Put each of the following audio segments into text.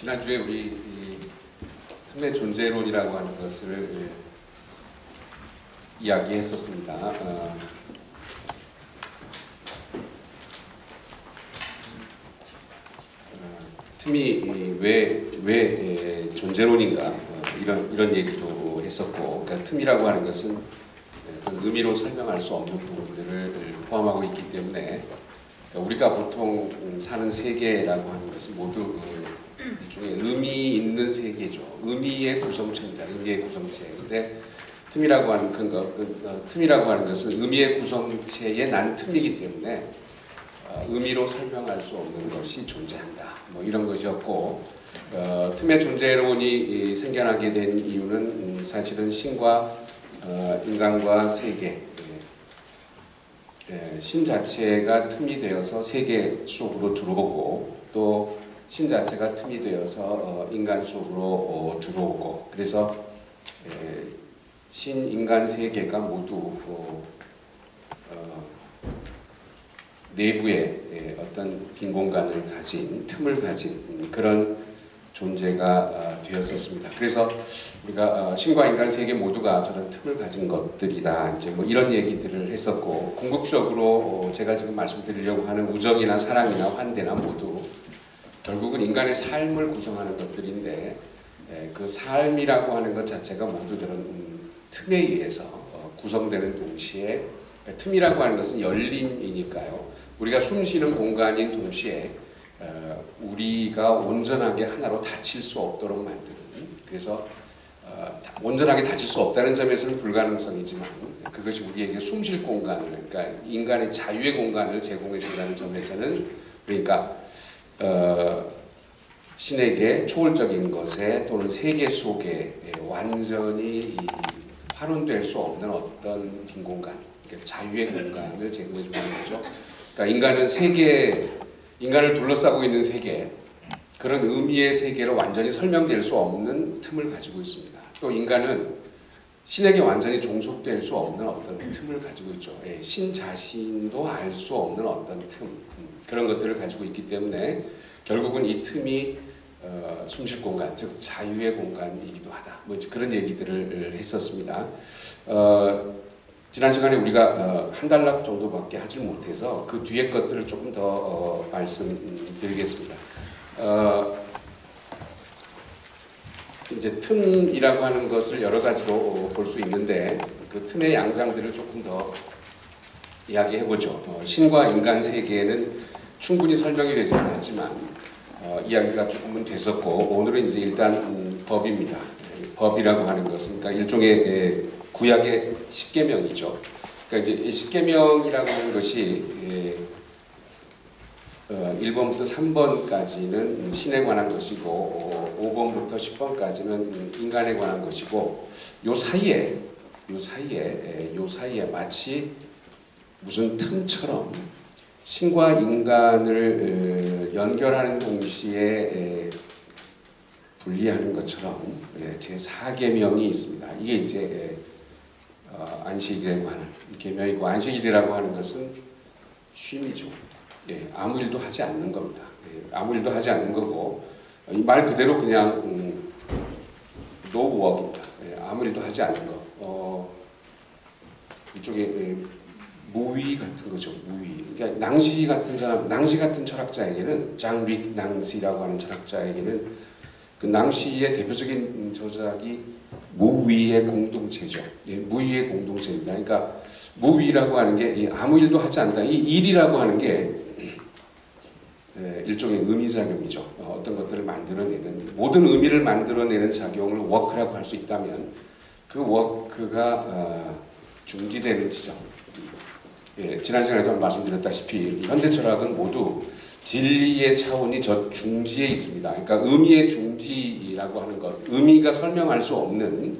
지난주에 우리 이 틈의 존재론이라고 하는 것을 이야기했었습니다. 틈이 왜 존재론인가 이런 얘기도 했었고, 그러니까 틈이라고 하는 것은 어떤 의미로 설명할 수 없는 부분들을 포함하고 있기 때문에 우리가 보통 사는 세계라고 하는 것은 모두 일종의 의미 있는 세계죠. 의미의 구성체입니다. 의미의 구성체. 근데 틈이라고 하는 것은 의미의 구성체의 난 틈이기 때문에 의미로 설명할 수 없는 것이 존재한다. 뭐 이런 것이었고, 틈의 존재론이 생겨나게 된 이유는 사실은 신과 인간과 세계, 신 자체가 틈이 되어서 세계 속으로 들어오고, 또 신 자체가 틈이 되어서 인간 속으로 들어오고, 그래서 신, 인간 세계가 모두 내부에 어떤 빈 공간을 가진, 틈을 가진 그런 존재가 되었었습니다. 그래서 우리가 신과 인간 세계 모두가 저런 틈을 가진 것들이다. 이제 뭐 이런 얘기들을 했었고, 궁극적으로 제가 지금 말씀드리려고 하는 우정이나 사랑이나 환대나 모두 결국은 인간의 삶을 구성하는 것들인데, 그 삶이라고 하는 것 자체가 모두 그런 틈에 의해서 구성되는 동시에, 틈이라고 하는 것은 열림이니까요. 우리가 숨쉬는 공간인 동시에 우리가 온전하게 하나로 닫힐 수 없도록 만드는, 그래서 온전하게 닫힐 수 없다는 점에서는 불가능성이지만 그것이 우리에게 숨쉴 공간을, 그러니까 인간의 자유의 공간을 제공해 준다는 점에서는, 그러니까 신에게 초월적인 것에 또는 세계 속에 완전히 활용될 수 없는 어떤 빈 공간, 그러니까 자유의 공간을 제공해 준다는 거죠. 그러니까 인간을 둘러싸고 있는 세계, 그런 의미의 세계로 완전히 설명될 수 없는 틈을 가지고 있습니다. 또 인간은 신에게 완전히 종속될 수 없는 어떤 틈을 가지고 있죠. 신 자신도 알 수 없는 어떤 틈, 그런 것들을 가지고 있기 때문에 결국은 이 틈이 숨쉴 공간, 즉 자유의 공간이기도 하다. 뭐 그런 얘기들을 했었습니다. 지난 시간에 우리가 한 단락 정도밖에 하지 못해서 그 뒤에 것들을 조금 더 말씀드리겠습니다. 이제 틈이라고 하는 것을 여러 가지로 볼 수 있는데, 그 틈의 양상들을 조금 더 이야기해보죠. 신과 인간 세계는 충분히 설명이 되지 않았지만 이야기가 조금은 됐었고, 오늘은 이제 일단 법입니다. 법이라고 하는 것은 그러니까 일종의 구약의 십계명이죠. 그러니까 이제 십계명이라고 하는 것이 1번부터 3번까지는 신에 관한 것이고 5번부터 10번까지는 인간에 관한 것이고, 요 사이에 마치 무슨 틈처럼 신과 인간을 연결하는 동시에 분리하는 것처럼 제4계명이 있습니다. 이게 이제 안식일이라고 하는 계명이고, 안식일이라고 하는 것은 쉼이죠. 아무 일도 하지 않는 겁니다. 아무 일도 하지 않는 거고, 이 말 그대로 그냥 no work입니다. 아무 일도 하지 않는 거. 이쪽에 무위 같은 거죠. 무위. 그러니까 낭시 같은 철학자에게는, 장 릭 낭시라고 하는 철학자에게는 그 낭시의 대표적인 저작이 무위의 공동체죠. 무위의 공동체입니다. 그러니까 무위라고 하는 게 아무 일도 하지 않는다. 이 일이라고 하는 게 일종의 의미작용이죠. 어떤 것들을 만들어내는, 모든 의미를 만들어내는 작용을 워크라고 할 수 있다면, 그 워크가 중지되는 지점. 지난 시간에도 말씀드렸다시피 현대 철학은 모두 진리의 차원이 저 중지에 있습니다. 그러니까 의미의 중지라고 하는 것, 의미가 설명할 수 없는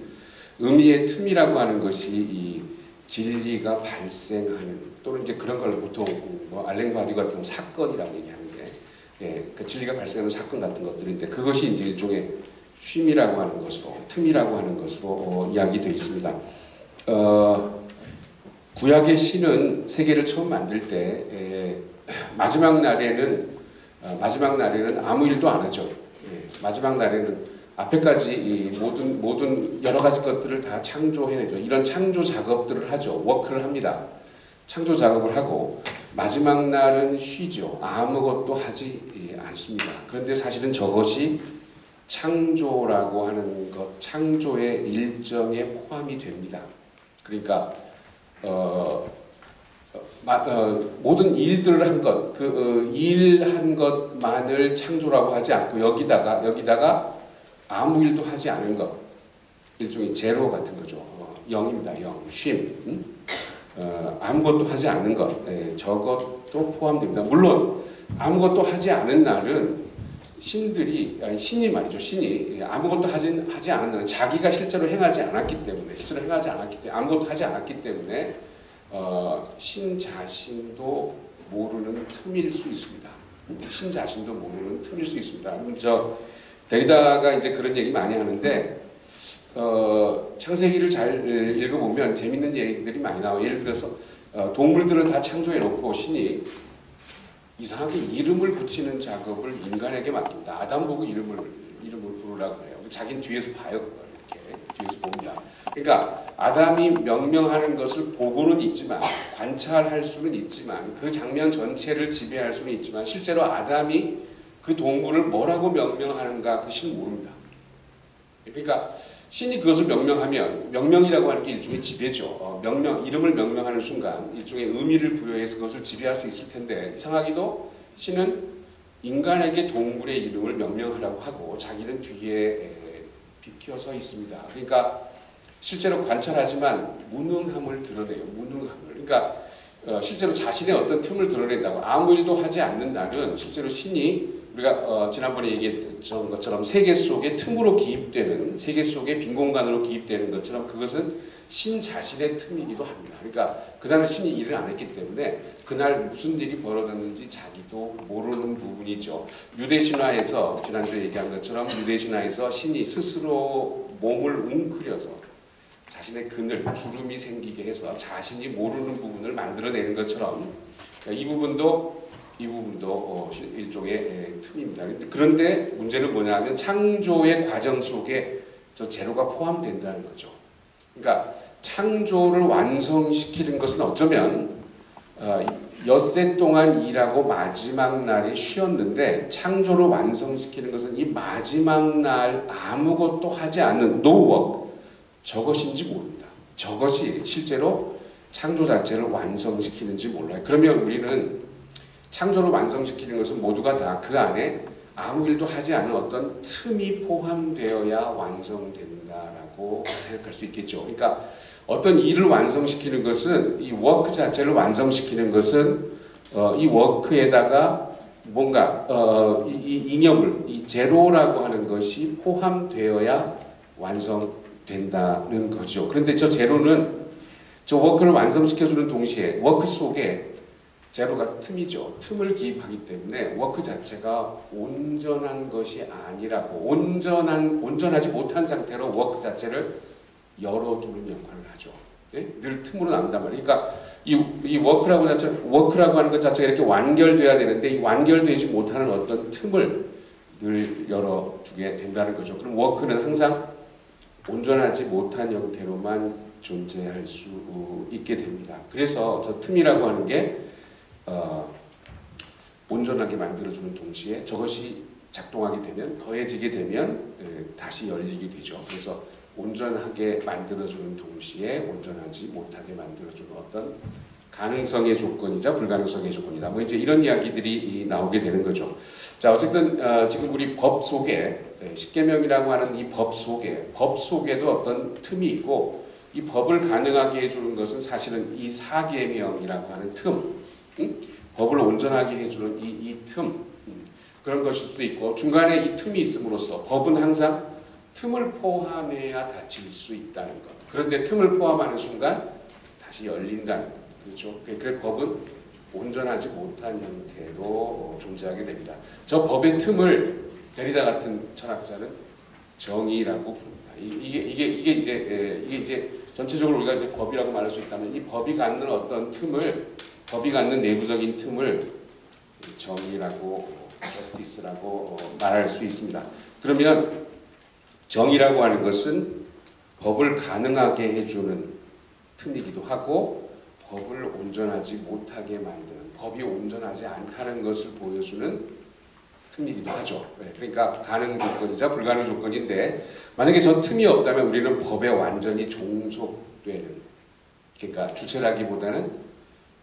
의미의 틈이라고 하는 것이 이 진리가 발생하는, 또는 이제 그런 걸 보통 뭐 알랭 바디 같은 사건이라고 얘기하는데, 그 진리가 발생하는 사건 같은 것들인데, 그것이 이제 일종의 쉼이라고 하는 것으로, 틈이라고 하는 것으로 이야기되어 있습니다. 구약의 신은 세계를 처음 만들 때 마지막 날에는 아무 일도 안 하죠. 예, 마지막 날에는 앞에까지 이 모든 여러 가지 것들을 다 창조해내죠. 이런 창조 작업들을 하죠. 워크를 합니다. 창조 작업을 하고 마지막 날은 쉬죠. 아무것도 하지 않습니다. 그런데 사실은 저것이 창조라고 하는 것, 창조의 일정에 포함이 됩니다. 그러니까 모든 일들을 한 것, 그 일한 것만을 창조라고 하지 않고 여기다가 아무 일도 하지 않은 것, 일종의 제로 같은 거죠. 0입니다. 0, 쉼. 아무것도 하지 않은 것, 저것도 포함됩니다. 물론 아무것도 하지 않은 날은 신이 말이죠. 신이 아무것도 하지 않은 날은 자기가 실제로 행하지 않았기 때문에, 아무것도 하지 않았기 때문에 신 자신도 모르는 틈일 수 있습니다. 신 자신도 모르는 틈일 수 있습니다. 데리다가 이제 그런 얘기 많이 하는데, 창세기를 잘 읽어보면 재밌는 얘기들이 많이 나와요. 예를 들어서 동물들을 다 창조해놓고 신이 이상하게 이름을 붙이는 작업을 인간에게 맡깁니다. 아담 보고 이름을 부르라고 그래요. 자기는 뒤에서 봐요. 그걸 이렇게 뒤에서 봅니다. 그러니까 아담이 명명하는 것을 보고는 있지만, 관찰할 수는 있지만, 그 장면 전체를 지배할 수는 있지만, 실제로 아담이 그 동물을 뭐라고 명명하는가 그 신은 모릅니다. 그러니까 신이 그것을 명명하면, 명명이라고 하는 게 일종의 지배죠. 이름을 명명하는 순간 일종의 의미를 부여해서 그것을 지배할 수 있을 텐데, 이상하게도 신은 인간에게 동물의 이름을 명명하라고 하고 자기는 뒤에 비켜서 있습니다. 그러니까 실제로 관찰하지만 무능함을 드러내요. 그러니까 실제로 자신의 어떤 틈을 드러낸다고 아무 일도 하지 않는 날은 실제로 신이, 우리가 지난번에 얘기했던 것처럼 세계 속에 틈으로 기입되는, 세계 속에 빈 공간으로 기입되는 것처럼 그것은 신 자신의 틈이기도 합니다. 그러니까 그날은 신이 일을 안 했기 때문에 그날 무슨 일이 벌어졌는지 자기도 모르는 부분이죠. 유대신화에서, 지난주에 얘기한 것처럼 유대신화에서 신이 스스로 몸을 웅크려서 자신의 그늘, 주름이 생기게 해서 자신이 모르는 부분을 만들어내는 것처럼 이 부분도 일종의 틈입니다. 그런데 문제는 뭐냐면 창조의 과정 속에 저 제로가 포함된다는 거죠. 그러니까 창조를 완성시키는 것은 어쩌면 엿새 동안 일하고 마지막 날에 쉬었는데, 창조를 완성시키는 것은 이 마지막 날 아무것도 하지 않는 노워크, 저것인지 모릅니다. 저것이 실제로 창조 자체를 완성시키는지 몰라요. 그러면 우리는 창조를 완성시키는 것은 모두가 다 그 안에 아무 일도 하지 않은 어떤 틈이 포함되어야 완성된다라고 생각할 수 있겠죠. 그러니까 어떤 일을 완성시키는 것은, 이 워크 자체를 완성시키는 것은 이 워크에다가 뭔가 이 이념을, 이 제로라고 하는 것이 포함되어야 완성된다는 거죠. 그런데 저 제로는 저 워크를 완성시켜주는 동시에 워크 속에 제로가 틈이죠. 틈을 기입하기 때문에 워크 자체가 온전한 것이 아니라고, 온전하지 못한 상태로 워크 자체를 열어두는 역할을 하죠. 네? 늘 틈으로 남단 말이에요. 그러니까 이 워크라고 하는 것 자체가 이렇게 완결돼야 되는데, 이 완결되지 못하는 어떤 틈을 늘 열어두게 된다는 거죠. 그럼 워크는 항상 온전하지 못한 형태로만 존재할 수 있게 됩니다. 그래서 저 틈이라고 하는 게 온전하게 만들어주는 동시에 저것이 작동하게 되면, 더해지게 되면 다시 열리게 되죠. 그래서 온전하게 만들어주는 동시에 온전하지 못하게 만들어주는 어떤 가능성의 조건이자 불가능성의 조건이다. 뭐 이제 이런 이야기들이 나오게 되는 거죠. 자, 어쨌든 지금 우리 법 속에, 십계명이라고 하는 이 법 속에도 어떤 틈이 있고, 이 법을 가능하게 해주는 것은 사실은 이 사계명이라고 하는 틈, 법을 온전하게 해주는 이 틈, 그런 것일 수도 있고, 중간에 이 틈이 있음으로써 법은 항상 틈을 포함해야 닫힐 수 있다는 것. 그런데 틈을 포함하는 순간 다시 열린다는 것. 그렇죠? 그래서 법은 온전하지 못한 형태로 존재하게 됩니다. 저 법의 틈을 데리다 같은 철학자는 정의라고 부릅니다. 이게 이제 전체적으로 우리가 이제 법이라고 말할 수 있다면, 이 법이 갖는 어떤 틈을, 법이 갖는 내부적인 틈을 정의라고 justice라고 말할 수 있습니다. 그러면 정의라고 하는 것은 법을 가능하게 해주는 틈이기도 하고 법을 온전하지 못하게 만드는, 법이 온전하지 않다는 것을 보여주는 틈이기도 하죠. 그러니까 가능 조건이자 불가능 조건인데 만약에 저 틈이 없다면 우리는 법에 완전히 종속되는, 그러니까 주체라기보다는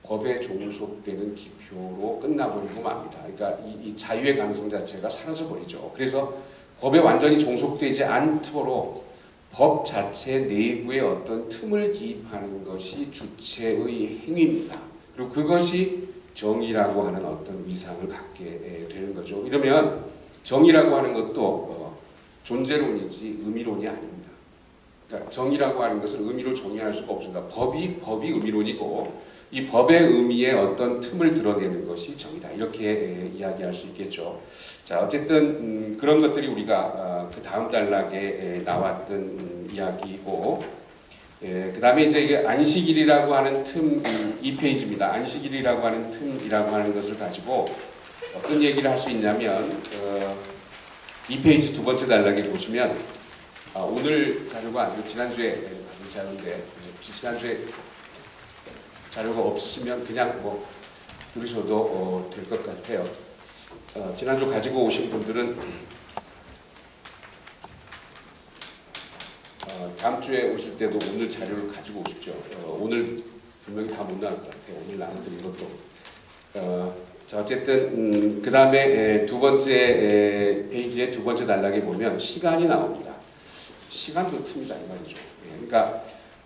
법에 종속되는 기표로 끝나버리고 맙니다. 그러니까 이 자유의 가능성 자체가 사라져버리죠. 그래서 법에 완전히 종속되지 않도록 법 자체 내부에 어떤 틈을 기입하는 것이 주체의 행위입니다. 그리고 그것이 정의라고 하는 어떤 위상을 갖게 되는 거죠. 이러면 정의라고 하는 것도 존재론이지 의미론이 아닙니다. 그러니까 정의라고 하는 것을 의미로 정의할 수가 없습니다. 법이 의미론이고 이 법의 의미에 어떤 틈을 드러내는 것이 정의다. 이렇게 이야기할 수 있겠죠. 자, 어쨌든 그런 것들이 우리가 그 다음 단락에 나왔던 이야기고, 그 다음에 이제 이게 안식일이라고 하는 틈, 2페이지입니다. 안식일이라고 하는 틈이라고 하는 것을 가지고 어떤 얘기를 할 수 있냐면 2페이지 두 번째 단락에 보시면 오늘 자료가 아니고 지난주에 받은 자료인데 혹시 지난주에 자료가 없으시면 그냥 뭐 들으셔도 될 것 같아요. 지난주 가지고 오신 분들은 다음 주에 오실 때도 오늘 자료를 가지고 오십시오. 오늘 분명히 다 못 나올 것 같아요. 오늘 나눠드린 것도. 자, 어쨌든 그 다음에 두 번째 페이지의 두 번째 단락에 보면 시간이 나옵니다. 시간도 틈이다 이 말이죠. 그러니까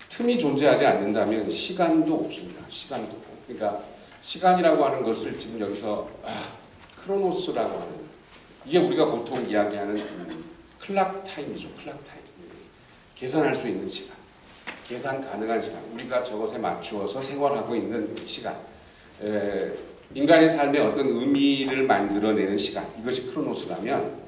틈이 존재하지 않는다면 시간도 없습니다. 시간도. 그러니까 시간이라고 하는 것을 지금 여기서 크로노스라고 하는, 이게 우리가 보통 이야기하는 클락 타임이죠. 클락 타임. 계산할 수 있는 시간. 계산 가능한 시간. 우리가 저것에 맞추어서 생활하고 있는 시간. 인간의 삶에 어떤 의미를 만들어내는 시간. 이것이 크로노스라면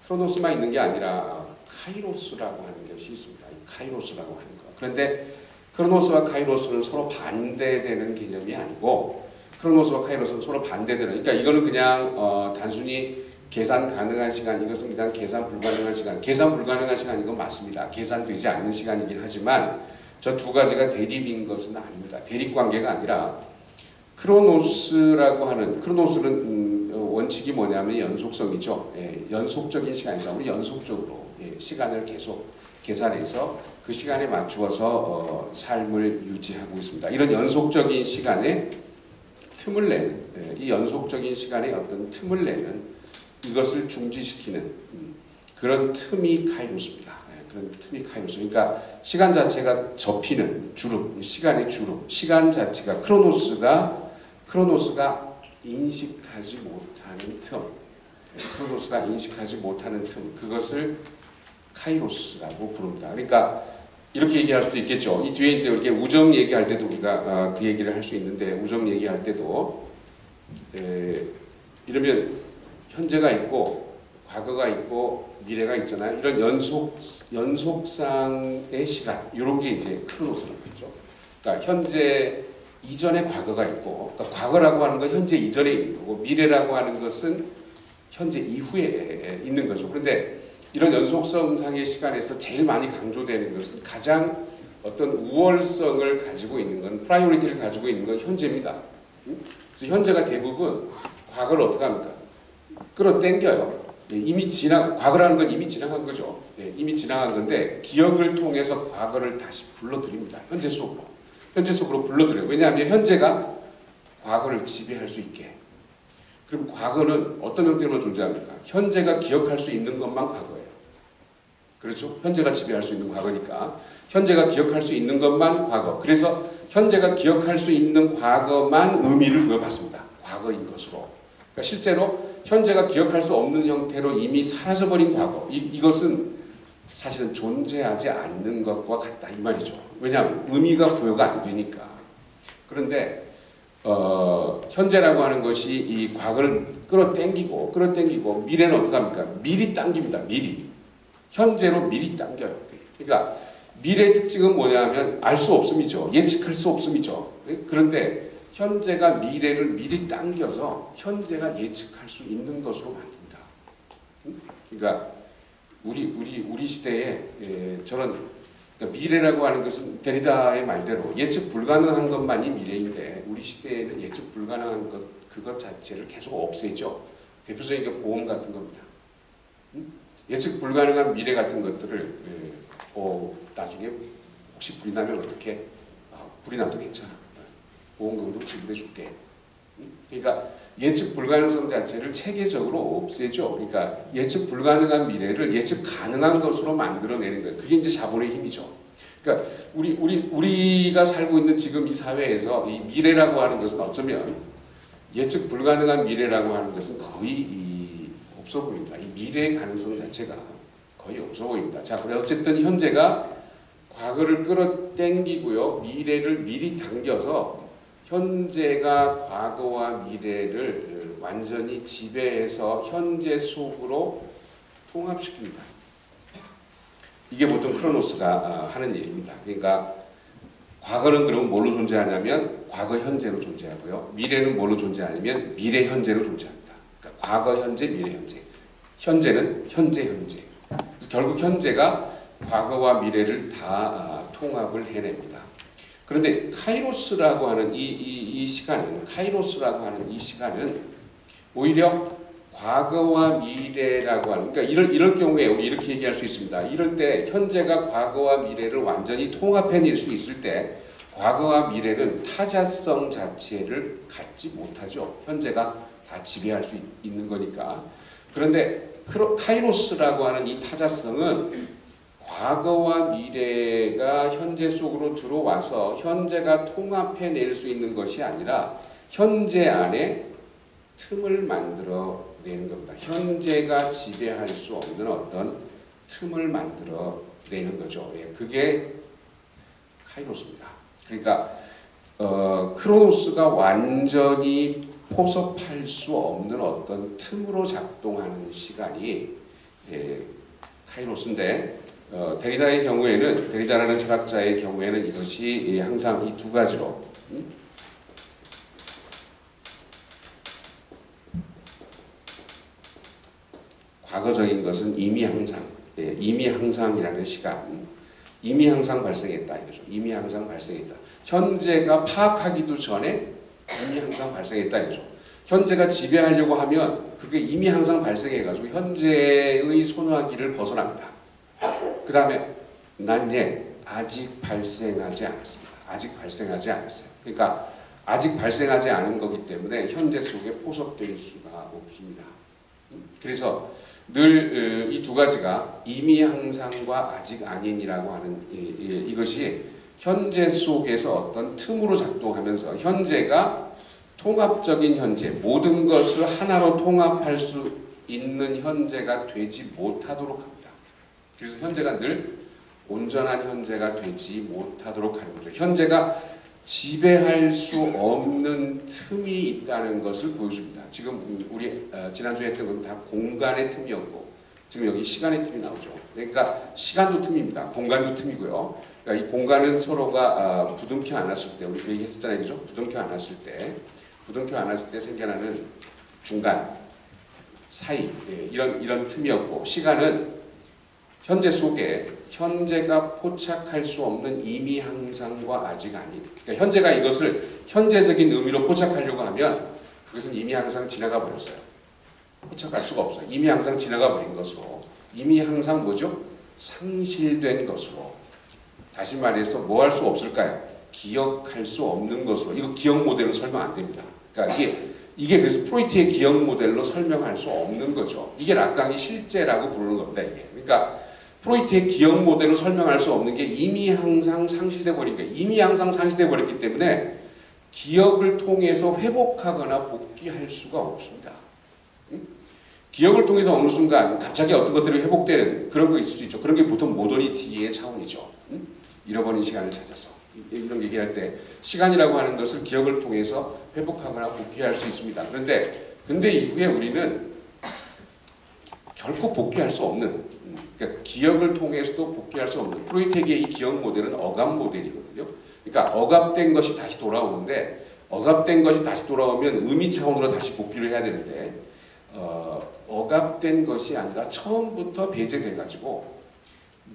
크로노스만 있는 게 아니라 카이로스라고 하는 것이 있습니다. 카이로스라고 하는 것. 그런데 크로노스와 카이로스는 서로 반대되는 개념이 아니고 크로노스와 카이로스는 서로 반대되는, 그러니까 이거는 그냥 단순히 계산 가능한 시간, 이것은 그냥 계산 불가능한 시간. 계산 불가능한 시간 이건 맞습니다. 계산되지 않는 시간이긴 하지만 저 두 가지가 대립인 것은 아닙니다. 대립관계가 아니라 크로노스라고 하는, 크로노스는 원칙이 뭐냐면 연속성이죠. 연속적인 시간이죠. 우리 연속적으로 시간을 계속 계산해서 그 시간에 맞추어서 삶을 유지하고 있습니다. 이런 연속적인 시간에 틈을 내는, 이 연속적인 시간에 어떤 틈을 내는, 이것을 중지시키는 그런 틈이 카이로스입니다. 그런 틈이 카이로스. 그러니까 시간 자체가 접히는 주름, 시간의 주름, 시간 자체가 크로노스가 인식하지 못하는 틈, 크로노스가 인식하지 못하는 틈, 그것을 카이로스라고 부릅니다. 그러니까 이렇게 얘기할 수도 있겠죠. 이 뒤에 이제 이렇게 우정 얘기할 때도 우리가 그 얘기를 할 수 있는데, 우정 얘기할 때도 이러면 현재가 있고 과거가 있고 미래가 있잖아요. 이런 연속상의 시간, 이런 게 이제 크로노스라고 하죠. 그러니까 현재 이전에 과거가 있고, 그러니까 과거라고 하는 건 현재 이전에 있는 거고, 미래라고 하는 것은 현재 이후에 있는 거죠. 그런데 이런 연속성상의 시간에서 제일 많이 강조되는 것은, 가장 어떤 우월성을 가지고 있는 건, 프라이오리티를 가지고 있는 건 현재입니다. 그래서 현재가 대부분 과거를 어떻게 합니까? 끌어당겨요. 이미 과거라는 건 이미 지나간 거죠. 이미 지나간 건데 기억을 통해서 과거를 다시 불러들입니다. 현재 속으로 불러들여요. 왜냐하면 현재가 과거를 지배할 수 있게. 그럼 과거는 어떤 형태로 존재합니까? 현재가 기억할 수 있는 것만 과거예요. 그렇죠? 현재가 지배할 수 있는 과거니까 현재가 기억할 수 있는 것만 과거. 그래서 현재가 기억할 수 있는 과거만 의미를 부여받습니다. 과거인 것으로. 그러니까 실제로 현재가 기억할 수 없는 형태로 이미 사라져버린 과거, 이것은 사실은 존재하지 않는 것과 같다 이 말이죠. 왜냐하면 의미가 부여가 안 되니까. 그런데 현재라고 하는 것이 이 과거를 끌어당기고 미래는 어떻게 합니까? 미리 당깁니다. 현재로 미리 당겨요. 그러니까 미래의 특징은 뭐냐면 알 수 없음이죠. 예측할 수 없음이죠. 그런데 현재가 미래를 미리 당겨서 현재가 예측할 수 있는 것으로 만듭니다. 그러니까 우리 시대에 저런 그러니까 미래라고 하는 것은 데리다의 말대로 예측 불가능한 것만이 미래인데 우리 시대에는 예측 불가능한 그것 자체를 계속 없애죠. 대표적인 게 보험 같은 겁니다. 예측 불가능한 미래 같은 것들을 나중에 혹시 불이 나면 어떻게? 불이 나도 괜찮아. 보험금으로 지불해 줄게. 그러니까 예측 불가능성 자체를 체계적으로 없애죠. 그러니까 예측 불가능한 미래를 예측 가능한 것으로 만들어내는 거예요. 그게 이제 자본의 힘이죠. 그러니까 우리가 살고 있는 지금 이 사회에서 이 미래라고 하는 것은 어쩌면 예측 불가능한 미래라고 하는 것은 거의 없어 보입니다. 이 미래의 가능성 자체가 거의 없어 보입니다. 자, 그래서 어쨌든 현재가 과거를 끌어당기고요. 미래를 미리 당겨서 현재가 과거와 미래를 완전히 지배해서 현재 속으로 통합시킵니다. 이게 보통 크로노스가 하는 일입니다. 그러니까 과거는 그럼 뭘로 존재하냐면 과거 현재로 존재하고요. 미래는 뭘로 존재하냐면 미래 현재로 존재합니다. 그러니까 과거 현재, 미래 현재. 현재는 현재 현재. 그래서 결국 현재가 과거와 미래를 다 통합을 해냅니다. 그런데 카이로스라고 하는 이 시간은 오히려 과거와 미래라고 하는 그러니까 이럴 경우에 우리 이렇게 얘기할 수 있습니다. 이럴 때 현재가 과거와 미래를 완전히 통합해낼 수 있을 때 과거와 미래는 타자성 자체를 갖지 못하죠. 현재가 다 지배할 수 있는 거니까. 그런데 카이로스라고 하는 이 타자성은 과거와 미래가 현재 속으로 들어와서 현재가 통합해낼 수 있는 것이 아니라 현재 안에 틈을 만들어내는 겁니다. 현재가 지배할 수 없는 어떤 틈을 만들어내는 거죠. 그게 카이로스입니다. 그러니까 크로노스가 완전히 포섭할 수 없는 어떤 틈으로 작동하는 시간이 카이로스인데 데리다의 경우에는 데리다라는 철학자의 경우에는 이것이 항상 이 두 가지로 과거적인 것은 이미 항상이라는 시간, 이미 항상 발생했다 이거죠. 이미 항상 발생했다. 현재가 파악하기도 전에 이미 항상 발생했다 이거죠. 현재가 지배하려고 하면 그게 이미 항상 발생해가지고 현재의 손아귀를 벗어납니다. 그 다음에 난 아직 발생하지 않았습니다. 아직 발생하지 않았어요. 그러니까 아직 발생하지 않은 거기 때문에 현재 속에 포섭될 수가 없습니다. 그래서 늘 이 두 가지가 이미 항상과 아직 아닌이라고 하는 이것이 현재 속에서 어떤 틈으로 작동하면서 현재가 통합적인 현재, 모든 것을 하나로 통합할 수 있는 현재가 되지 못하도록 합니다. 그래서 현재가 늘 온전한 현재가 되지 못하도록 하는 거죠. 현재가 지배할 수 없는 틈이 있다는 것을 보여줍니다. 지금 우리 지난주에 했던 건 다 공간의 틈이었고 지금 여기 시간의 틈이 나오죠. 그러니까 시간도 틈입니다. 공간도 틈이고요. 그러니까 이 공간은 서로가 부둥켜 안았을 때 우리 그 얘기 했었잖아요. 그죠? 부둥켜 안았을 때 생겨나는 중간, 사이 이런 틈이었고 시간은 현재 속에 현재가 포착할 수 없는 이미 항상과 아직 아닌 그러니까 현재가 이것을 현재적인 의미로 포착하려고 하면 그것은 이미 항상 지나가 버렸어요. 포착할 수가 없어요. 이미 항상 지나가 버린 것으로 이미 항상 뭐죠? 상실된 것으로 다시 말해서 뭐 할 수 없을까요? 기억할 수 없는 것으로 이거 기억 모델로 설명 안 됩니다. 그러니까 이게 그래서 프로이트의 기억 모델로 설명할 수 없는 거죠. 이게 락강이 실제라고 부르는 겁니다. 이게 그러니까 프로이트의 기억 모델로 설명할 수 없는 게 이미 항상 상실돼 버린 거예요. 이미 항상 상실돼 버렸기 때문에 기억을 통해서 회복하거나 복귀할 수가 없습니다. 기억을 통해서 어느 순간 갑자기 어떤 것들이 회복되는 그런 거 있을 수 있죠. 그런 게 보통 모더니티의 차원이죠. 잃어버린 시간을 찾아서 이런 얘기할 때 시간이라고 하는 것을 기억을 통해서 회복하거나 복귀할 수 있습니다. 근데 이후에 우리는 결코 복귀할 수 없는 그러니까 기억을 통해서도 복귀할 수 없는 프로이트에게 이 기억 모델은 억압 모델이거든요. 그러니까 억압된 것이 다시 돌아오는데 억압된 것이 다시 돌아오면 의미 차원으로 다시 복귀를 해야 되는데 억압된 것이 아니라 처음부터 배제돼가지고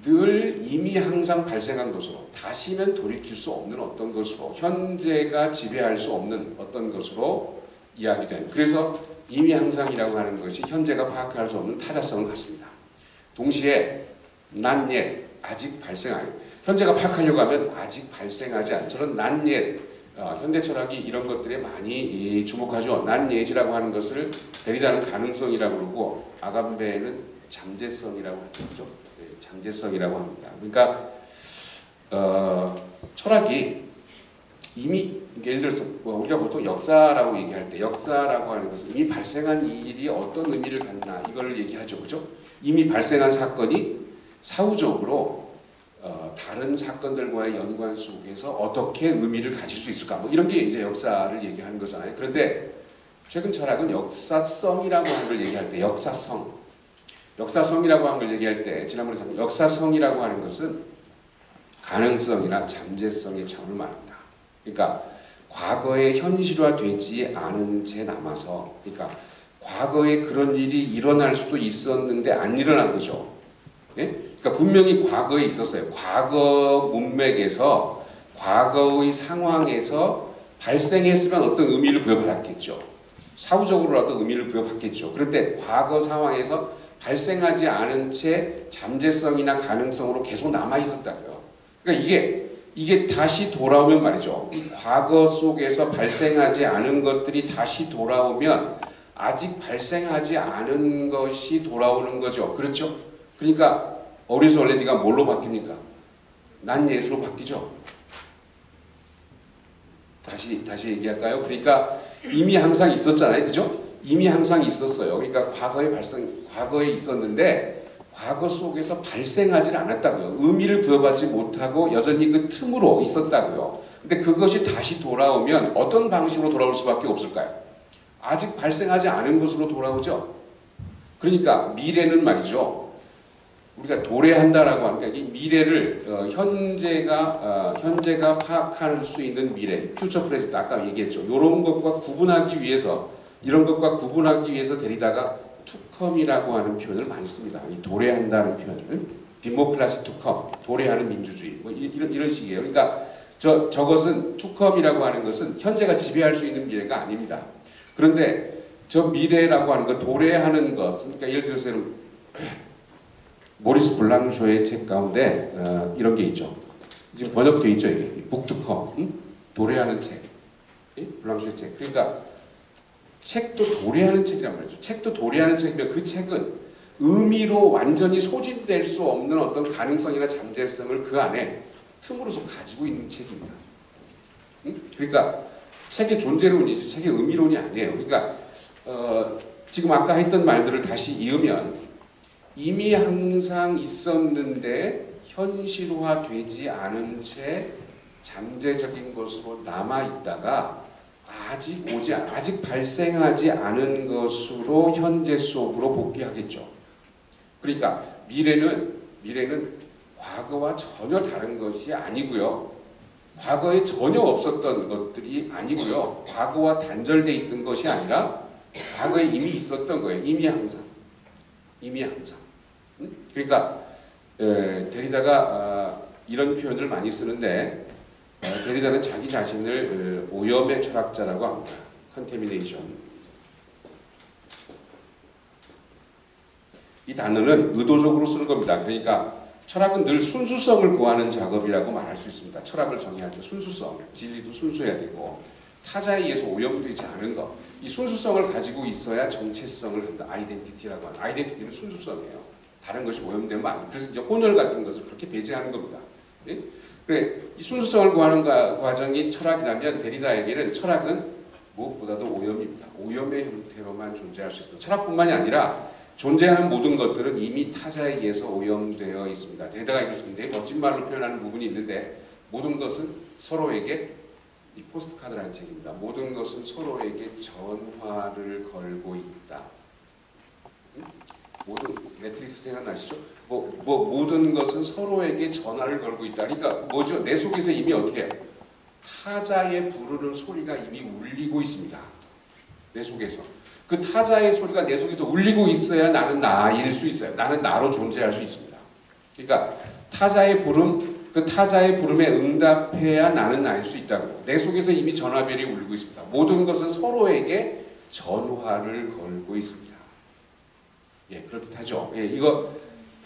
늘 이미 항상 발생한 것으로 다시는 돌이킬 수 없는 어떤 것으로 현재가 지배할 수 없는 어떤 것으로 이야기된, 그래서 이미 항상이라고 하는 것이 현재가 파악할 수 없는 타자성을 갖습니다. 동시에 not yet, 아직 발생하여, 현재가 파악하려고 하면 아직 발생하지 않은 저런 not yet, 현대 철학이 이런 것들에 많이 주목하죠. not yet이라고 하는 것을 데리다는 가능성이라고 그러고 아감베는 잠재성이라고 하죠. 네, 잠재성이라고 합니다. 그러니까 철학이 이미, 예를 들어서 우리가 보통 역사라고 얘기할 때 역사라고 하는 것은 이미 발생한 일이 어떤 의미를 갖나 이걸 얘기하죠. 그죠? 이미 발생한 사건이 사후적으로 다른 사건들과의 연관 속에서 어떻게 의미를 가질 수 있을까? 뭐 이런 게 이제 역사를 얘기하는 거잖아요. 그런데 최근 철학은 역사성이라고 하는 걸 얘기할 때 역사성이라고 하는 걸 얘기할 때 지난번에 역사성이라고 하는 것은 가능성이나 잠재성의 차원을 말합니다. 그러니까 과거에 현실화되지 않은 채 남아서, 그러니까 과거에 그런 일이 일어날 수도 있었는데 안 일어난 거죠. 예? 그러니까 분명히 과거에 있었어요. 과거 문맥에서 과거의 상황에서 발생했으면 어떤 의미를 부여받았겠죠. 사후적으로 어떤 의미를 부여받겠죠. 그런데 과거 상황에서 발생하지 않은 채 잠재성이나 가능성으로 계속 남아 있었다고요. 그러니까 이게 다시 돌아오면 말이죠. 이 과거 속에서 발생하지 않은 것들이 다시 돌아오면 아직 발생하지 않은 것이 돌아오는 거죠. 그렇죠? 그러니까 어리스 얼레디가 뭘로 바뀝니까? 난 예수로 바뀌죠. 다시 얘기할까요? 그러니까 이미 항상 있었잖아요. 그죠? 이미 항상 있었어요. 그러니까 과거에 있었는데 과거 속에서 발생하지 않았다고요. 의미를 부여받지 못하고 여전히 그 틈으로 있었다고요. 근데 그것이 다시 돌아오면 어떤 방식으로 돌아올 수밖에 없을까요? 아직 발생하지 않은 것으로 돌아오죠. 그러니까 미래는 말이죠. 우리가 도래한다라고 하니까 이 미래를 현재가 파악할 수 있는 미래, 퓨처 프레젠트 아까 얘기했죠. 이런 것과 구분하기 위해서 데리다가 투컴이라고 하는 표현을 많이 씁니다. 이 도래한다는 표현을 디모크라시 투컴, 도래하는 민주주의 뭐 이런 식이에요. 그러니까 저것은 투컴이라고 하는 것은 현재가 지배할 수 있는 미래가 아닙니다. 그런데 저 미래라고 하는 것, 도래하는 것, 그러니까 예를 들어서 모리스 블랑쇼의 책 가운데 이런 게 있죠. 지금 번역돼 있죠. 이게 북투컴, 도래하는 책, 블랑쇼의 책. 그러니까 책도 도래하는 책이란 말이죠. 책도 도래하는 책이면 그 책은 의미로 완전히 소진될 수 없는 어떤 가능성이나 잠재성을 그 안에 틈으로서 가지고 있는 책입니다. 그러니까 책의 존재론이지 책의 의미론이 아니에요. 그러니까 지금 아까 했던 말들을 다시 이으면 이미 항상 있었는데 현실화되지 않은 채 잠재적인 것으로 남아있다가 아직 발생하지 않은 것으로 현재 속으로 복귀하겠죠. 그러니까 미래는 과거와 전혀 다른 것이 아니고요. 과거에 전혀 없었던 것들이 아니고요. 과거와 단절되어 있던 것이 아니라 과거에 이미 있었던 거예요. 이미 항상. 그러니까 데리다가 이런 표현을 많이 쓰는데 데리다는 자기 자신을 오염의 철학자라고 합니다. 컨테미네이션. 이 단어는 의도적으로 쓰는 겁니다. 그러니까 철학은 늘 순수성을 구하는 작업이라고 말할 수 있습니다. 철학을 정의할 때 순수성, 진리도 순수해야 되고 타자에 의해서 오염되지 않은 것, 이 순수성을 가지고 있어야 정체성을 한다. 아이덴티티라고 하는. 아이덴티티는 순수성이에요. 다른 것이 오염되면 안 돼. 그래서 이제 혼혈 같은 것을 그렇게 배제하는 겁니다. 예? 그래, 이 순수성을 구하는 과정이 철학이라면 데리다에게는 철학은 무엇보다도 오염입니다. 오염의 형태로만 존재할 수 있습니다. 철학뿐만이 아니라 존재하는 모든 것들은 이미 타자에 의해서 오염되어 있습니다. 데리다가 이것을 굉장히 멋진 말로 표현하는 부분이 있는데 모든 것은 서로에게 이 포스트카드라는 책입니다. 모든 것은 서로에게 전화를 걸고 있다. 모든 매트릭스 생각나시죠? 모든 것은 서로에게 전화를 걸고 있다. 그러니까 뭐죠? 내 속에서 이미 어떻게 해요? 타자의 부르는 소리가 이미 울리고 있습니다. 내 속에서. 그 타자의 소리가 내 속에서 울리고 있어야 나는 나일 수 있어요. 나는 나로 존재할 수 있습니다. 그러니까 타자의 부름, 그 타자의 부름에 응답해야 나는 나일 수 있다고. 내 속에서 이미 전화벨이 울리고 있습니다. 모든 것은 서로에게 전화를 걸고 있습니다. 예, 그렇듯하죠. 예, 이거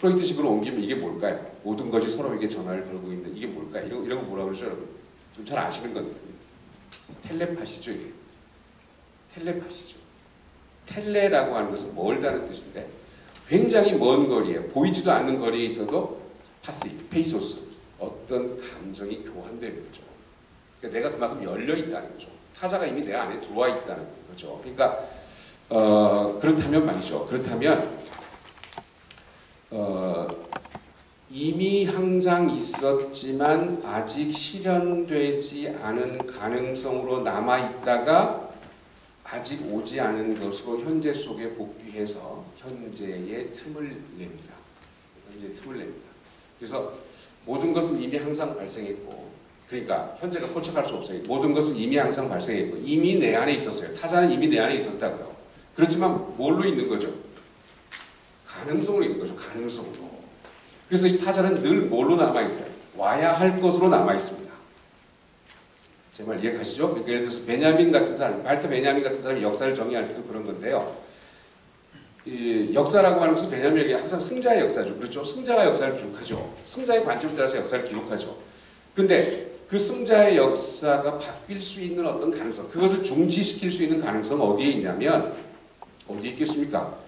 프로이트식으로 옮기면 이게 뭘까요? 모든 것이 서로에게 전화를 걸고 있는 이게 뭘까요? 이런 거 뭐라고 그러죠, 여러분? 좀 잘 아시는 건데. 텔레파시죠, 이게. 텔레파시죠. 텔레라고 하는 것은 멀다는 뜻인데 굉장히 먼 거리에 보이지도 않는 거리에 있어도 페이소스 어떤 감정이 교환되는 거죠. 그러니까 내가 그만큼 열려 있다는 거죠. 타자가 이미 내 안에 들어와 있다는 거죠. 그러니까 그렇다면 말이죠. 그렇다면 이미 항상 있었지만 아직 실현되지 않은 가능성으로 남아 있다가 아직 오지 않은 것으로 현재 속에 복귀해서 현재의 틈을 냅니다. 현재의 틈을 냅니다. 그래서 모든 것은 이미 항상 발생했고, 그러니까 현재가 포착할 수 없어요. 모든 것은 이미 항상 발생했고, 이미 내 안에 있었어요. 타자는 이미 내 안에 있었다고요. 그렇지만 뭘로 있는 거죠? 가능성으로 있는 거죠. 가능성으로. 그래서 이 타자는 늘 뭘로 남아있어요? 와야 할 것으로 남아있습니다. 제 말 이해가시죠? 그러니까 예를 들어서 베냐민 같은 사람, 발터 베냐민 같은 사람이 역사를 정의할 때도 그런 건데요. 이 역사라고 하는 것은 베냐민에게 항상 승자의 역사죠. 그렇죠? 승자가 역사를 기록하죠. 승자의 관점에 따라서 역사를 기록하죠. 그런데 그 승자의 역사가 바뀔 수 있는 어떤 가능성, 그것을 중지시킬 수 있는 가능성은 어디에 있냐면 어디에 있겠습니까?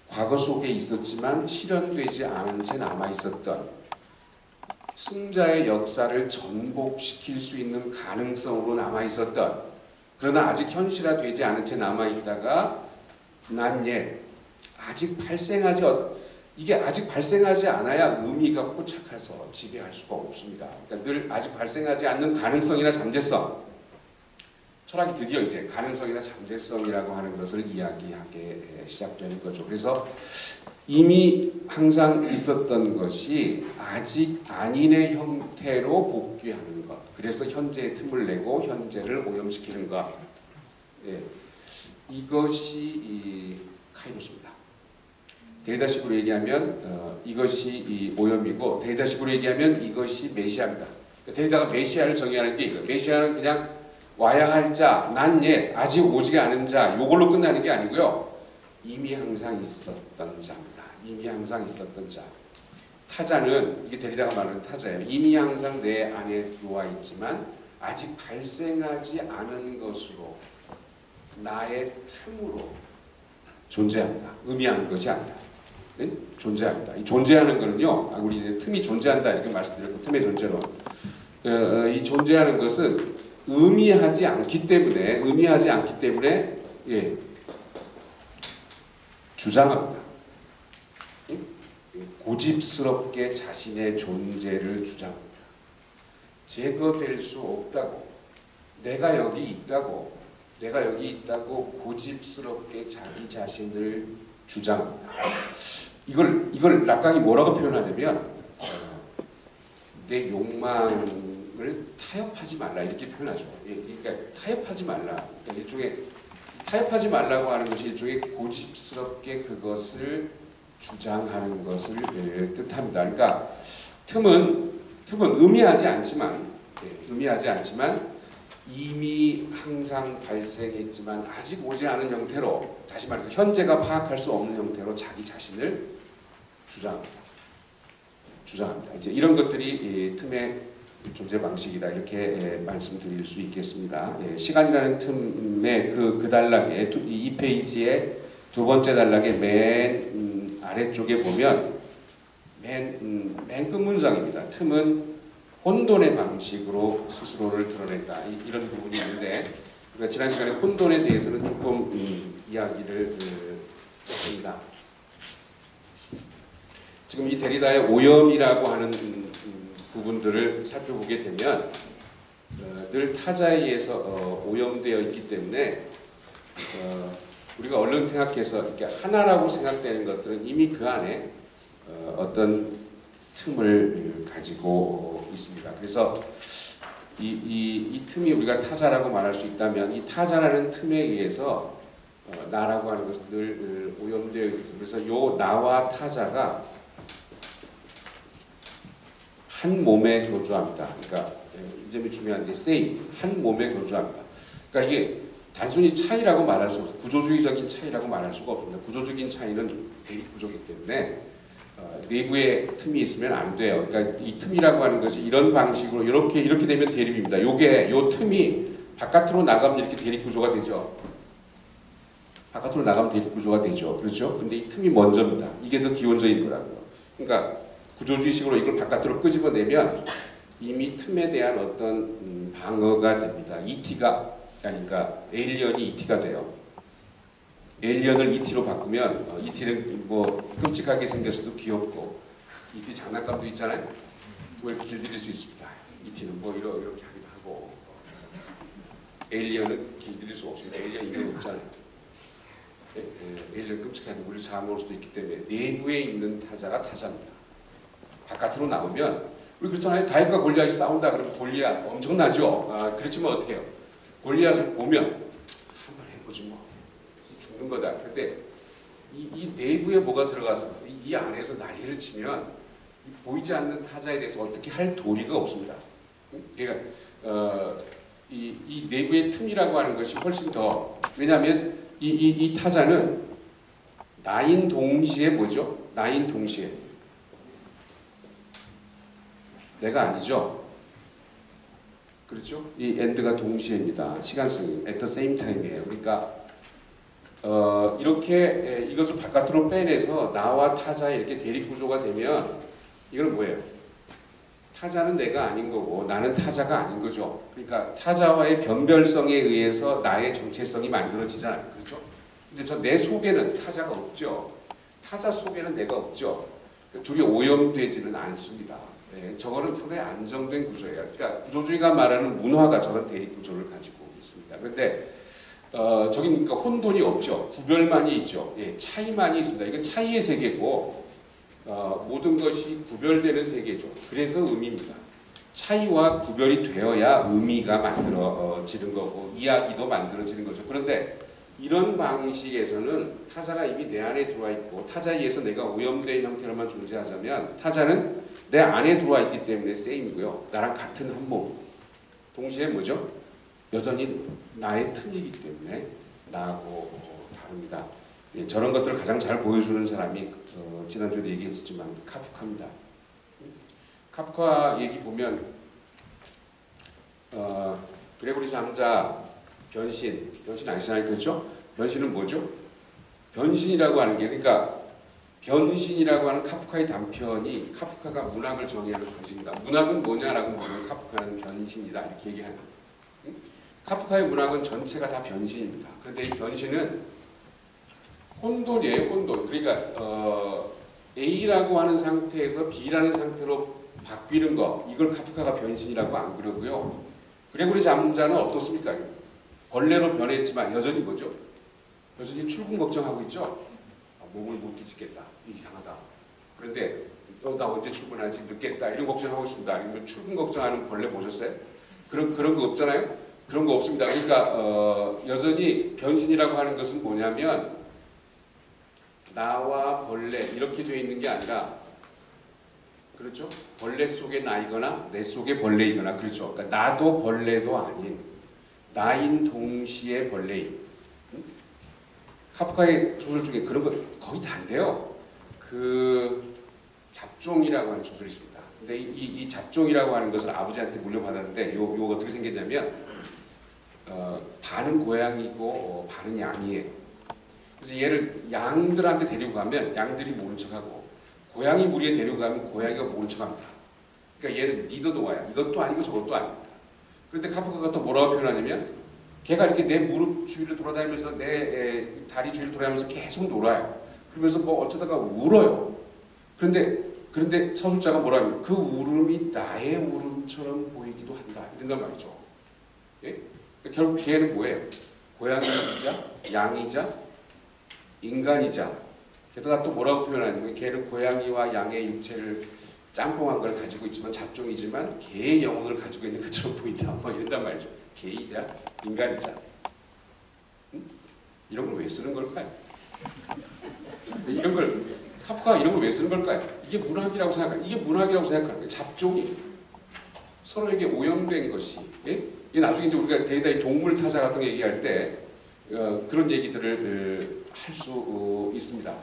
과거 속에 있었지만 실현되지 않은 채 남아있었던 승자의 역사를 전복시킬 수 있는 가능성으로 남아있었던, 그러나 아직 현실화되지 않은 채 남아있다가 난 옛, 아직 이게 아직 발생하지 않아야 의미가 포착해서 지배할 수가 없습니다. 그러니까 늘 아직 발생하지 않는 가능성이나 잠재성, 철학이 드디어 이제 가능성이나 잠재성이라고 하는 것을 이야기하게 시작되는 거죠. 그래서 이미 항상 있었던 것이 아직 아닌의 형태로 복귀하는 것. 그래서 현재의 틈을 내고 현재를 오염시키는 것. 예, 이것이 이 카이로스입니다. 데리다식으로 얘기하면 이것이 이 오염이고, 데리다식으로 얘기하면 이것이 메시아입니다. 데리다가 메시아를 정의하는 게 이거예요. 메시아는 그냥 와야 할 자, 난 옛, 아직 오지 않은 자, 요걸로 끝나는 게 아니고요. 이미 항상 있었던 자입니다. 이미 항상 있었던 자. 타자는, 이게 데리다가 말하는 타자예요. 이미 항상 내 안에 들어와 있지만 아직 발생하지 않은 것으로, 나의 틈으로 존재합니다. 의미하는 것이 아니라. 네? 존재합니다. 이 존재하는 거는요, 우리 이제 틈이 존재한다 이렇게 말씀드렸고, 틈의 존재로. 이 존재하는 것은 의미하지 않기 때문에, 예, 주장합니다. 고집스럽게 자신의 존재를 주장합니다. 제거될 수 없다고, 내가 여기 있다고 고집스럽게 자기 자신을 주장합니다. 이걸 락강이 뭐라고 표현하냐면 내 욕망을 타협하지 말라 이렇게 표현하죠. 그러니까 타협하지 말라. 그러니까 일종의 타협하지 말라고 하는 것이 일종의 고집스럽게 그것을 주장하는 것을 뜻합니다. 그러니까 틈은 의미하지 않지만 이미 항상 발생했지만 아직 오지 않은 형태로, 다시 말해서 현재가 파악할 수 없는 형태로 자기 자신을 주장합니다. 이제 이런 것들이 이 틈의 존재 방식이다 이렇게 말씀드릴 수 있겠습니다. 시간이라는 틈의 그 단락에 이 페이지의 두 번째 단락의 맨 아래쪽에 보면 맨 끝문장입니다. 틈은 혼돈의 방식으로 스스로를 드러낸다. 이런 부분이 있는데, 우리가 지난 시간에 혼돈에 대해서는 조금 이야기를 했습니다. 지금 이 데리다의 오염이라고 하는 부분들을 살펴보게 되면 늘 타자에 의해서 오염되어 있기 때문에 우리가 얼른 생각해서 이렇게 하나라고 생각되는 것들은 이미 그 안에 어떤 틈을 가지고 있습니다. 그래서 이 틈이 우리가 타자라고 말할 수 있다면 이 타자라는 틈에 의해서 나라고 하는 것은 늘 오염되어 있습니다. 그래서 요 나와 타자가 한 몸에 교주합니다. 그러니까 이 점이 중요한데 same, 한 몸에 교주합니다. 그러니까 이게 단순히 차이라고 말할 수 없어요. 구조주의적인 차이라고 말할 수가 없습니다. 구조적인 차이는 대립 구조이기 때문에 내부에 틈이 있으면 안 돼요. 그러니까 이 틈이라고 하는 것이 이런 방식으로 이렇게 되면 대립입니다. 요 틈이 바깥으로 나가면 이렇게 대립 구조가 되죠. 바깥으로 나가면 대립 구조가 되죠. 그렇죠? 근데 이 틈이 먼저입니다. 이게 더 기본적인 거라고요. 그러니까 구조주의식으로 이걸 바깥으로 끄집어내면 이미 틈에 대한 어떤 방어가 됩니다. ET가 그러니까 에일리언이 ET가 돼요. 에일리언을 ET로 바꾸면 ET는 뭐 끔찍하게 생겼어도 귀엽고 ET 장난감도 있잖아요. 뭐 이렇게 길들일 수 있습니다. ET는 뭐 이렇게 하기도 하고 에일리언은 길들일 수 없습니다. 에일리언 인간 없잖아요. 에일리언 끔찍하게 우리를 잡아먹을 수도 있기 때문에 내부에 있는 타자가 타자입니다. 바깥으로 나오면 우리 그렇잖아요. 다윗과 골리앗이 싸운다 그러면 골리앗 엄청나죠. 그렇지만 어떻게 해요? 골리앗을 보면 한번 해보지 뭐 죽는 거다. 그런데 이 내부에 뭐가 들어가서 이 안에서 난리를 치면 보이지 않는 타자에 대해서 어떻게 할 도리가 없습니다. 그러니까 이 내부의 틈이라고 하는 것이 훨씬 더 왜냐하면 이 타자는 나인 동시에 뭐죠? 나인 동시에 내가 아니죠. 그렇죠? 이 and가 동시에입니다. 시간성이 at the same time이에요. 그러니까 이렇게 이것을 바깥으로 빼내서 나와 타자의 이렇게 대립 구조가 되면 이건 뭐예요? 타자는 내가 아닌 거고 나는 타자가 아닌 거죠. 그러니까 타자와의 변별성에 의해서 나의 정체성이 만들어지잖아요. 그렇죠? 근데 내 속에는 타자가 없죠. 타자 속에는 내가 없죠. 둘이 오염되지는 않습니다. 네, 저거는 상당히 안정된 구조예요. 그러니까 구조주의가 말하는 문화가 저런 대립 구조를 가지고 있습니다. 그런데 저기 그러니까 혼돈이 없죠. 구별만이 있죠. 예, 차이만이 있습니다. 이건 차이의 세계고 모든 것이 구별되는 세계죠. 그래서 의미입니다. 차이와 구별이 되어야 의미가 만들어지는 거고 이야기도 만들어지는 거죠. 그런데 이런 방식에서는 타자가 이미 내 안에 들어와 있고 타자에 의해서 내가 오염된 형태로만 존재하자면 타자는 내 안에 들어와 있기 때문에 same이고요. 나랑 같은 한 몸. 동시에 뭐죠? 여전히 나의 틈이기 때문에 나하고 다릅니다. 예, 저런 것들을 가장 잘 보여주는 사람이 지난주에도 얘기했었지만 카프카입니다. 카프카 얘기 보면 그레고리 잠자 변신 아시잖아요. 그렇죠? 변신은 뭐죠? 변신이라고 하는 게 그러니까 변신이라고 하는 카프카의 단편이 카프카가 문학을 정의하는 방식입니다. 문학은 뭐냐라고 물으면 카프카는 변신이다 이렇게 얘기하는 카프카의 문학은 전체가 다 변신입니다. 그런데 이 변신은 혼돈이에요. 혼돈. 그러니까 A라고 하는 상태에서 B라는 상태로 바뀌는 거 이걸 카프카가 변신이라고 안 그러고요. 그레고리 잠자는 어떻습니까? 벌레로 변했지만 여전히 뭐죠? 여전히 출근 걱정하고 있죠? 몸을 못 뒤집겠다. 이상하다. 그런데 나 언제 출근하지? 늦겠다. 이런 걱정하고 있습니다. 아니면 출근 걱정하는 벌레 보셨어요? 그런 거 없잖아요? 그런 거 없습니다. 그러니까 여전히 변신이라고 하는 것은 뭐냐면 나와 벌레 이렇게 되어 있는 게 아니라 그렇죠? 벌레 속에 나이거나 내 속에 벌레이거나 그렇죠? 그러니까 나도 벌레도 아닌 나인 동시에 벌레인 카프카의 소설 중에 그런 거 거의 다인데요. 그 잡종이라고 하는 소설이 있습니다. 근데 이 잡종이라고 하는 것을 아버지한테 물려받았는데 요 어떻게 생겼냐면 반은 고양이고 반은 양이에요. 그래서 얘를 양들한테 데리고 가면 양들이 모른 척하고 고양이 무리에 데리고 가면 고양이가 모른 척합니다. 그러니까 얘는 니더 노아야. 이것도 아니고 저것도 아닙니다. 그런데 카프카가 또 뭐라고 표현하냐면 걔가 이렇게 내 무릎 주위를 돌아다니면서 내 다리 주위를 돌아다니면서 계속 놀아요. 그러면서 뭐 어쩌다가 울어요. 그런데 서술자가 뭐라면 그 울음이 나의 울음처럼 보이기도 한다. 이런단 말이죠. 예? 그러니까 결국 걔는 뭐예요? 고양이이자 양이자 인간이자 게다가 또 뭐라고 표현하냐면 걔는 고양이와 양의 육체를 짬뽕한 걸 가지고 있지만 잡종이지만 개의 영혼을 가지고 있는 것처럼 보인다. 뭐 이런단 말이죠. 개이자 인간이자. 응? 이런 걸 왜 쓰는 걸까요? 이런 걸 카프카가 이런 걸 왜 쓰는 걸까요? 이게 문학이라고 생각해요. 이게 문학이라고 생각하는 거예요. 잡종이 서로에게 오염된 것이. 예? 이게 나중에 이제 우리가 데리다의 동물 타자 같은 거 얘기할 때 그런 얘기들을 할 수 있습니다.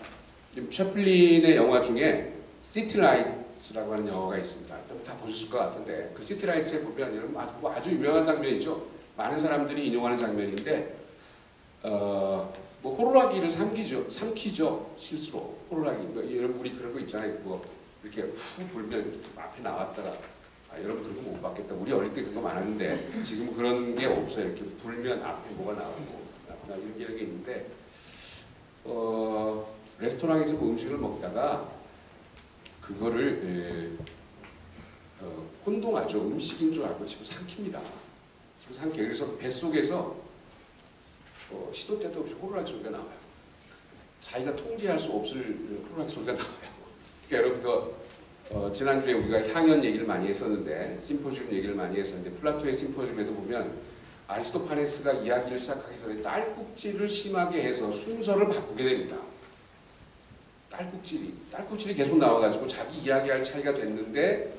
채플린의 영화 중에 시티라이츠라고 하는 영화가 있습니다. 다 보셨을 것 같은데 그 시티라이츠에 보면 아주 유명한 장면이죠. 많은 사람들이 인용하는 장면인데 뭐 호루라기를 삼키죠. 실수로 호루라기. 뭐 여러분 우리 그런 거 있잖아요. 뭐 이렇게 후 불면 앞에 나왔다가 여러분 그런 거 못 봤겠다. 우리 어릴 때 그런 거 많았는데 지금 그런 게 없어요. 이렇게 불면 앞에 뭐가 나오고 이런 게 있는데 레스토랑에서 뭐 음식을 먹다가 그거를 혼동하죠. 음식인 줄 알고 집어 삼킵니다. 그래서 뱃속에서 시도 때도 없이 호루라기 소리가 나와요. 자기가 통제할 수 없을 호루라기 소리가 나와요. 그러니까 여러분 지난주에 우리가 향연 얘기를 많이 했었는데 심포지움 얘기를 많이 했었는데 플라토의 심포지움에도 보면 아리스토파네스가 이야기를 시작하기 전에 딸꾹질을 심하게 해서 순서를 바꾸게 됩니다. 딸꾹질이 계속 나와가지고 자기 이야기할 차이가 됐는데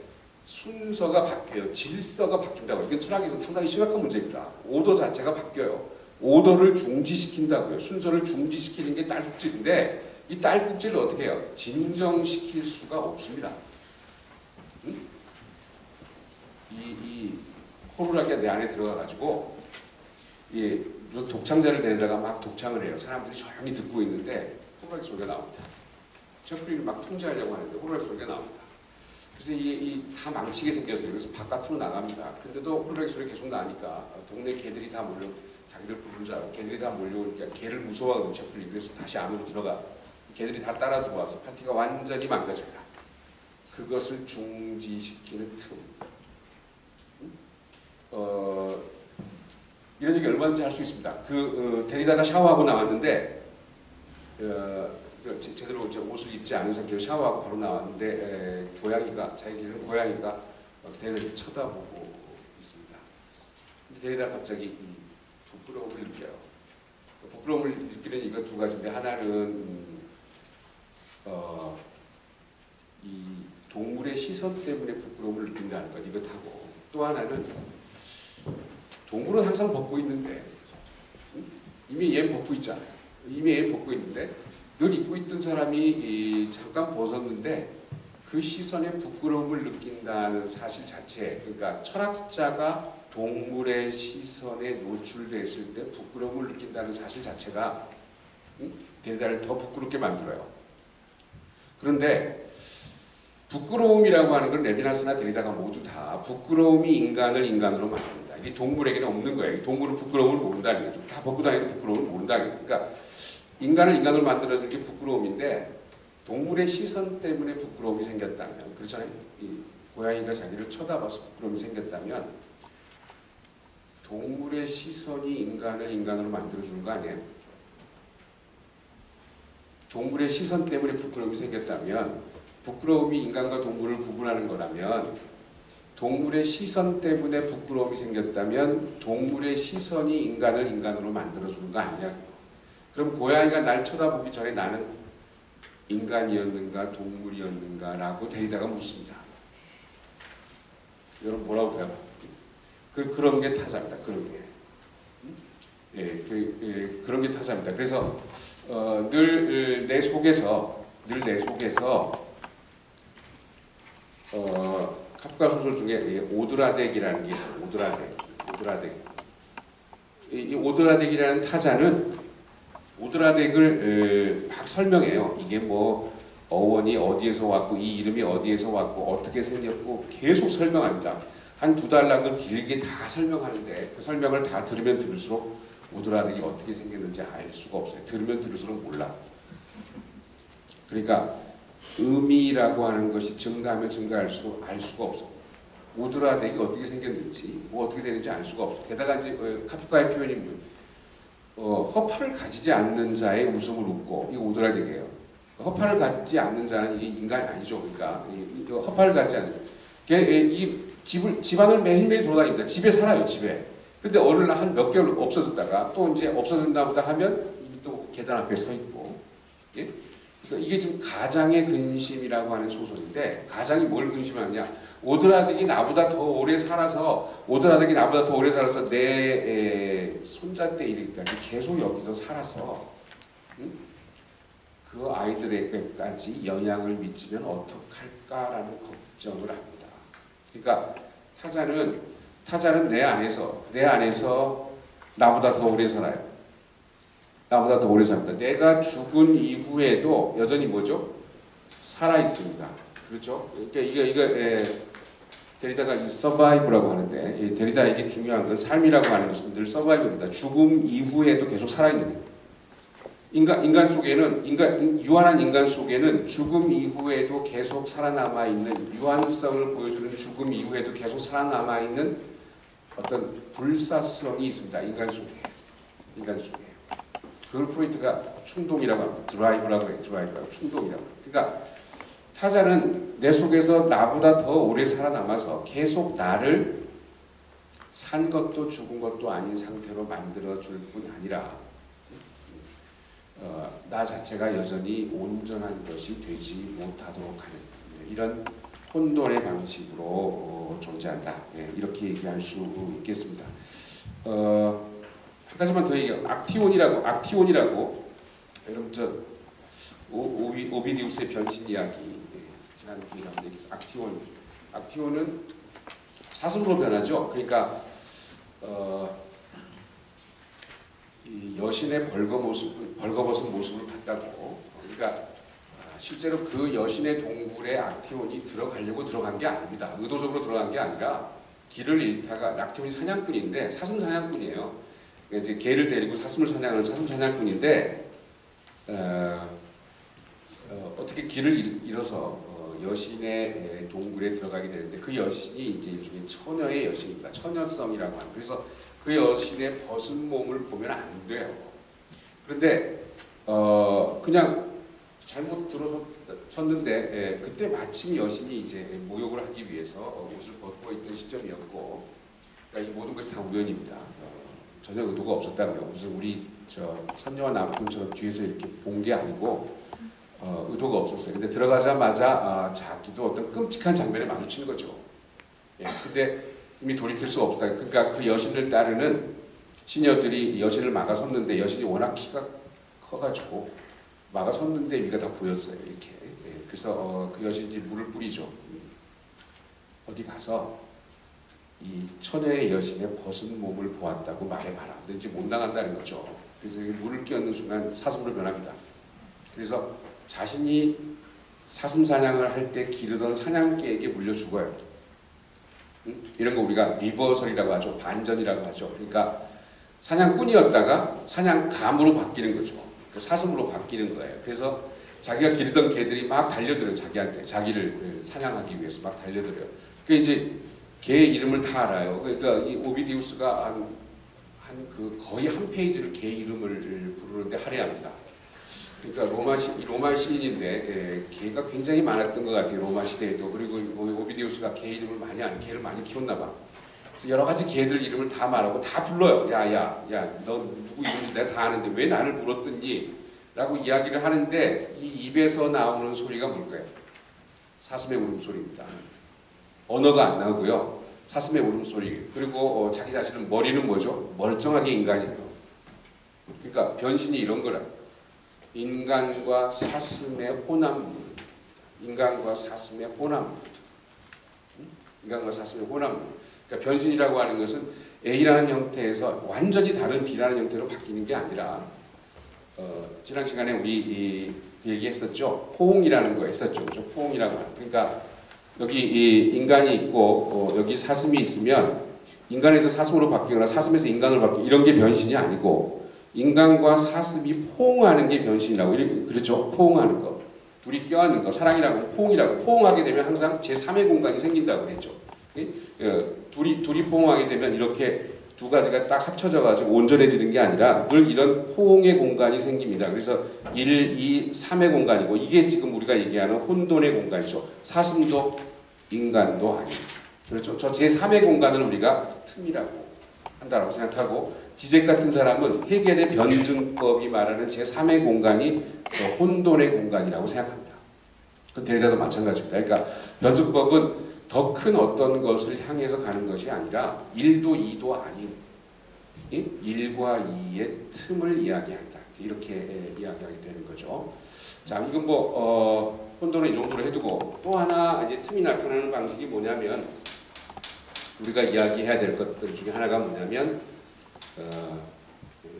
순서가 바뀌어요. 질서가 바뀐다고. 이건 철학에서 상당히 심각한 문제입니다. 오더 자체가 바뀌어요. 오더를 중지시킨다고요. 순서를 중지시키는 게 딸꾹질인데 이 딸꾹질을 어떻게 해요? 진정시킬 수가 없습니다. 응? 이 호루라기가 내 안에 들어가가지고 무슨 독창자를 데려다가 막 독창을 해요. 사람들이 조용히 듣고 있는데 호루라기 소리가 나옵니다. 채플린을 막 통제하려고 하는데 호루라기 소리가 나옵니다. 그래서 다 망치게 생겼어요. 그래서 바깥으로 나갑니다. 그런데도 호루라기 소리가 계속 나니까 동네 개들이 다 자기들 부르는 줄 알고 개들이 다 몰려오니까 개를 무서워하거든요. 채플린. 그래서 다시 안으로 들어가. 개들이 다 따라 들어와서 파티가 완전히 망가집니다. 그것을 중지시키는 틈. 이런 얘기 얼마든지 할 수 있습니다. 데리다가 샤워하고 나왔는데 제대로 옷을 입지 않은 상태로 샤워하고 바로 나왔는데 자기 기르는 고양이가 데리다를 쳐다보고 있습니다. 근데 데리다가 갑자기 부끄러움을 느껴요. 부끄러움을 느끼는 이유가 두 가지인데 하나는 이 동물의 시선 때문에 부끄러움을 느낀다는 것 이것하고 또 하나는 동물은 항상 벗고 있는데 이미 얘는 벗고 있잖아요. 이미 얘는 벗고 있는데 늘 입고 있던 사람이 잠깐 벗었는데 그 시선에 부끄러움을 느낀다는 사실 자체 그러니까 철학자가 동물의 시선에 노출됐을 때 부끄러움을 느낀다는 사실 자체가 데리다를 더 부끄럽게 만들어요. 그런데 부끄러움이라고 하는 건 레비나스나 데리다가 모두 다 부끄러움이 인간을 인간으로 만듭니다. 이게 동물에게는 없는 거예요. 동물은 부끄러움을 모른다는 거죠. 다 벗고 다니도 부끄러움을 모른다는 거예요. 그러니까 인간을 인간으로 만들어주는 게 부끄러움인데 동물의 시선 때문에 부끄러움이 생겼다면 그렇잖아요. 이 고양이가 자기를 쳐다봐서 부끄러움이 생겼다면 동물의 시선이 인간을 인간으로 만들어주는 거 아니에요? 동물의 시선 때문에 부끄러움이 생겼다면 부끄러움이 인간과 동물을 구분하는 거라면 동물의 시선 때문에 부끄러움이 생겼다면 동물의 시선이 인간을 인간으로 만들어주는 거 아니냐고요. 그럼 고양이가 날 쳐다보기 전에 나는 인간이었는가 동물이었는가 라고 데리다가 묻습니다. 여러분 뭐라고 해요? 그런 게 타자입니다. 그런 게. 그런 게 타자입니다. 그래서 늘 내 속에서 카프카 소설 중에 오드라덱이라는 게 있어요. 오드라덱. 이 오드라덱이라는 타자는 오드라덱을 막 설명해요. 이게 뭐 어원이 어디에서 왔고 이 이름이 어디에서 왔고 어떻게 생겼고 계속 설명합니다. 한 2달락을 길게 다 설명하는데 그 설명을 다 들으면 들을수록 오드라덱이 어떻게 생겼는지 알 수가 없어요. 들으면 들을수록 몰라. 그러니까 의미라고 하는 것이 증가하면 증가할수록 알 수가 없어. 오드라덱이 어떻게 생겼는지 뭐 어떻게 되는지 알 수가 없어. 게다가 이제 카프카의 표현이 허파를 가지지 않는 자의 웃음을 웃고 이거 오드라덱이에요. 허파를 갖지 않는 자는 이게 인간이 아니죠. 그러니까 허파를 갖지 않는 이 집안을 매일매일 돌아다닙니다. 집에 살아요. 집에. 근데 어느 날 한 몇 개월 없어졌다가 또 이제 없어진다 보다 하면 또 계단 앞에 서 있고. 예? 그래서 이게 지금 가장의 근심이라고 하는 소설인데 가장이 뭘 근심하느냐? 오드라득이 나보다 더 오래 살아서 내 손자 때 이르기까지 계속 여기서 살아서 그 아이들에게까지 영향을 미치면 어떡할까라는 걱정을 합니다. 그러니까 타자는 내 안에서 나보다 더 오래 살아요. 나보다 더 오래 삽니다. 내가 죽은 이후에도 여전히 뭐죠? 살아 있습니다. 그렇죠? 그러니까 이거 데리다가 이 서바이브라고 하는데 데리다에게 중요한 건 삶이라고 하는 것은 늘 서바이브입니다. 죽음 이후에도 계속 살아있는 거예요. 인간 속에는 유한한 인간 속에는 죽음 이후에도 계속 살아남아 있는 유한성을 보여주는 죽음 이후에도 계속 살아남아 있는 어떤 불사성이 있습니다. 인간 속에. 그걸 프로이트가 충동이라고 합니다. 드라이브라고 해요. 충동이라고. 그러니까 타자는 내 속에서 나보다 더 오래 살아남아서 계속 나를 산 것도 죽은 것도 아닌 상태로 만들어줄 뿐 아니라 나 자체가 여전히 온전한 것이 되지 못하도록 하는 이런 혼돈의 방식으로 존재한다. 이렇게 얘기할 수 있겠습니다. 한 가지만 더 얘기하면 악티온이라고 여러분 저 오비디우스의 변신 이야기 지난 기회에 한번 얘기했어요. 악티온은 사슴으로 변하죠. 그러니까 이 여신의 벌거벗은 모습을 봤다고. 그러니까 실제로 그 여신의 동굴에 악티온이 들어가려고 들어간 게 아닙니다. 의도적으로 들어간 게 아니라 길을 잃다가 악티온이 사냥꾼인데 사슴 사냥꾼이에요. 이제 개를 데리고 사슴을 사냥하는 사슴 사냥꾼인데 어떻게 길을 잃어서 여신의 동굴에 들어가게 되는데 그 여신이 이제 일종의 처녀의 여신입니다. 처녀성이라고 하는. 그래서 그 여신의 벗은 몸을 보면 안 돼요. 그런데 그냥 잘못 들어섰는데 그때 마침 여신이 이제 모욕을 하기 위해서 옷을 벗고 있던 시점이었고, 그러니까 이 모든 것이 다 우연입니다. 전혀 의도가 없었다고요. 무슨 우리 저 선녀와 남편처럼 뒤에서 이렇게 본 게 아니고 의도가 없었어요. 근데 들어가자마자 자기도 어떤 끔찍한 장면에 마주치는 거죠. 예, 근데 이미 돌이킬 수가 없다. 그러니까 그 여신을 따르는 시녀들이 여신을 막아섰는데 여신이 워낙 키가 커가지고 막아섰는데 위가 다 보였어요. 이렇게. 예, 그래서 그 여신이 물을 뿌리죠. 어디 가서 이 처녀의 여신의 벗은 몸을 보았다고 말해봐라. 근데 이제 못 나간다는 거죠. 그래서 물을 끼얹는 순간 사슴으로 변합니다. 그래서 자신이 사슴 사냥을 할 때 기르던 사냥개에게 물려 죽어요. 이런 거 우리가 리버설이라고 하죠. 반전이라고 하죠. 그러니까 사냥꾼이었다가 사냥감으로 바뀌는 거죠. 사슴으로 바뀌는 거예요. 그래서 자기가 기르던 개들이 막 달려들어요. 자기한테. 자기를 사냥하기 위해서 막 달려들어요. 그 이제 개의 이름을 다 알아요. 그러니까 이 오비디우스가 거의 한 페이지를 개 이름을 부르는데 할애합니다. 그러니까 로마 시인인데 개가 굉장히 많았던 것 같아요. 로마 시대에도. 그리고 오비디우스가 개 이름을 많이 아는, 개를 많이 키웠나 봐. 그래서 여러 가지 개들 이름을 다 말하고 다 불러요. 야, 너 누구 이름인지 내가 다 아는데 왜 나를 불렀더니? 라고 이야기를 하는데 이 입에서 나오는 소리가 뭘까요? 사슴의 울음소리입니다. 언어가 안 나오고요. 사슴의 울음소리. 그리고 자기 자신은 머리는 뭐죠? 멀쩡하게 인간이에요. 그러니까 변신이 이런 거라. 인간과 사슴의 혼합물. 인간과 사슴의 혼합물. 그러니까 변신이라고 하는 것은 A라는 형태에서 완전히 다른 B라는 형태로 바뀌는 게 아니라 지난 시간에 우리 얘기했었죠. 포옹이라는 거 했었죠. 그렇죠? 포옹이라고 하는. 그러니까 여기 이 인간이 있고 여기 사슴이 있으면 인간에서 사슴으로 바뀌거나 사슴에서 인간으로 바뀌고 이런 게 변신이 아니고 인간과 사슴이 포옹하는 게 변신이라고. 그렇죠? 포옹하는 거. 둘이 껴안는 거. 사랑이라고 포옹이라고. 포옹하게 되면 항상 제3의 공간이 생긴다고 그랬죠. 둘이 포옹하게 되면 이렇게 두 가지가 딱 합쳐져 가지고 온전해지는 게 아니라 늘 이런 호응의 공간이 생깁니다. 그래서 1, 2, 3의 공간이고 이게 지금 우리가 얘기하는 혼돈의 공간이죠. 사슴도 인간도 아니에요. 그렇죠. 저 제3의 공간을 우리가 틈이라고 한다라고 생각하고 지젝 같은 사람은 헤겔의 변증법이 말하는 제3의 공간이 혼돈의 공간이라고 생각합니다. 그 데리다도 마찬가지입니다. 그러니까 변증법은 더 큰 어떤 것을 향해서 가는 것이 아니라 1도 2도 아닌 1과 2의 틈을 이야기한다. 이렇게 이야기하게 되는 거죠. 자, 이건 혼돈을 이 정도로 해두고 또 하나 이제 틈이 나타나는 방식이 뭐냐면 우리가 이야기해야 될 것들 중에 하나가 뭐냐면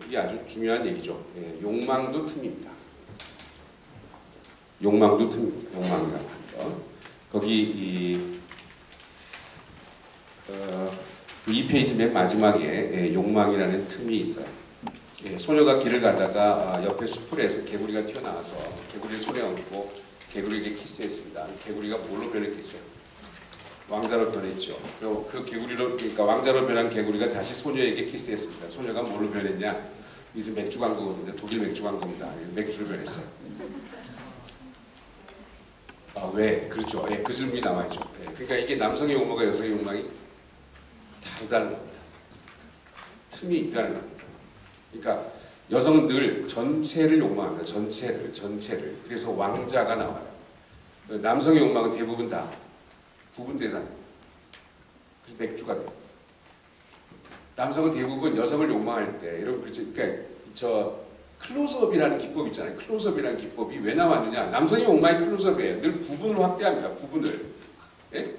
이게 아주 중요한 얘기죠. 욕망도 틈입니다. 욕망도 틈입니다. 욕망이라고 하는 거. 거기 그 2페이지 맨 마지막에 욕망이라는 틈이 있어요. 소녀가 길을 가다가 옆에 수풀에서 개구리가 튀어나와서 개구리를 손에 얹고 개구리에게 키스했습니다. 개구리가 뭘로 변했겠어요? 왕자로 변했죠. 그 개구리로, 그러니까 왕자로 변한 개구리가 다시 소녀에게 키스했습니다. 소녀가 뭘로 변했냐? 이제 맥주 광고거든요. 독일 맥주 광고입니다. 맥주로 변했어요. 왜? 그렇죠. 그 질문이 나와있죠. 그러니까 이게 남성의 욕망과 여성의 욕망이 다르다는 겁니다. 틈이 있다는 겁니다. 그러니까 여성은 늘 전체를 욕망합니다. 전체를. 그래서 왕자가 나와요. 남성의 욕망은 대부분 다 부분 대상입니다. 그래서 맥주가 돼요. 남성은 대부분 여성을 욕망할 때, 그러니까 클로즈업이라는 기법 있잖아요. 클로즈업이라는 기법이 왜 나왔느냐? 남성의 욕망이 클로즈업이에요. 늘 부분을 확대합니다. 부분을. 예?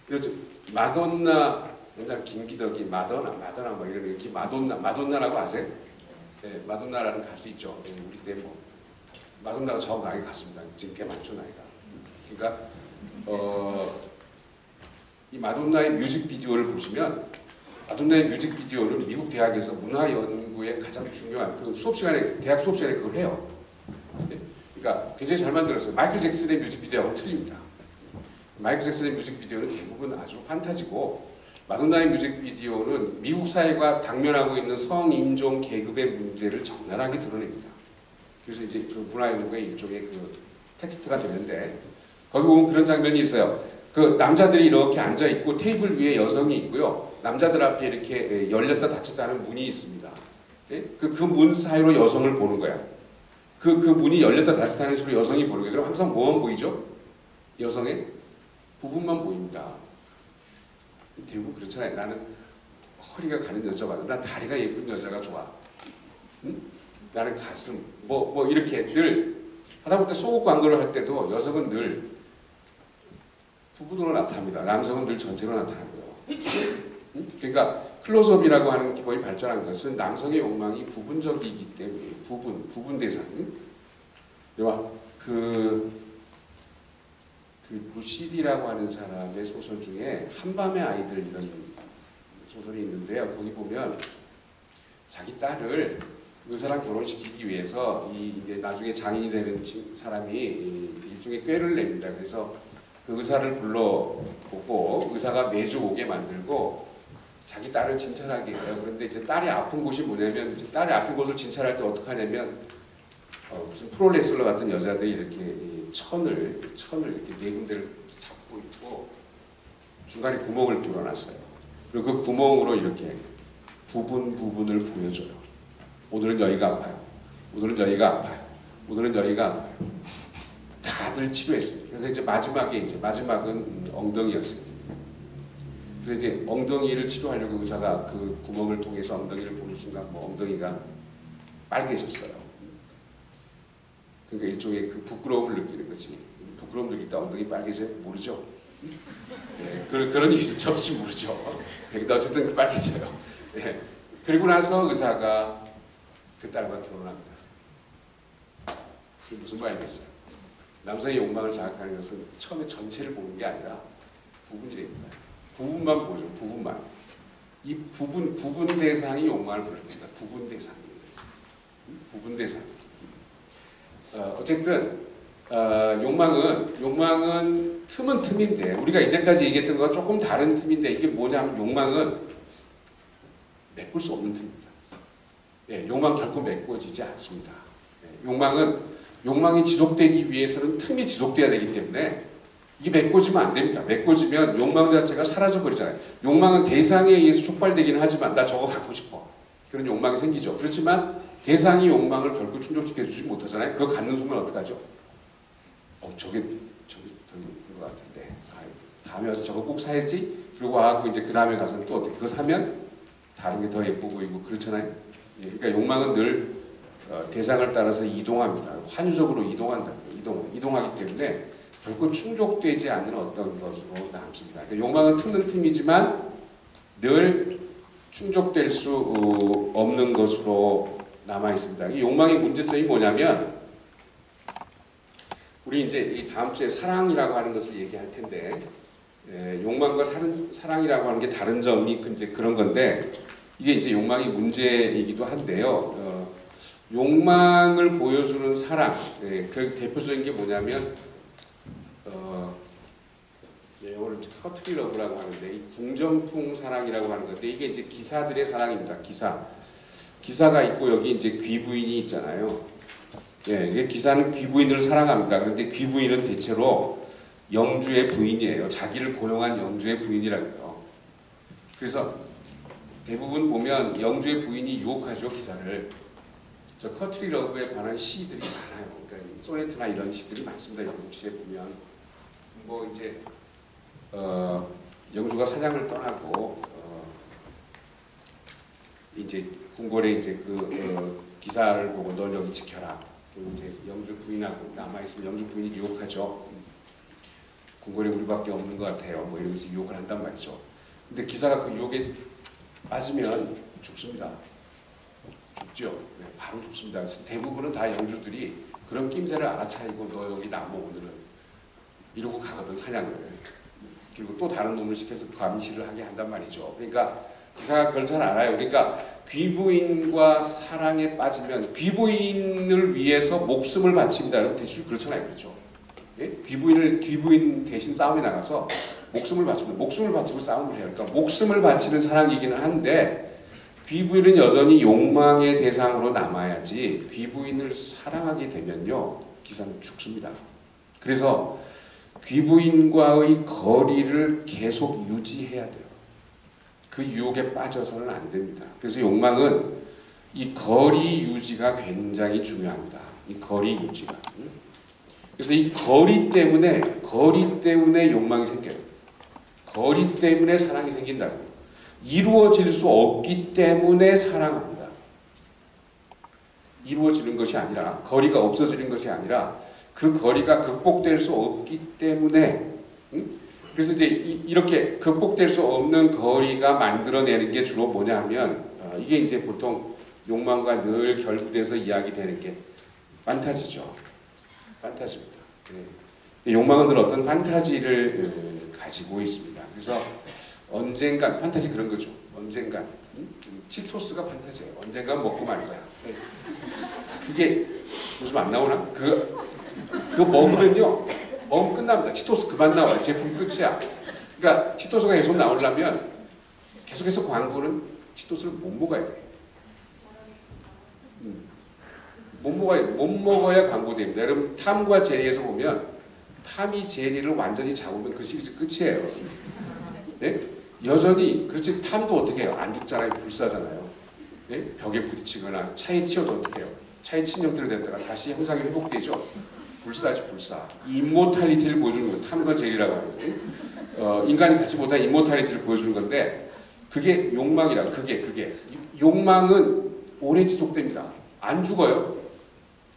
그렇죠. 마돈나, 옛날 김기덕이 마더나 뭐 이런 게 마돈나라고 아세요? 네, 마돈나라는 가수 있죠. 우리 때 마돈나가 저 나이 같습니다. 지금 꽤 많죠 나이가. 그러니까 이 마돈나의 뮤직비디오를 보시면 마돈나의 뮤직비디오는 미국 대학에서 문화연구의 가장 중요한 대학 수업 시간에 그걸 해요. 네? 그러니까 굉장히 잘 만들었어요. 마이클 잭슨의 뮤직비디오하고는 틀립니다. 마이클 잭슨의 뮤직비디오는 대부분 아주 판타지고 마돈나의 뮤직비디오는 미국 사회가 당면하고 있는 성인종 계급의 문제를 적나라하게 드러냅니다. 그래서 이제 그 문화연구의 일종의 그 텍스트가 되는데 거기 보면 그런 장면이 있어요. 그 남자들이 이렇게 앉아 있고 테이블 위에 여성이 있고요. 남자들 앞에 이렇게 열렸다 닫혔다 하는 문이 있습니다. 예? 그 문 사이로 여성을 보는 거야. 그 문이 열렸다 닫혔다 하는 식으로 여성이 보는 거예요. 그럼 항상 뭐만 보이죠? 여성의 부분만 보입니다. 대부분 그렇잖아요. 나는 허리가 가는 여자가, 난 다리가 예쁜 여자가 좋아. 응? 나는 가슴, 이렇게 늘 하다못해 속옷 광고를 할 때도 여성은 늘 부분으로 나타납니다. 남성은 늘 전체로 나타나고요. 응? 그러니까 클로즈업이라고 하는 기법이 발전한 것은 남성의 욕망이 부분적이기 때문에 부분 대상. 그 루시디라고 하는 사람의 소설 중에 한밤의 아이들 이런 소설이 있는데요. 거기 보면 자기 딸을 의사랑 결혼시키기 위해서 이제 나중에 장인이 되는 사람이 일종의 꾀를 냅니다. 그래서 그 의사를 불러보고 의사가 매주 오게 만들고 자기 딸을 진찰하게 해요. 그런데 이제 딸이 아픈 곳이 뭐냐면 딸이 아픈 곳을 진찰할 때 어떻게 하냐면 무슨 프로레슬러 같은 여자들이 이렇게 천을 이렇게 네 군데를 잡고 있고 중간에 구멍을 뚫어놨어요. 그리고 그 구멍으로 이렇게 부분을 보여줘요. 오늘은 여기가 아파요. 오늘은 여기가 아파요. 오늘은 여기가 아파요. 다들 치료했습니다. 그래서 이제 마지막은 엉덩이였습니다. 그래서 이제 엉덩이를 치료하려고 의사가 그 구멍을 통해서 엉덩이를 보는 순간 엉덩이가 빨개졌어요. 그러니까 일종의 그 부끄러움을 느끼는 거지. 부끄러움 느낄 때 엉덩이 빨개져? 모르죠. 네, 그런 일이 접시 모르죠. 근데 어쨌든 빨개져요. 네. 그리고 나서 의사가 그 딸과 결혼합니다. 그게 무슨 말이겠어요? 남성의 욕망을 자극하는 것은 처음에 전체를 보는 게 아니라 부분이랍니다. 부분만 보죠. 부분만. 이 부분 대상이 욕망을 부릅니다. 부분 대상이. 부분 대상. 어쨌든 욕망은 틈은 틈인데 우리가 이제까지 얘기했던 것과 조금 다른 틈인데 이게 뭐냐면 욕망은 메꿀 수 없는 틈입니다. 예, 욕망 결코 메꿔지지 않습니다. 예, 욕망이 지속되기 위해서는 틈이 지속돼야 되기 때문에 이게 메꿔지면 안 됩니다. 메꿔지면 욕망 자체가 사라져버리잖아요. 욕망은 대상에 의해서 촉발되기는 하지만 나 저거 갖고 싶어. 그런 욕망이 생기죠. 그렇지만 대상이 욕망을 결국 충족시켜주지 못하잖아요. 그거 갖는 순간 어떡하죠? 저게 더 것 같은데. 다음에 와서 저거 꼭 사야지. 그리고 와갖고 이제 그 다음에 가서는 또 어떻게 그거 사면 다른 게 더 예뻐 보이고 그렇잖아요. 예, 그러니까 욕망은 늘 대상을 따라서 이동합니다. 환유적으로 이동하기 때문에 결코 충족되지 않는 어떤 것으로 남습니다. 그러니까 욕망은 틈은 틈이지만 늘 충족될 수 없는 것으로 남아 있습니다. 이 욕망의 문제점이 뭐냐면 우리 이제 이 다음 주에 사랑이라고 하는 것을 얘기할 텐데 욕망과 사랑이라고 하는 게 다른 점이 이제 그런 건데 이게 이제 욕망의 문제이기도 한데요. 욕망을 보여주는 사랑, 그 대표적인 게 뭐냐면 영어로 커트리 러브라고 하는데 이 궁정풍 사랑이라고 하는 건데 이게 이제 기사들의 사랑입니다. 기사가 있고 여기 이제 귀부인이 있잖아요. 예, 이게 기사는 귀부인을 사랑합니다. 그런데 귀부인은 대체로 영주의 부인이에요. 자기를 고용한 영주의 부인이라고요. 그래서 대부분 보면 영주의 부인이 유혹하죠, 기사를. 저 커트리 러브에 관한 시들이 많아요. 그러니까 소네트나 이런 시들이 많습니다. 영국 시에 보면 뭐 이제 영주가 사냥을 떠나고 이제 궁궐에 이제 기사를 보고 널 여기 지켜라. 그리고 이제 영주 부인하고 남아 있으면 영주 부인이 유혹하죠. 궁궐에 우리밖에 없는 것 같아요. 뭐 이러면서 유혹을 한단 말이죠. 근데 기사가 그 유혹에 빠지면 죽습니다. 죽죠. 네, 바로 죽습니다. 대부분은 다 영주들이 그런 낌새를 알아차리고 너 여기 남아 오늘은 이러고 가거든 사냥을. 그리고 또 다른 놈을 시켜서 감시를 하게 한단 말이죠. 그러니까 기사가 그걸 잘 알아요. 그러니까 귀부인과 사랑에 빠지면 귀부인을 위해서 목숨을 바칩니다. 여러분 대충 그렇잖아요. 그렇죠? 예? 귀부인 대신 싸움에 나가서 목숨을 바칩니다. 목숨을 바치고 싸움을 해요. 그러니까 목숨을 바치는 사랑이기는 한데 귀부인은 여전히 욕망의 대상으로 남아야지 귀부인을 사랑하게 되면요. 기사는 죽습니다. 그래서 귀부인과의 거리를 계속 유지해야 돼요. 그 유혹에 빠져서는 안 됩니다. 그래서 욕망은 이 거리 유지가 굉장히 중요합니다. 이 거리 유지가. 그래서 이 거리 때문에 욕망이 생겨요. 거리 때문에 사랑이 생긴다고. 이루어질 수 없기 때문에 사랑합니다. 이루어지는 것이 아니라, 거리가 없어지는 것이 아니라 그 거리가 극복될 수 없기 때문에, 그래서 이제 이렇게 극복될 수 없는 거리가 만들어내는 게 주로 뭐냐 하면 이게 이제 보통 욕망과 늘 결부돼서 이야기되는 게 판타지죠. 판타지입니다. 네. 욕망은 늘 어떤 판타지를 가지고 있습니다. 그래서 언젠간 판타지 그런 거죠. 언젠간 치토스가 판타지예요. 언젠간 먹고 말 거야. 네. 그게 요즘 안 나오나? 그거 먹으면요. 먹으면 끝납니다. 치토스 그만 나와요. 제품 끝이야. 그러니까 치토스가 계속 나오려면 계속해서 광고는 치토스를 못 먹어야 돼. 못 먹어야 광고됩니다. 여러분 탐과 제리에서 보면 탐이 제리를 완전히 잡으면 그 시리즈 끝이에요. 네? 여전히 그렇지 탐도 어떻게 해요? 안 죽잖아요. 불사잖아요. 네? 벽에 부딪히거나 차에 치여도 어떻게 해요? 차에 친 형태로 됐다가 다시 형상이 회복되죠. 불사지 불사. 임모탈리티를 보여주는 거예요. 탐과 제리라고 하는데 인간이 갖지 못한 임모탈리티를 보여주는 건데 그게 욕망이라. 그게 욕망은 오래 지속됩니다. 안 죽어요.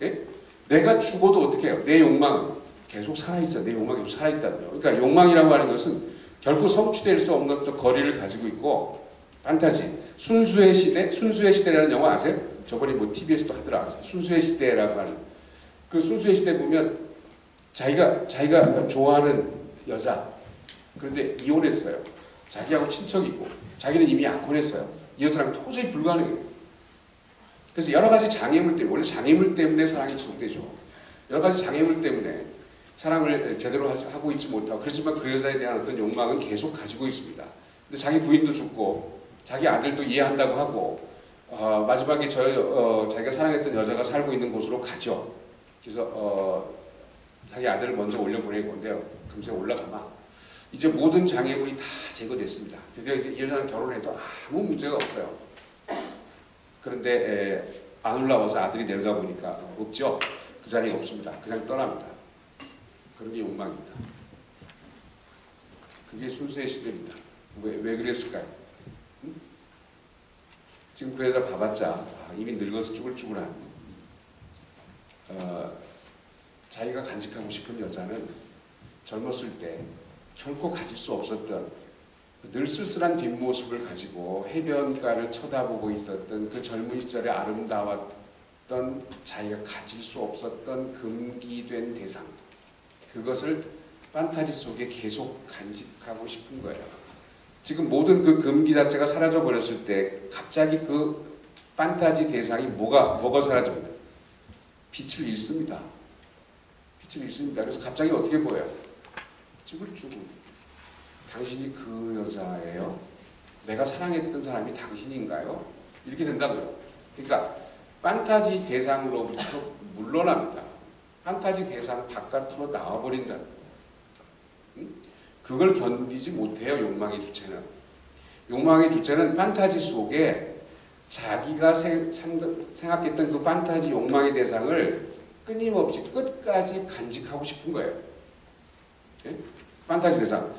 예? 내가 죽어도 어떻게 해요? 내 욕망은 계속 살아있어요. 내 욕망이 계속 살아있다고요. 그러니까 욕망이라고 하는 것은 결코 성취될 수 없는 거리를 가지고 있고 판타지. 순수의 시대라는 영화 아세요? 저번에 뭐 TV에서도 하더라. 순수의 시대라고 하는 그 순수의 시대 보면 자기가 좋아하는 여자 그런데 이혼했어요. 자기하고 친척이고 자기는 이미 약혼했어요. 이 여자랑 도저히 불가능해요. 그래서 여러 가지 장애물 때문에, 원래 장애물 때문에 사랑이 지속되죠. 여러 가지 장애물 때문에 사랑을 제대로 하고 있지 못하고, 그렇지만 그 여자에 대한 어떤 욕망은 계속 가지고 있습니다. 근데 자기 부인도 죽고 자기 아들도 이해한다고 하고 마지막에 자기가 사랑했던 여자가 살고 있는 곳으로 가죠. 그래서 자기 아들을 먼저 올려보낼 건데요. 금세 올라가마. 이제 모든 장애물이 다 제거됐습니다. 드디어 이제 이 여자는 결혼해도 아무 문제가 없어요. 그런데 안 올라와서 아들이 내려다 보니까 없죠. 그 자리에 없습니다. 그냥 떠납니다. 그런 게 욕망입니다. 그게 순수의 시대입니다. 왜 그랬을까요? 응? 지금 그 여자 봐봤자 이미 늙어서 쭈글쭈글한 자기가 간직하고 싶은 여자는 젊었을 때 결코 가질 수 없었던 늘 쓸쓸한 뒷모습을 가지고 해변가를 쳐다보고 있었던 그 젊은 시절의 아름다웠던 자기가 가질 수 없었던 금기된 대상, 그것을 판타지 속에 계속 간직하고 싶은 거예요. 지금 모든 그 금기 자체가 사라져 버렸을 때 갑자기 그 판타지 대상이 뭐가 사라집니까? 빛을 잃습니다. 빛을 잃습니다. 그래서 갑자기 어떻게 보여요? 쭈글쭈글. 당신이 그 여자예요? 내가 사랑했던 사람이 당신인가요? 이렇게 된다고요. 그러니까 판타지 대상으로부터 물러납니다. 판타지 대상 바깥으로 나와버린다. 그걸 견디지 못해요. 욕망의 주체는. 욕망의 주체는 판타지 속에 자기가 생각했던 그 판타지 욕망의 대상을 끊임없이 끝까지 간직하고 싶은 거예요. 네? 판타지 대상.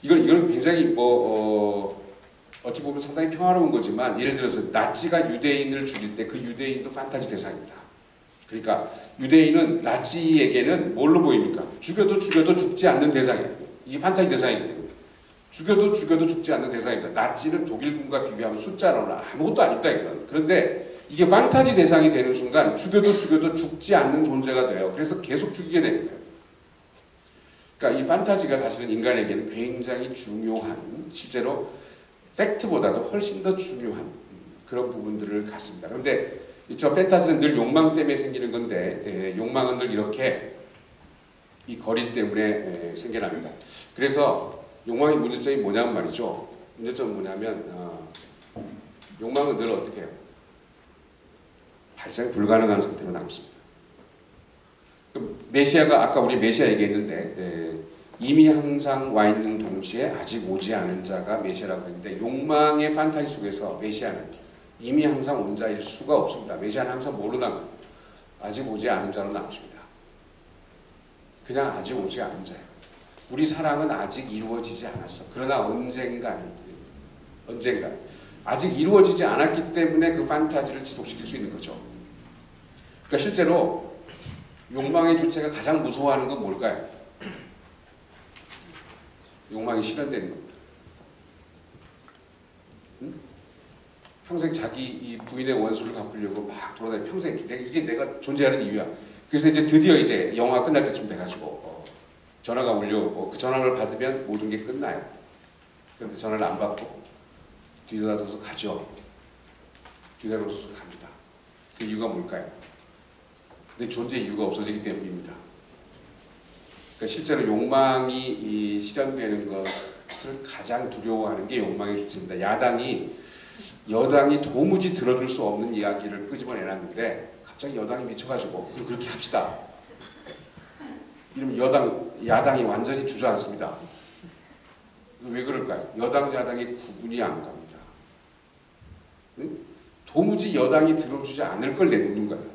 이건 굉장히 어찌 보면 상당히 평화로운 거지만, 예를 들어서 나치가 유대인을 죽일 때 그 유대인도 판타지 대상입니다. 그러니까 유대인은 나치에게는 뭘로 보입니까? 죽여도 죽지 않는 대상이에요. 이게 판타지 대상이기 때문에. 죽여도 죽지 않는 대상입니다. 나치는 독일군과 비교하면 숫자로는 아무것도 아닙니다. 이건. 그런데 이게 판타지 대상이 되는 순간 죽여도 죽지 않는 존재가 돼요. 그래서 계속 죽이게 되는 거예요. 그러니까 이 판타지가 사실은 인간에게는 굉장히 중요한, 실제로 팩트보다도 훨씬 더 중요한 그런 부분들을 갖습니다. 그런데 저 판타지는 늘 욕망 때문에 생기는 건데, 욕망은 늘 이렇게 이 거리 때문에 생겨납니다. 그래서 욕망의 문제점이 뭐냐면 말이죠. 문제점은 뭐냐면 욕망은 늘 어떻게 해요? 발생 불가능한 상태로 남습니다. 메시아가, 아까 우리 메시아 얘기했는데 이미 항상 와 있는 동시에 아직 오지 않은 자가 메시아라고 했는데, 욕망의 판타지 속에서 메시아는 이미 항상 온 자일 수가 없습니다. 메시아는 항상 뭐로 남아요? 아직 오지 않은 자로 남습니다. 그냥 아직 오지 않은 자예요. 우리 사랑은 아직 이루어지지 않았어. 그러나 언젠가는 아직 이루어지지 않았기 때문에 그 판타지를 지속시킬 수 있는 거죠. 그러니까 실제로 욕망의 주체가 가장 무서워하는 건 뭘까요? 욕망이 실현되는 겁니다. 응? 평생 자기 이 부인의 원수를 갚으려고 막 돌아다니고, 평생 이게 내가 존재하는 이유야. 그래서 이제 드디어 이제 영화 끝날 때쯤 돼가지고 전화가 울려오고, 그 전화를 받으면 모든 게 끝나요. 그런데 전화를 안 받고 뒤돌아서서 가죠. 뒤돌아서서 갑니다. 그 이유가 뭘까요? 근데 존재 이유가 없어지기 때문입니다. 그러니까 실제로 욕망이 실현되는 것을 가장 두려워하는 게 욕망의 주체입니다. 여당이 도무지 들어줄 수 없는 이야기를 끄집어내놨는데 갑자기 여당이 미쳐가지고 그렇게 합시다. 이러면 야당이 완전히 주저앉습니다. 왜 그럴까요? 여당, 야당의 구분이 안 갑니다. 응? 도무지 여당이 들어주지 않을 걸 내놓는 거예요.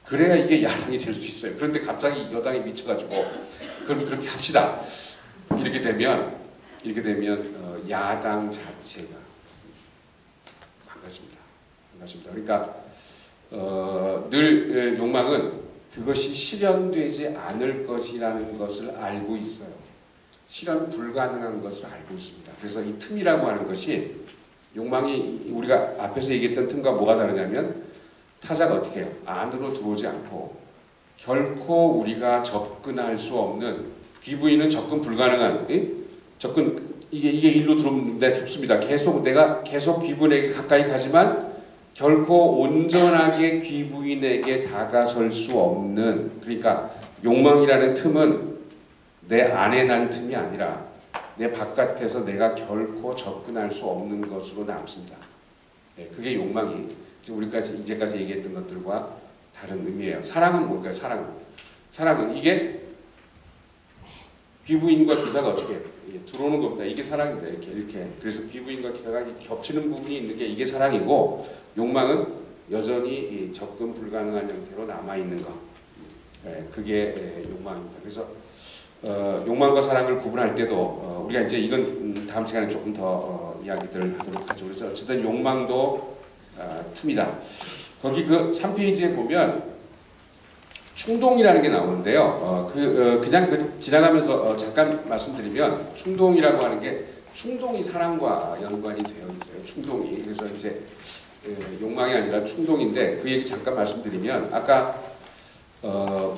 그래야 이게 야당이 될 수 있어요. 그런데 갑자기 여당이 미쳐가지고 그럼 그렇게 합시다. 이렇게 되면 야당 자체가 망가집니다. 그러니까 늘 욕망은 그것이 실현되지 않을 것이라는 것을 알고 있어요. 실현 불가능한 것을 알고 있습니다. 그래서 이 틈이라고 하는 것이, 욕망이 우리가 앞에서 얘기했던 틈과 뭐가 다르냐면, 타자가 어떻게 해요? 안으로 들어오지 않고 결코 우리가 접근할 수 없는, 귀부인은 접근 불가능한, 이게 일로 들어오면 내가 죽습니다. 내가 계속 귀부인에게 가까이 가지만 결코 온전하게 귀부인에게 다가설 수 없는, 그러니까 욕망이라는 틈은 내 안에 난 틈이 아니라 내 바깥에서 내가 결코 접근할 수 없는 것으로 남습니다. 네, 그게 욕망이 지금 이제까지 얘기했던 것들과 다른 의미예요. 사랑은 뭘까요? 사랑은 이게 귀부인과 기사가 어떻게 해요? 들어오는 겁니다. 이게 사랑입니다. 이렇게. 그래서 귀부인과 기사가 겹치는 부분이 있는 게 이게 사랑이고, 욕망은 여전히 접근 불가능한 형태로 남아있는 것. 그게 욕망입니다. 그래서 욕망과 사랑을 구분할 때도 우리가 이제 이건 다음 시간에 조금 더 이야기들을 하도록 하죠. 그래서 어쨌든 욕망도 틈이다. 거기 그 3페이지에 보면 충동이라는 게 나오는데요. 그냥 지나가면서 잠깐 말씀드리면 충동이라고 하는 게 충동이 사랑과 연관이 되어 있어요. 충동이. 그래서 이제 욕망이 아니라 충동인데 그 얘기 잠깐 말씀드리면 아까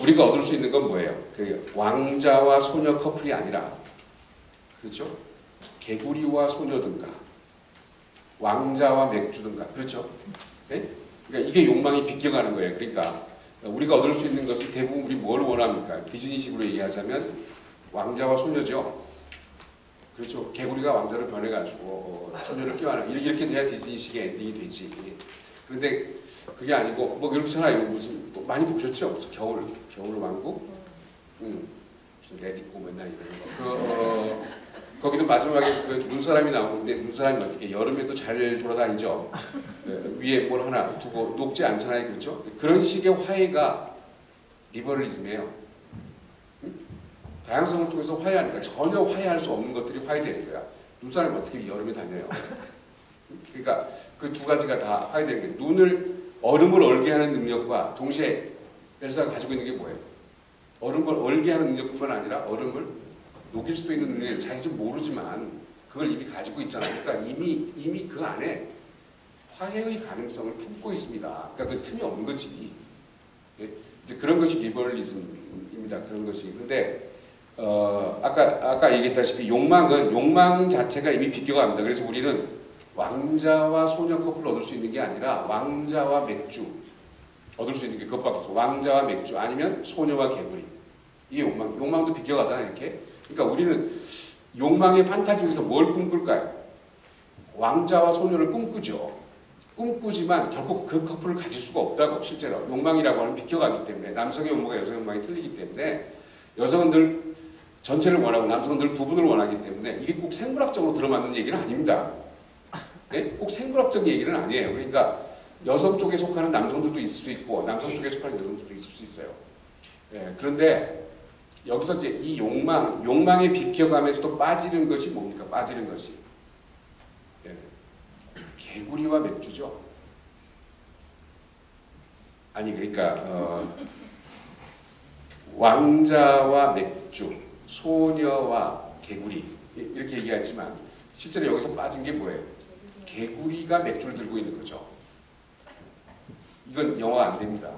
우리가 얻을 수 있는 건 뭐예요? 그 왕자와 소녀 커플이 아니라 그렇죠? 개구리와 소녀든가 왕자와 맥주든가 그렇죠? 네? 그러니까 이게 욕망이 비껴가는 거예요. 그러니까 우리가 얻을 수 있는 것은 대부분 우리 뭘 원합니까? 디즈니식으로 얘기하자면 왕자와 소녀죠. 그렇죠. 개구리가 왕자로 변해가지고 소녀를 껴안아 이렇게 돼야 디즈니식의 엔딩이 되지. 그런데 그게 아니고 뭐 그렇잖아요. 무슨 뭐 많이 보셨죠? 무슨 겨울 왕국, 무슨 레디고 맨날 이런 거. 거기도 마지막에 그 눈사람이 나오는데 눈사람이 어떻게 여름에도 잘 돌아다니죠. 위에 뭘 하나 두고 녹지 않잖아요. 그렇죠? 그런 식의 화해가 리버럴리즘이에요. 다양성을 통해서 화해하니까 전혀 화해할 수 없는 것들이 화해되는 거야. 눈사람이 어떻게 여름에 다녀요. 그러니까 그 두 가지가 다 화해되는 거예요. 얼음을 얼게 하는 능력과 동시에 엘사가 가지고 있는 게 뭐예요? 얼음을 얼게 하는 능력뿐만 아니라 얼음을 녹일 수도 있는 능력을 자기 좀 모르지만 그걸 이미 가지고 있잖아요. 그러니까 이미 그 안에 화해의 가능성을 품고 있습니다. 그러니까 그 틈이 없는 거지. 이제 그런 것이 리버럴리즘입니다. 그런 것이. 근데 아까 얘기했다시피 욕망 자체가 이미 비껴갑니다. 그래서 우리는 왕자와 소녀 커플을 얻을 수 있는 게 아니라 왕자와 맥주 얻을 수 있는 게 그것밖에 없어. 왕자와 맥주 아니면 소녀와 개구리. 이게 욕망도 비껴가잖아요. 이렇게. 그러니까 우리는 욕망의 판타지 중에서 뭘 꿈꿀까요? 왕자와 소녀를 꿈꾸죠. 꿈꾸지만 결국 그 커플을 가질 수가 없다고. 실제로 욕망이라고 하는 비껴가기 때문에 남성의 욕망과 여성의 욕망이 틀리기 때문에 여성은 늘 전체를 원하고 남성은 늘 부분을 원하기 때문에 이게 꼭 생물학적으로 들어맞는 얘기는 아닙니다. 네? 꼭 생물학적 얘기는 아니에요. 그러니까 여성 쪽에 속하는 남성들도 있을 수 있고 남성 쪽에 속하는 여성들도 있을 수 있어요. 그런데 여기서 이제 이 욕망에 비껴가면서도 빠지는 것이 뭡니까? 빠지는 것이 개구리와 맥주죠. 아니 그러니까 왕자와 맥주, 소녀와 개구리 이렇게 얘기했지만 실제로 여기서 빠진 게 뭐예요? 개구리가 맥주를 들고 있는 거죠. 이건 영화가 안 됩니다.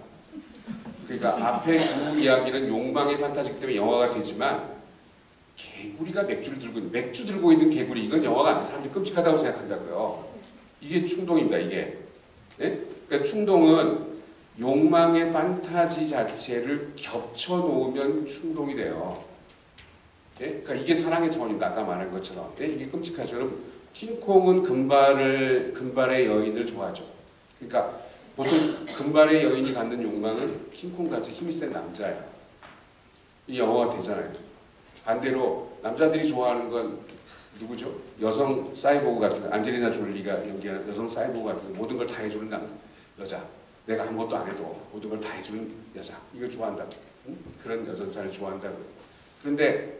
그러니까 앞에 두 이야기는 욕망의 판타지이기 때문에 영화가 되지만 개구리가 맥주 들고 있는 개구리 이건 영화가 안 돼. 사람들이 끔찍하다고 생각한다고요. 이게 충동입니다. 이게. 네? 그러니까 충동은 욕망의 판타지 자체를 겹쳐 놓으면 충동이 돼요. 네? 그러니까 이게 사랑의 차원입니다. 아까 말한 것처럼. 네? 이게 끔찍하죠. 여러분 킹콩은 금발의 여인을 좋아하죠. 그러니까 보통 금발의 여인이 갖는 욕망은 킹콩같이 힘이 센 남자예요. 이 영화가 되잖아요. 반대로 남자들이 좋아하는 건 누구죠? 여성 사이보그 같은 거, 안젤리나 졸리가 연기하는 여성 사이보그 같은 거, 모든 걸 다 해주는 여자. 내가 아무것도 안 해도 모든 걸 다 해주는 여자. 이걸 좋아한다고. 응? 그런 여전사를 좋아한다고. 그런데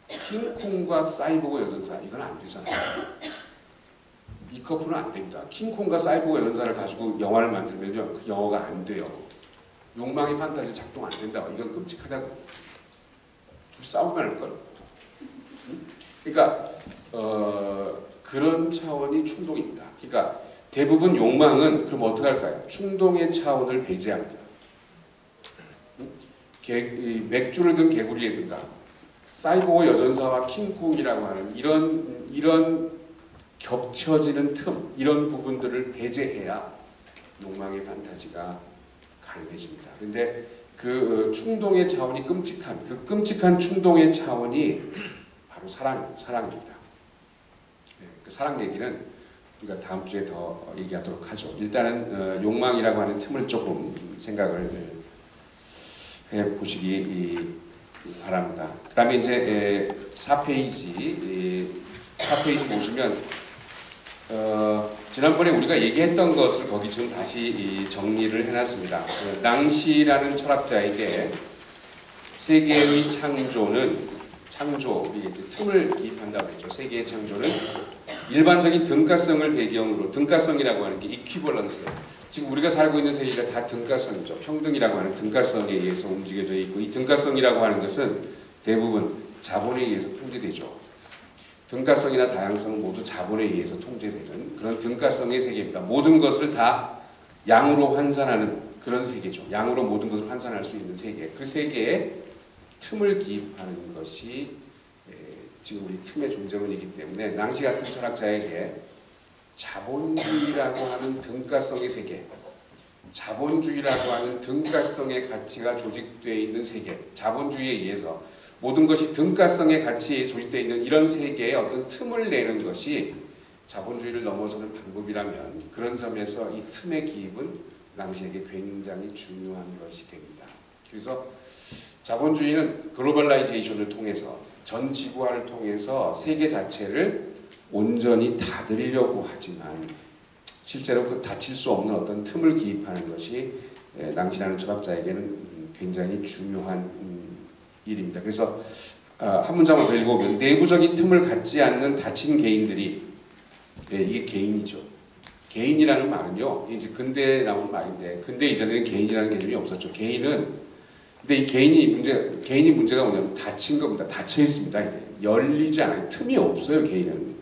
킹콩과 사이보그 여전사 이건 안 되잖아요. 이 커플은 안 됩니다. 킹콩과 사이보그 여전사를 가지고 영화를 만들면요, 그 영화가 안 돼요. 욕망의 판타지 작동 안 된다고. 이건 끔찍하다고. 둘이 싸우면 할걸. 그러니까 그런 차원이 충동입니다. 그러니까 대부분 욕망은 그럼 어떻게 할까요? 충동의 차원을 배제합니다. 맥주를 든 개구리라든가 사이보그 여전사와 킹콩이라고 하는 이런 겹쳐지는 틈, 이런 부분들을 배제해야 욕망의 판타지가 가능해집니다. 근데 그 충동의 차원이 끔찍한 충동의 차원이 바로 바로 사랑입니다. 예, 그 사랑 얘기는 우리가 다음 주에 더 얘기하도록 하죠. 일단은 욕망이라고 하는 틈을 조금 생각을 해보시기 바랍니다. 그 다음에 이제 4페이지 보시면 지난번에 우리가 얘기했던 것을 거기 좀 다시 정리를 해놨습니다. 낭시라는 철학자에게 세계의 창조, 틈을 기입한다고 했죠. 세계의 창조는 일반적인 등가성을 배경으로, 등가성이라고 하는 게 이퀴벌런스예요. 지금 우리가 살고 있는 세계가 다 등가성이죠. 평등이라고 하는 등가성에 의해서 움직여져 있고, 이 등가성이라고 하는 것은 대부분 자본에 의해서 통제되죠. 등가성이나 다양성은 모두 자본에 의해서 통제되는 그런 등가성의 세계입니다. 모든 것을 다 양으로 환산하는 그런 세계죠. 양으로 모든 것을 환산할 수 있는 세계. 그 세계에 틈을 기입하는 것이 지금 우리 틈의 존재론이기 때문에 낭시 같은 철학자에게 자본주의라고 하는 등가성의 세계, 자본주의라고 하는 등가성의 가치가 조직되어 있는 세계, 자본주의에 의해서 모든 것이 등가성의 가치에 조직되어 있는 이런 세계에 어떤 틈을 내는 것이 자본주의를 넘어서는 방법이라면, 그런 점에서 이 틈의 기입은 낭시에게 굉장히 중요한 것이 됩니다. 그래서 자본주의는 글로벌라이제이션을 통해서, 전 지구화를 통해서 세계 자체를 온전히 닫으려고 하지만 실제로 그 닫힐 수 없는 어떤 틈을 기입하는 것이 낭시라는 철학자에게는 굉장히 중요한 일입니다. 그래서 한 문장만 더 읽어보면, 내부적인 틈을 갖지 않는 닫힌 개인들이, 이게 개인이죠. 개인이라는 말은요, 이제 근대에 나온 말인데, 근대 이전에는 개인이라는 개념이 없었죠. 근데 이 개인이 문제가 뭐냐면 닫힌 겁니다. 닫혀 있습니다. 열리지 않아요. 틈이 없어요, 개인은.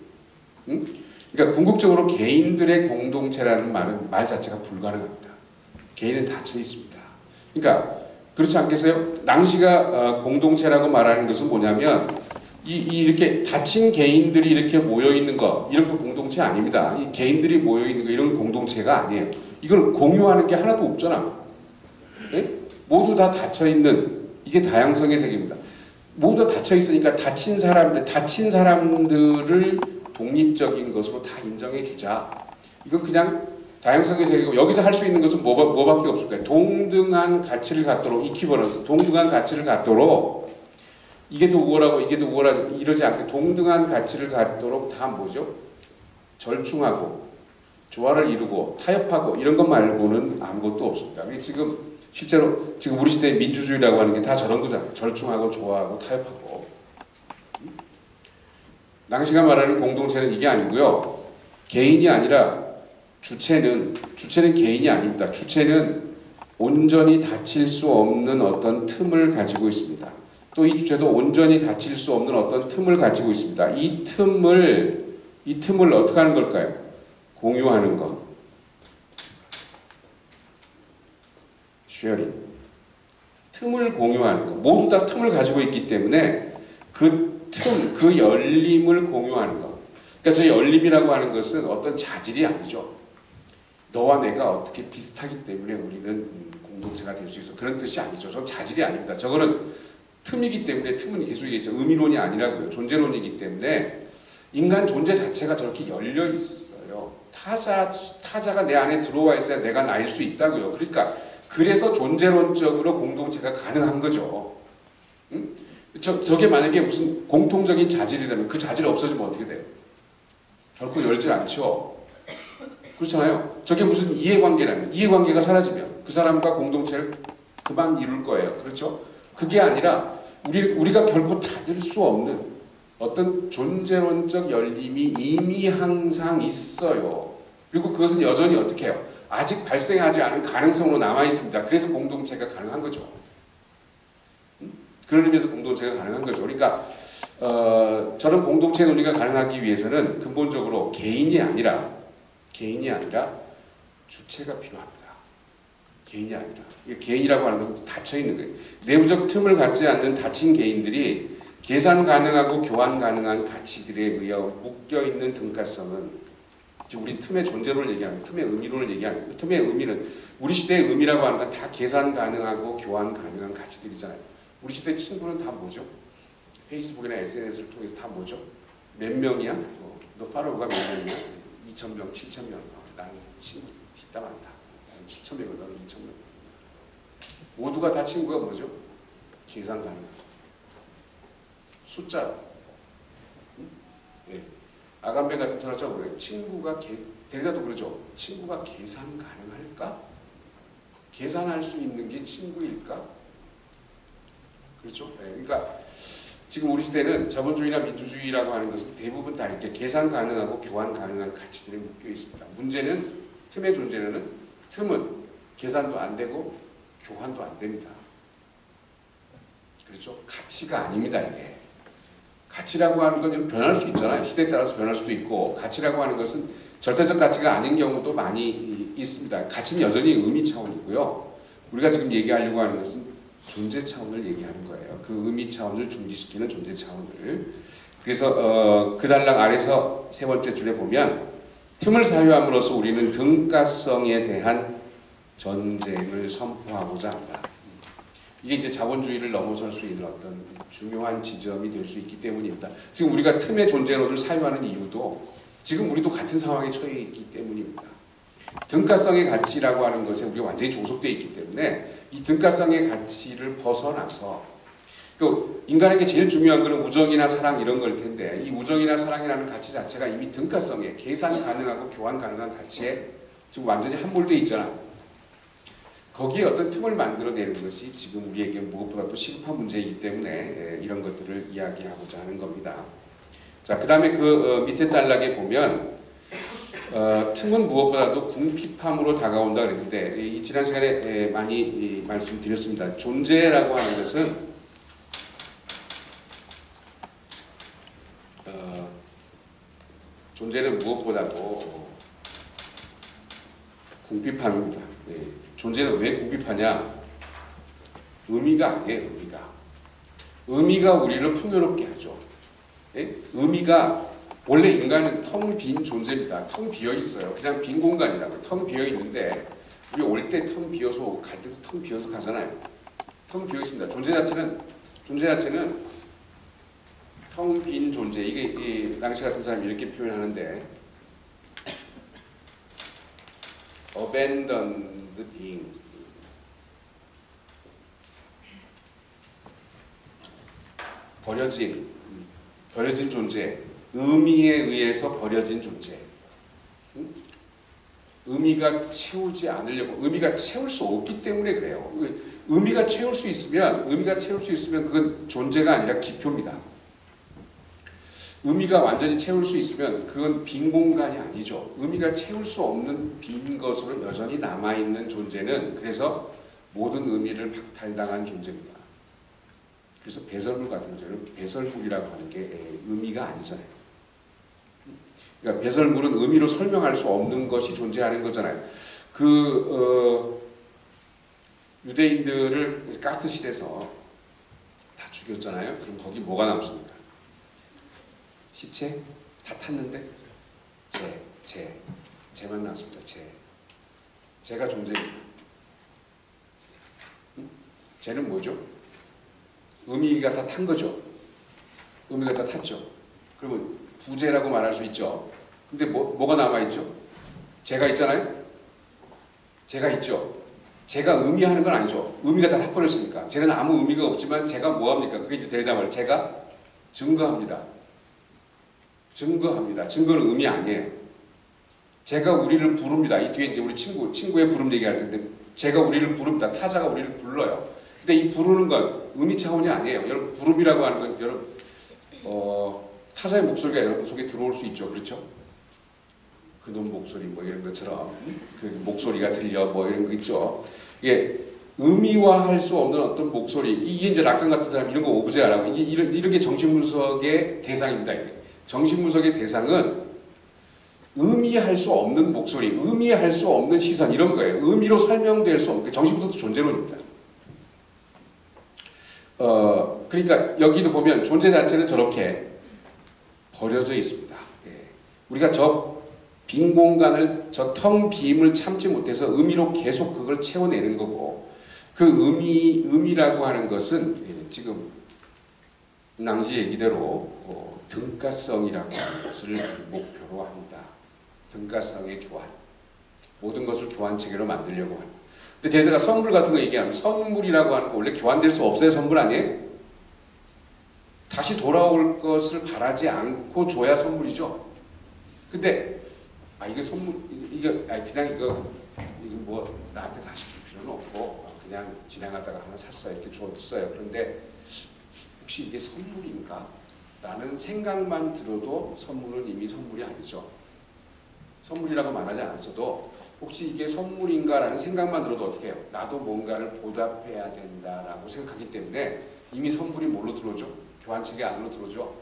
응? 그러니까 궁극적으로 개인들의 공동체라는 말 자체가 불가능합니다. 개인은 닫혀 있습니다. 그러니까 그렇지 않겠어요? 낭시가 공동체라고 말하는 것은 뭐냐면 이렇게 닫힌 개인들이 이렇게 모여 있는 거, 이런 거 공동체 아닙니다. 이 개인들이 모여 있는 거, 이런 공동체가 아니에요. 이걸 공유하는 게 하나도 없잖아. 네? 모두 다 닫혀 있는, 이게 다양성의 세계입니다. 모두 다 닫혀 있으니까 닫힌 사람들을 독립적인 것으로 다 인정해 주자. 이건 그냥 다양성의 세계고, 여기서 할 수 있는 것은 뭐밖에 없을까요? 동등한 가치를 갖도록, 이퀴버런스, 동등한 가치를 갖도록, 이게 더 우월하고 이게 더 우월하지 이러지 않고 동등한 가치를 갖도록 다 뭐죠? 절충하고 조화를 이루고 타협하고 이런 것 말고는 아무것도 없습니다. 실제로 지금 우리 시대의 민주주의라고 하는 게 다 저런 거잖아요. 절충하고 조화하고 타협하고. 낭시가 말하는 공동체는 이게 아니고요. 개인이 아니라 주체는 개인이 아닙니다. 주체는 온전히 닫힐 수 없는 어떤 틈을 가지고 있습니다. 또 이 주체도 온전히 닫힐 수 없는 어떤 틈을 가지고 있습니다. 이 틈을 어떻게 하는 걸까요? 공유하는 것. 쉐어링. 틈을 공유하는 것. 모두 다 틈을 가지고 있기 때문에 그 열림을 공유하는 것. 그러니까 저 열림이라고 하는 것은 어떤 자질이 아니죠. 너와 내가 어떻게 비슷하기 때문에 우리는 공동체가 될 수 있어. 그런 뜻이 아니죠. 저건 자질이 아닙니다. 저거는 틈이기 때문에, 틈은 계속 얘기했죠. 의미론이 아니라고요. 존재론이기 때문에 인간 존재 자체가 저렇게 열려 있어요. 타자가 내 안에 들어와 있어야 내가 나일 수 있다고요. 그래서 존재론적으로 공동체가 가능한 거죠. 응? 저게 만약에 무슨 공통적인 자질이라면 그 자질이 없어지면 어떻게 돼요? 결코 열지 않죠. 그렇잖아요. 저게 무슨 이해관계라면, 이해관계가 사라지면 그 사람과 공동체를 그만 이룰 거예요. 그렇죠? 그게 아니라 우리가 결코 닫을 수 없는 어떤 존재론적 열림이 이미 항상 있어요. 그리고 그것은 여전히 어떻게 해요? 아직 발생하지 않은 가능성으로 남아 있습니다. 그래서 공동체가 가능한 거죠. 그런 의미에서 공동체가 가능한 거죠. 그러니까 저런 공동체 논리가 가능하기 위해서는 근본적으로 개인이 아니라 주체가 필요합니다. 개인이 아니라. 개인이라고 하는 건 닫혀 있는 거예요. 내부적 틈을 갖지 않는 닫힌 개인들이 계산 가능하고 교환 가능한 가치들에 의하여 묶여 있는 등가성은, 우리 틈의 존재론을 얘기하는, 틈의 의미론을 얘기하는, 틈의 의미는, 우리 시대의 의미라고 하는 건 다 계산 가능하고 교환 가능한 가치들이잖아요. 우리 시대 친구는 다 뭐죠? 페이스북이나 SNS를 통해서 다 뭐죠? 몇 명이야? 너 팔로워가 몇 명이야? 2,000명, 7,000명. 나는 친구 뒷담 많다. 나는 7,000명이고 너는 2,000명. 모두가 다 친구가 뭐죠? 계산 가능. 숫자로. 예. 아간베 같은 철학자가 그래요. 데리다도 그러죠. 친구가 계산 가능할까? 계산할 수 있는 게 친구일까? 그렇죠? 예. 그러니까 지금 우리 시대는 자본주의나 민주주의라고 하는 것은 대부분 다 이렇게 계산 가능하고 교환 가능한 가치들이 묶여 있습니다. 문제는 틈의 존재는 틈은 계산도 안 되고 교환도 안 됩니다. 그렇죠? 가치가 아닙니다, 이게. 가치라고 하는 건 변할 수 있잖아요. 시대에 따라서 변할 수도 있고, 가치라고 하는 것은 절대적 가치가 아닌 경우도 많이 있습니다. 가치는 여전히 의미 차원이고요. 우리가 지금 얘기하려고 하는 것은 존재 차원을 얘기하는 거예요. 그 의미 차원을 중지시키는 존재 차원을. 그래서 그 단락 아래서 세 번째 줄에 보면 틈을 사유함으로써 우리는 등가성에 대한 전쟁을 선포하고자 한다. 이게 이제 자본주의를 넘어설 수 있는 어떤 중요한 지점이 될 수 있기 때문입니다. 지금 우리가 틈의 존재론을 사유하는 이유도 지금 우리도 같은 상황에 처해 있기 때문입니다. 등가성의 가치라고 하는 것에 우리가 완전히 종속되어 있기 때문에 이 등가성의 가치를 벗어나서 그 인간에게 제일 중요한 것은 우정이나 사랑 이런 걸 텐데 이 우정이나 사랑이라는 가치 자체가 이미 등가성에 계산 가능하고 교환 가능한 가치에 지금 완전히 함몰되어 있잖아요. 거기에 어떤 틈을 만들어내는 것이 지금 우리에게 무엇보다도 시급한 문제이기 때문에 이런 것들을 이야기하고자 하는 겁니다. 자, 그 다음에 그 밑에 단락에 보면 틈은 무엇보다도 궁핍함으로 다가온다 그랬는데 이 지난 시간에 많이 말씀드렸습니다. 존재라고 하는 것은 존재는 무엇보다도 궁핍함입니다. 존재는 왜 궁핍하냐? 의미가 아니에요. 의미가 우리를 풍요롭게 하죠. 의미가 원래 인간은 텅 빈 존재입니다. 텅 비어 있어요. 그냥 빈 공간이라고요. 텅 비어 있는데 우리 올 때 텅 비어서 오고 갈 때도 텅 비어서 가잖아요. 텅 비어 있습니다. 존재 자체는 텅 빈 존재. 이게 낭시 같은 사람이 이렇게 표현하는데 abandoned being. 버려진 존재. 의미에 의해서 버려진 존재. 의미가 채우지 않으려고, 의미가 채울 수 없기 때문에 그래요. 의미가 채울 수 있으면 그건 존재가 아니라 기표입니다. 의미가 완전히 채울 수 있으면 그건 빈 공간이 아니죠. 의미가 채울 수 없는 빈 것으로 여전히 남아있는 존재는 그래서 모든 의미를 박탈당한 존재입니다. 그래서 배설물 같은 존재는 배설물이라고 하는 게 의미가 아니잖아요. 그러니까 배설물은 의미로 설명할 수 없는 것이 존재하는 거잖아요. 유대인들을 가스실에서 다 죽였잖아요. 그럼 거기 뭐가 남습니까? 시체? 다 탔는데? 재만 남습니다. 재가 존재입니다. 재는 뭐죠? 의미가 다 탄 거죠. 의미가 다 탔죠. 그러면 부재라고 말할 수 있죠. 근데 뭐가 남아있죠? 재가 있잖아요. 재가 있죠. 재가 의미하는 건 아니죠. 의미가 다 타버렸으니까. 재는 아무 의미가 없지만 재가 뭐합니까? 그게 이제 대담을 재가 증거합니다. 증거는 의미 아니에요. 재가 우리를 부릅니다. 이 뒤에 이제 우리 친구의 부름 얘기할 텐데 재가 우리를 부릅니다. 타자가 우리를 불러요. 근데 이 부르는 건 의미 차원이 아니에요. 여러분 부름이라고 하는 건 여러분 타자의 목소리가 여러분 속에 들어올 수 있죠. 그렇죠? 그놈 목소리 뭐 이런 것처럼 그 목소리가 들려 뭐 이런 거 있죠. 이게 의미화할 수 없는 어떤 목소리. 이게 이제 락강 같은 사람 이런 거 오브제라고 이런 게 정신분석의 대상입니다. 이게. 정신분석의 대상은 의미할 수 없는 목소리, 의미할 수 없는 시선 이런 거예요. 의미로 설명될 수 없는 정신분석도 존재론입니다. 그러니까 여기도 보면 존재 자체는 저렇게 버려져 있습니다. 우리가 저 빈 공간을, 저 텅 빔을 참지 못해서 의미로 계속 그걸 채워내는 거고 그 의미라고 하는 것은 지금 낭지 얘기대로 등가성이라고 하는 것을 목표로 합니다. 등가성의 교환. 모든 것을 교환체계로 만들려고 합니다. 근데 대다가 선물 같은 거 얘기하면 선물이라고 하는 거 원래 교환될 수 없어요. 선물 아니에요? 다시 돌아올 것을 바라지 않고 줘야 선물이죠. 근데 이게 선물 그냥 이거 뭐 나한테 다시 줄 필요는 없고 그냥 지나가다가 하나 샀어요. 이렇게 줬어요. 그런데 혹시 이게 선물인가? 라는 생각만 들어도 선물은 이미 선물이 아니죠. 선물이라고 말하지 않았어도 혹시 이게 선물인가라는 생각만 들어도 어떻게 해요? 나도 뭔가를 보답해야 된다라고 생각하기 때문에 이미 선물이 뭘로 들어오죠? 교환체계 안으로 들어오죠.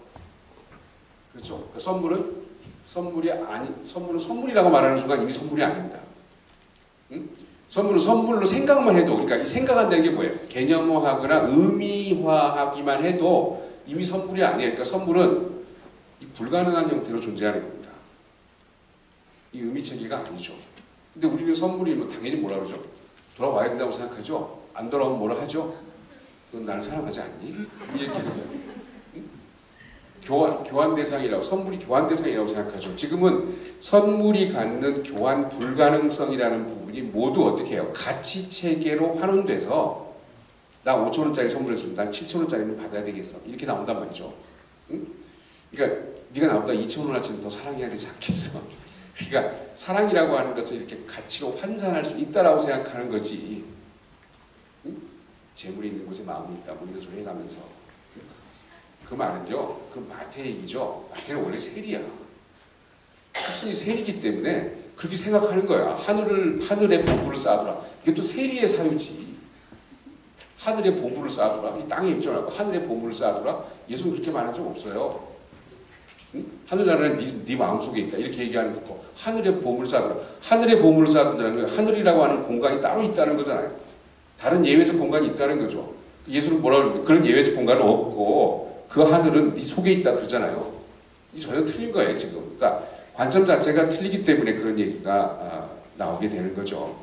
그렇죠? 선물은 선물이라고 말하는 순간 이미 선물이 아닙니다. 응? 선물은 선물로 생각만 해도, 그러니까 이 생각한다는 게 뭐예요? 개념화하거나 의미화하기만 해도 이미 선물이 아니에요. 그러니까 선물은 이 불가능한 형태로 존재하는 겁니다. 이 의미체계가 아니죠. 근데 우리는 선물이면 당연히 뭐라 그러죠? 돌아와야 된다고 생각하죠? 안 돌아오면 뭐라 하죠? 넌 나를 사랑하지 않니? 이 얘기는 거예요. 교환 대상이라고, 선물이 교환 대상이라고 생각하죠. 지금은 선물이 갖는 교환 불가능성이라는 부분이 모두 어떻게 해요? 가치 체계로 환원돼서 나 5,000원짜리 선물했으면 난 7,000원짜리는 받아야 되겠어. 이렇게 나온단 말이죠. 응? 그러니까 네가 나보다 2,000원어치는 더 사랑해야 되지 않겠어. 그러니까 사랑이라고 하는 것을 이렇게 가치로 환산할 수 있다라고 생각하는 거지. 응? 재물이 있는 곳에 마음이 있다. 뭐 이런 소리 해가면서. 그 말은요, 그 마태 얘기죠. 마태는 원래 세리야. 출신이 세리기 때문에 그렇게 생각하는 거야. 하늘에 보물을 쌓아두라. 이게 또 세리의 사유지. 하늘에 보물을 쌓아두라. 이 땅에 입지 말고 하늘에 보물을 쌓아두라. 예수는 그렇게 말한 적 없어요. 응? 하늘나라는 네 마음속에 있다. 이렇게 얘기하는 거고. 하늘에 보물을 쌓아두라. 하늘에 보물을 쌓아둔다는 건 하늘이라고 하는 공간이 따로 있다는 거잖아요. 다른 예외적 공간이 있다는 거죠. 예수는 뭐라고 그러는데 그런 예외적 공간은 없고 그 하늘은 네 속에 있다 그러잖아요. 이 전혀 틀린 거예요 지금. 그러니까 관점 자체가 틀리기 때문에 그런 얘기가 나오게 되는 거죠.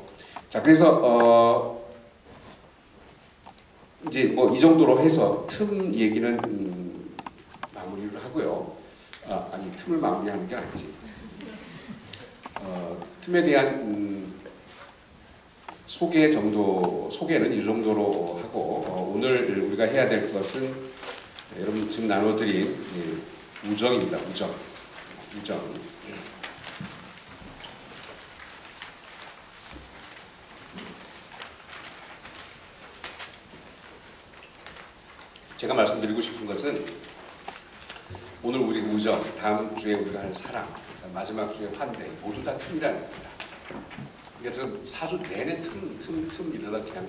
자, 그래서 이제 뭐 이 정도로 해서 틈 얘기는 마무리를 하고요. 아니 틈을 마무리하는 게 아니지. 틈에 대한 소개는 이 정도로 하고 오늘 우리가 해야 될 것은 여러분 지금 나눠드린 우정입니다. 우정. 제가 말씀드리고 싶은 것은 오늘 우리 우정, 다음 주에 우리가 할 사랑, 마지막 주에 환대 모두 다 틈이라는 겁니다. 그러니까 저 4주 내내 틈 이러다 그냥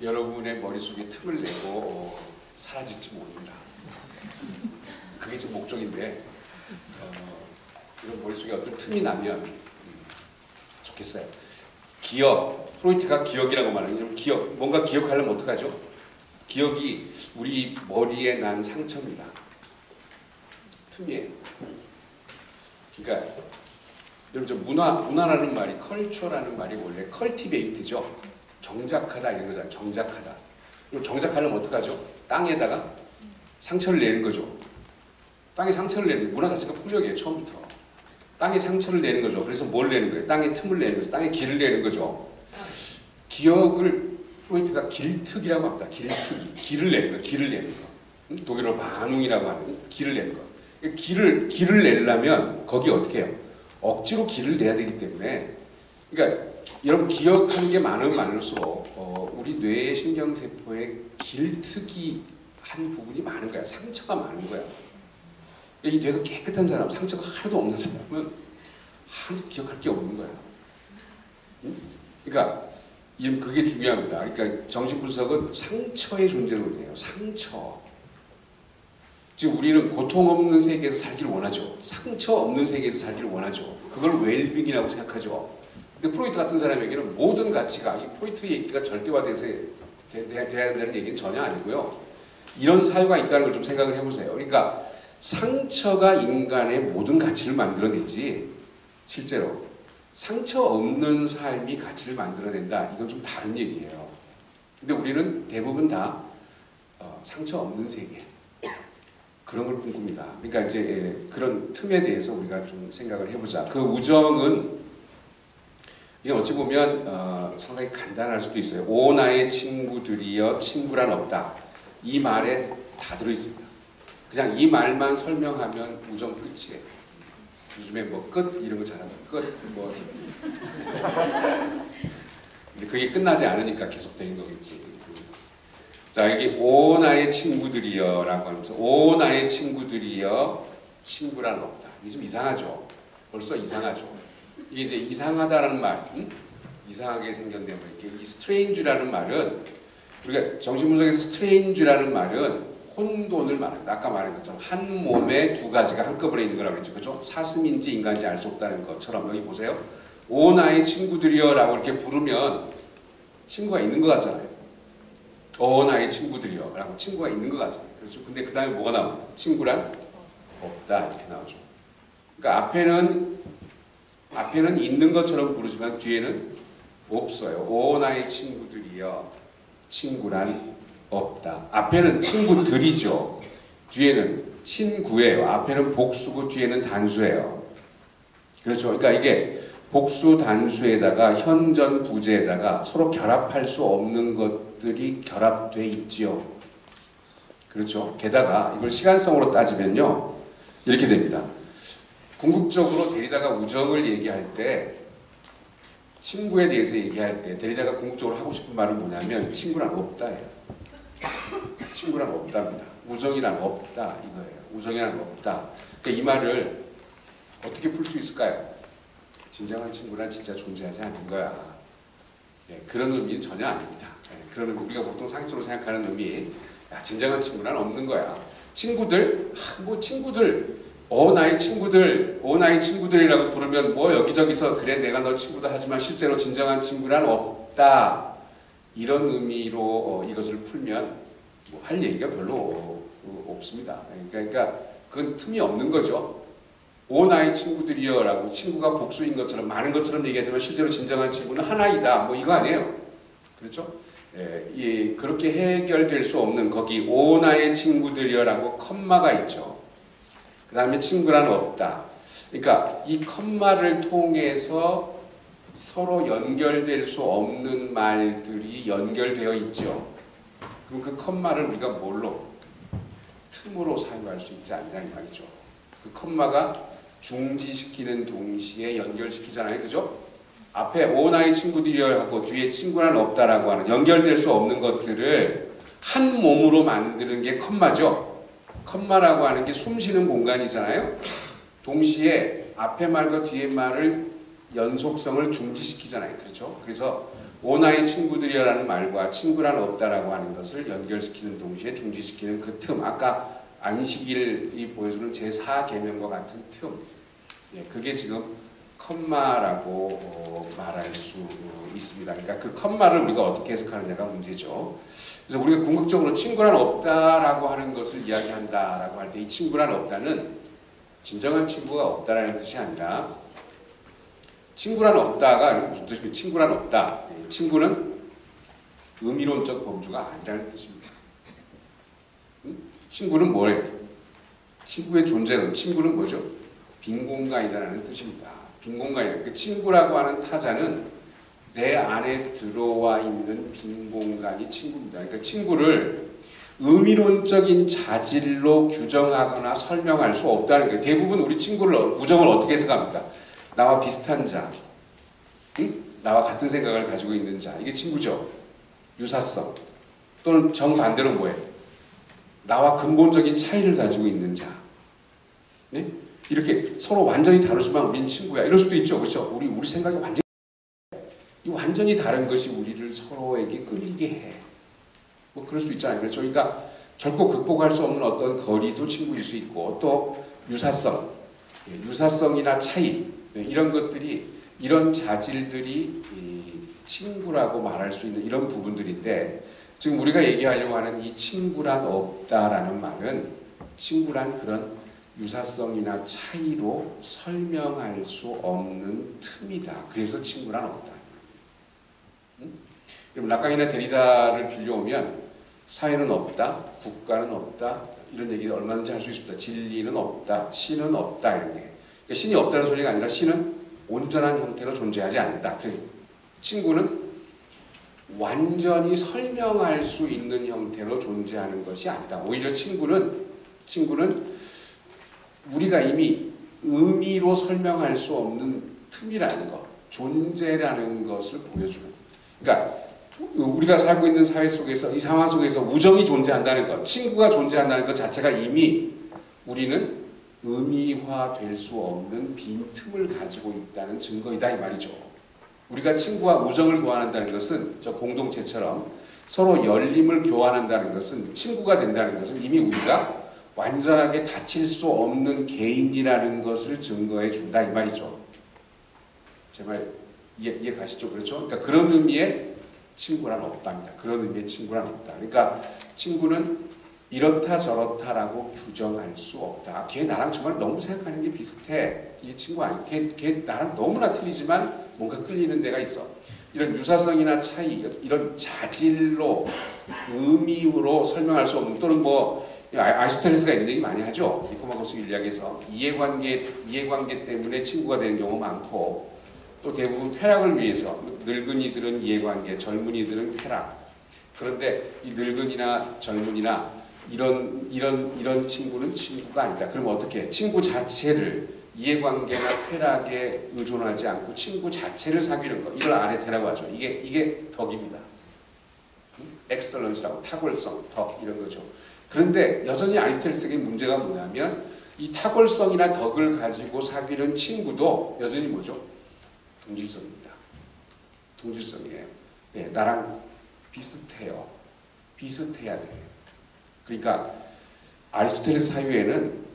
여러분의 머릿속에 틈을 내고 사라질지 모른다. 그게 좀 목적인데 이런 머릿속에 어떤 틈이 나면 좋겠어요. 기억, 프로이트가 기억이라고 말하는 기억, 뭔가 기억하려면 어떡하죠? 기억이 우리 머리에 난 상처입니다. 틈이에요. 그러니까 여러분 저 문화라는 말이 컬처라는 말이 원래 컬티베이트죠. 경작하다 이런 거잖아요. 경작하다. 그럼 경작하려면 어떡하죠? 땅에다가 상처를 내는 거죠. 땅에 상처를 내는 거예요. 문화 자체가 폭력이에요. 처음부터. 땅에 상처를 내는 거죠. 그래서 뭘 내는 거예요? 땅에 틈을 내는 거죠. 땅에 길을 내는 거죠. 기억을 프로이트가 길특이라고 합니다. 길특이. 길을 내는 거. 길을 내는 거. 독일어로 반웅이라고 하는 길을 내는 거. 길을 내려면 거기 어떻게 해요? 억지로 길을 내야 되기 때문에 그러니까 여러분 기억하는 게 많을수록 우리 뇌의 신경세포에 길특이한 부분이 많은 거야. 상처가 많은 거야. 이 뇌가 깨끗한 사람, 상처가 하나도 없는 사람은 하나도 기억할 게 없는 거야. 그러니까 그게 중요합니다. 그러니까 정신분석은 상처의 존재론이에요. 상처. 지금 우리는 고통 없는 세계에서 살기를 원하죠. 상처 없는 세계에서 살기를 원하죠. 그걸 웰빙이라고 생각하죠. 근데 프로이트 같은 사람에게는 모든 가치가 이 프로이트 얘기가 절대화돼야 된다는 얘기는 전혀 아니고요. 이런 사유가 있다는 걸 좀 생각을 해보세요. 그러니까 상처가 인간의 모든 가치를 만들어내지 실제로 상처 없는 삶이 가치를 만들어낸다. 이건 좀 다른 얘기예요. 근데 우리는 대부분 다 상처 없는 세계, 그런 걸 꿈꿉니다. 그러니까 이제 그런 틈에 대해서 우리가 좀 생각을 해보자. 그 우정은 이게 어찌 보면 상당히 간단할 수도 있어요. 오 나의 친구들이여 친구란 없다. 이 말에 다 들어있습니다. 그냥 이 말만 설명하면 우정 끝이에요. 요즘에 뭐 끝 이런 거 잘하죠. 끝 뭐. 근데 그게 끝나지 않으니까 계속되는 거겠지. 자, 여기 오 나의 친구들이여라고 하면서 오 나의 친구들이여 친구란 없다. 이게 좀 이상하죠. 벌써 이상하죠. 이게 이제 이상하다라는 말, 이상하게 생겼는데 뭐 이렇게 이 strange라는 말은 우리가 정신분석에서 strange라는 말은 혼돈을 말합니다. 아까 말한 것처럼 한 몸에 두 가지가 한꺼번에 있는 거라고 했죠. 그렇죠? 사슴인지 인간인지 알 수 없다는 것처럼 여기 보세요. 오 나의 친구들이여라고 이렇게 부르면 친구가 있는 것 같잖아요. 오 나의 친구들이여라고 친구가 있는 것 같잖아요. 그렇죠? 근데 그 다음에 뭐가 나옵니까? 친구란 없다 이렇게 나오죠. 그러니까 앞에는 있는 것처럼 부르지만 뒤에는 없어요. 오 나의 친구들이여 친구란 없다. 앞에는 친구들이죠. 뒤에는 친구예요. 앞에는 복수고 뒤에는 단수예요. 그렇죠. 그러니까 이게 복수 단수에다가 현전 부재에다가 서로 결합할 수 없는 것들이 결합돼 있지요. 그렇죠. 게다가 이걸 시간성으로 따지면요. 이렇게 됩니다. 궁극적으로 데리다가 우정을 얘기할 때 친구에 대해서 얘기할 때 데리다가 궁극적으로 하고 싶은 말은 뭐냐면 친구란 없다예요. 친구란 없답니다. 우정이란 없다 이거예요. 우정이란 없다. 그러니까 이 말을 어떻게 풀 수 있을까요? 진정한 친구란 진짜 존재하지 않는 거야. 그런 의미는 전혀 아닙니다. 그런 우리가 보통 상식적으로 생각하는 의미, 야, 진정한 친구란 없는 거야. 친구들, 뭐 친구들, 나의 친구들, 나의 친구들이라고 부르면 뭐 여기저기서 그래 내가 너 친구다 하지만 실제로 진정한 친구란 없다. 이런 의미로 이것을 풀면 뭐 할 얘기가 별로 없습니다. 그러니까 그건 틈이 없는 거죠. 오 나의 친구들이여 라고 친구가 복수인 것처럼 많은 것처럼 얘기하지만 실제로 진정한 친구는 하나이다. 뭐 이거 아니에요. 그렇죠? 그렇게 해결될 수 없는 거기 오 나의 친구들이여 라고 컴마가 있죠. 그 다음에 친구란 없다. 그러니까 이 컴마를 통해서 서로 연결될 수 없는 말들이 연결되어 있죠. 그럼 그 컴마를 우리가 뭘로? 틈으로 사용할 수 있지 않냐는 말이죠. 그 컴마가 중지시키는 동시에 연결시키잖아요. 그죠? 앞에 오 나의 친구들이여 하고 뒤에 친구란 없다라고 하는 연결될 수 없는 것들을 한 몸으로 만드는 게 컴마죠. 컴마라고 하는 게 숨 쉬는 공간이잖아요. 동시에 앞에 말과 뒤에 말을 연속성을 중지시키잖아요. 그렇죠? 그래서 오 나의 친구들이라는 말과 친구란 없다라고 하는 것을 연결시키는 동시에 중지시키는 그 틈, 아까 안식일이 보여주는 제4계명과 같은 틈, 그게 지금 컴마라고 말할 수 있습니다. 그러니까 그 컴마를 우리가 어떻게 해석하느냐가 문제죠. 그래서 우리가 궁극적으로 친구란 없다라고 하는 것을 이야기한다라고 할 때 이 친구란 없다는 진정한 친구가 없다라는 뜻이 아니라 친구란 없다가 무슨 뜻입니까? 친구란 없다. 친구는 의미론적 범주가 아니라는 뜻입니다. 친구는 뭐예요? 친구의 존재는 친구는 뭐죠? 빈 공간이다라는 뜻입니다. 빈 공간이다. 그 친구라고 하는 타자는 내 안에 들어와 있는 빈 공간이 친구입니다. 그러니까 친구를 의미론적인 자질로 규정하거나 설명할 수 없다는 거예요. 대부분 우리 친구를 우정을 어떻게 해석합니까? 나와 비슷한 자, 응? 나와 같은 생각을 가지고 있는 자, 이게 친구죠. 유사성. 또는 정반대로 뭐예요? 나와 근본적인 차이를 가지고 있는 자. 네? 이렇게 서로 완전히 다르지만 우린 친구야. 이럴 수도 있죠. 그렇죠? 우리 생각이 완전히 다른 것이 우리를 서로에게 끌리게 해. 뭐 그럴 수 있잖아요. 그렇죠? 그러니까 결코 극복할 수 없는 어떤 거리도 친구일 수 있고 또 유사성, 유사성이나 차이 이런 것들이 이런 자질들이 친구라고 말할 수 있는 이런 부분들인데 지금 우리가 얘기하려고 하는 이 친구란 없다라는 말은 친구란 그런 유사성이나 차이로 설명할 수 없는 틈이다. 그래서 친구란 없다. 그럼 라깡이나 데리다를 빌려오면 사회는 없다, 국가는 없다, 이런 얘기 얼마든지 할 수 있습니다. 진리는 없다, 신은 없다 이런 게. 그러니까 신이 없다는 소리가 아니라 신은 온전한 형태로 존재하지 않는다. 친구는 완전히 설명할 수 있는 형태로 존재하는 것이 아니다. 오히려 친구는 우리가 이미 의미로 설명할 수 없는 틈이라는 것, 존재라는 것을 보여주는. 그러니까 우리가 살고 있는 사회 속에서 이 상황 속에서 우정이 존재한다는 것, 친구가 존재한다는 것 자체가 이미 우리는 의미화될 수 없는 빈 틈을 가지고 있다는 증거이다 이 말이죠. 우리가 친구와 우정을 교환한다는 것은 저 공동체처럼 서로 열림을 교환한다는 것은 친구가 된다는 것은 이미 우리가 완전하게 닫힐 수 없는 개인이라는 것을 증거해 준다 이 말이죠. 제 말 이해 가시죠? 그렇죠? 그러니까 그런 의미의 친구란 없답니다. 그런 의미의 친구란 없다. 그러니까 친구는 이렇다 저렇다라고 규정할 수 없다. 걔 나랑 정말 너무 생각하는 게 비슷해. 이 친구 아니, 걔 나랑 너무나 틀리지만 뭔가 끌리는 데가 있어. 이런 유사성이나 차이, 이런 자질로 의미로 설명할 수 없는, 또는 뭐 아리스토텔레스가 이런 얘기 많이 하죠. 니코마코스 일리학에서 이해관계 때문에 친구가 되는 경우 많고, 또 대부분 쾌락을 위해서 늙은이들은 이해관계, 젊은이들은 쾌락. 그런데 이 늙은이나 젊은이나 이런 친구는 친구가 아니다. 그럼 어떻게 해? 친구 자체를 이해관계나 쾌락에 의존하지 않고 친구 자체를 사귀는 것, 이걸 아레테라고 하죠. 이게 덕입니다. 엑셀런스라고, 탁월성, 덕 이런 거죠. 그런데 여전히 아리스토텔레스의 문제가 뭐냐면 이 탁월성이나 덕을 가지고 사귀는 친구도 여전히 뭐죠? 동질성입니다. 동질성이에요. 네, 나랑 비슷해요. 비슷해야 돼. 그러니까 아리스토텔레스 사유에는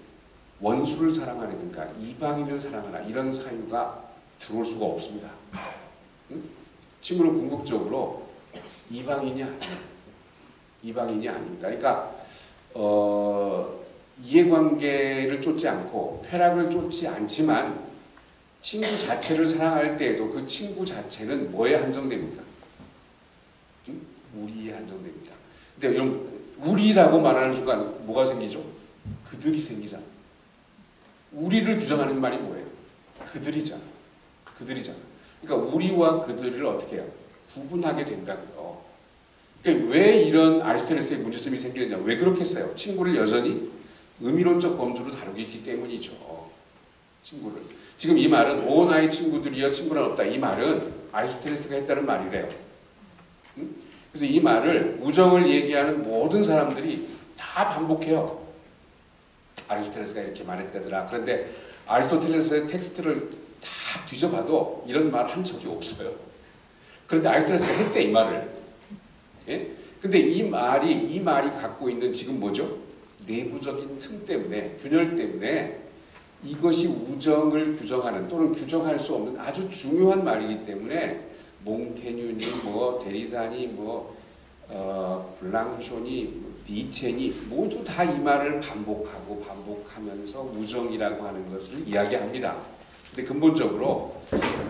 원수를 사랑하든가 이방인을 사랑하나 이런 사유가 들어올 수가 없습니다. 응? 친구는 궁극적으로 이방인이 아니에요. 이방인이 아닙니다. 그러니까 이해관계를 쫓지 않고 쾌락을 쫓지 않지만 친구 자체를 사랑할 때에도 그 친구 자체는 뭐에 한정됩니까? 응? 우리에 한정됩니다. 근데 여러분 우리라고 말하는 순간 뭐가 생기죠? 그들이 생기잖아. 우리를 규정하는 말이 뭐예요? 그들이잖아. 그들이잖아. 그러니까 우리와 그들을 어떻게 해요? 구분하게 된다고요. 그러니까 왜 이런 아리스토텔레스의 문제점이 생기느냐? 왜 그렇게 했어요? 친구를 여전히 의미론적 범주로 다루고 있기 때문이죠. 친구를. 지금 이 말은 오 나의 친구들이여 친구란 없다. 이 말은 아리스토텔레스가 했다는 말이래요. 응? 그래서 이 말을 우정을 얘기하는 모든 사람들이 다 반복해요. 아리스토텔레스가 이렇게 말했다더라. 그런데 아리스토텔레스의 텍스트를 다 뒤져봐도 이런 말 한 적이 없어요. 그런데 아리스토텔레스가 했대 이 말을. 예? 근데 이 말이 갖고 있는 지금 뭐죠? 내부적인 틈 때문에, 균열 때문에 이것이 우정을 규정하는 또는 규정할 수 없는 아주 중요한 말이기 때문에 몽테뉴니 뭐 데리다니 블랑쇼니 니체니 모두 다 이 말을 반복하면서 우정이라고 하는 것을 이야기합니다. 근데 근본적으로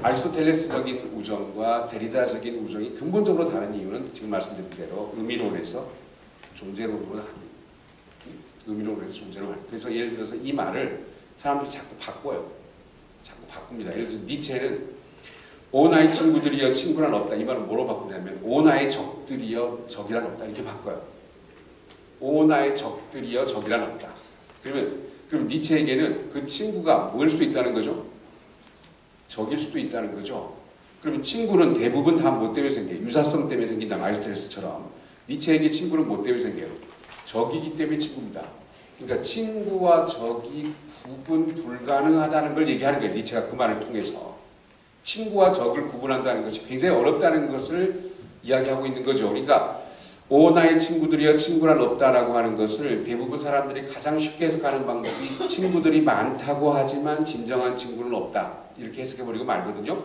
아리스토텔레스적인 우정과 데리다적인 우정이 근본적으로 다른 이유는 지금 말씀드린 대로 의미론에서 존재론으로 합니다. 의미론에서 존재로 합니다. 그래서 예를 들어서 이 말을 사람들이 자꾸 바꿔요. 자꾸 바꿉니다. 예를 들어서 니체는 오 나의 친구들이여 친구란 없다. 이 말을 뭐로 바꾸냐면 오 나의 적들이여 적이란 없다. 이렇게 바꿔요. 오 나의 적들이여 적이란 없다. 그럼 니체에게는 그 친구가 뭐일 수도 있다는 거죠? 적일 수도 있다는 거죠. 그러면 친구는 대부분 다 뭐 때문에 생겨요? 유사성 때문에 생긴다. 아리스토텔레스처럼. 니체에게 친구는 뭐 때문에 생겨요? 적이기 때문에 친구입니다. 그러니까 친구와 적이 구분 불가능하다는 걸 얘기하는 거예요. 니체가 그 말을 통해서. 친구와 적을 구분한다는 것이 굉장히 어렵다는 것을 이야기하고 있는 거죠. 그러니까 오 나의 친구들이여 친구란 없다라고 하는 것을 대부분 사람들이 가장 쉽게 해석하는 방법이 친구들이 많다고 하지만 진정한 친구는 없다. 이렇게 해석해버리고 말거든요.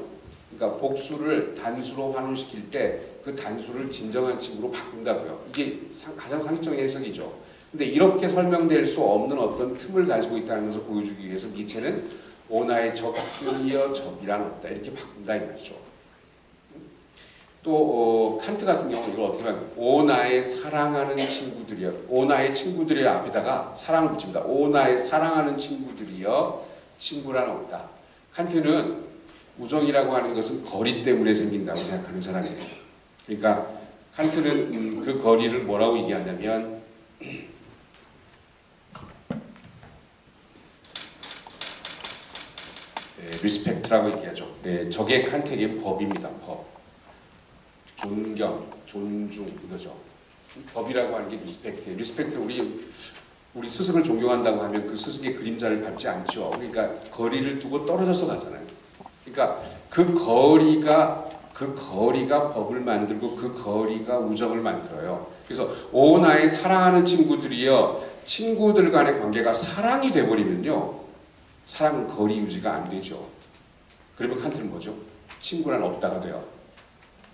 그러니까 복수를 단수로 환원시킬 때 그 단수를 진정한 친구로 바꾼다고요. 이게 가장 상식적인 해석이죠. 근데 이렇게 설명될 수 없는 어떤 틈을 가지고 있다는 것을 보여주기 위해서 니체는 오 나의 적들이여 적이란 없다. 이렇게 바꾼다 이 말이죠. 또 칸트 같은 경우는 이걸 어떻게 하면 오 나의 사랑하는 친구들이여, 오 나의 친구들이여 앞에다가 사랑을 붙입니다. 오 나의 사랑하는 친구들이여 친구란 없다. 칸트는 우정이라고 하는 것은 거리 때문에 생긴다고 생각하는 사람이에요. 그러니까 칸트는 그 거리를 뭐라고 얘기하냐면 리스펙트라고 얘기하죠. 저게 칸트의 법입니다. 법. 존경, 존중 이거죠. 법이라고 하는 게 리스펙트예요. 리스펙트 우리 스승을 존경한다고 하면 그 스승의 그림자를 밟지 않죠. 그러니까 거리를 두고 떨어져서 가잖아요. 그러니까 그 거리가 법을 만들고 그 거리가 우정을 만들어요. 그래서 오 나의 사랑하는 친구들이여, 친구들 간의 관계가 사랑이 돼버리면요, 사랑은 거리 유지가 안 되죠. 그러면 칸트는 뭐죠? 친구란 없다가 돼요.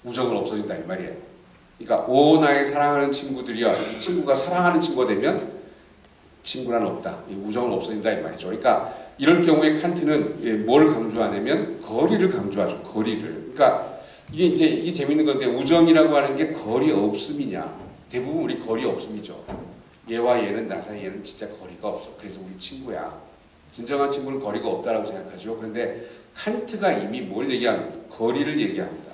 우정은 없어진다 이 말이에요. 그러니까 오 나의 사랑하는 친구들이여, 이 친구가 사랑하는 친구가 되면 친구란 없다, 우정은 없어진다 이 말이죠. 그러니까 이럴 경우에 칸트는 뭘 강조하냐면 거리를 강조하죠. 거리를. 그러니까 이게 재밌는 건데, 우정이라고 하는 게 거리 없음이냐? 대부분 우리 거리 없음이죠. 얘와 얘는 나 사이에는 진짜 거리가 없어. 그래서 우리 친구야. 진정한 친구는 거리가 없다라고 생각하죠. 그런데 칸트가 이미 뭘 얘기합니까? 거리를 얘기합니다.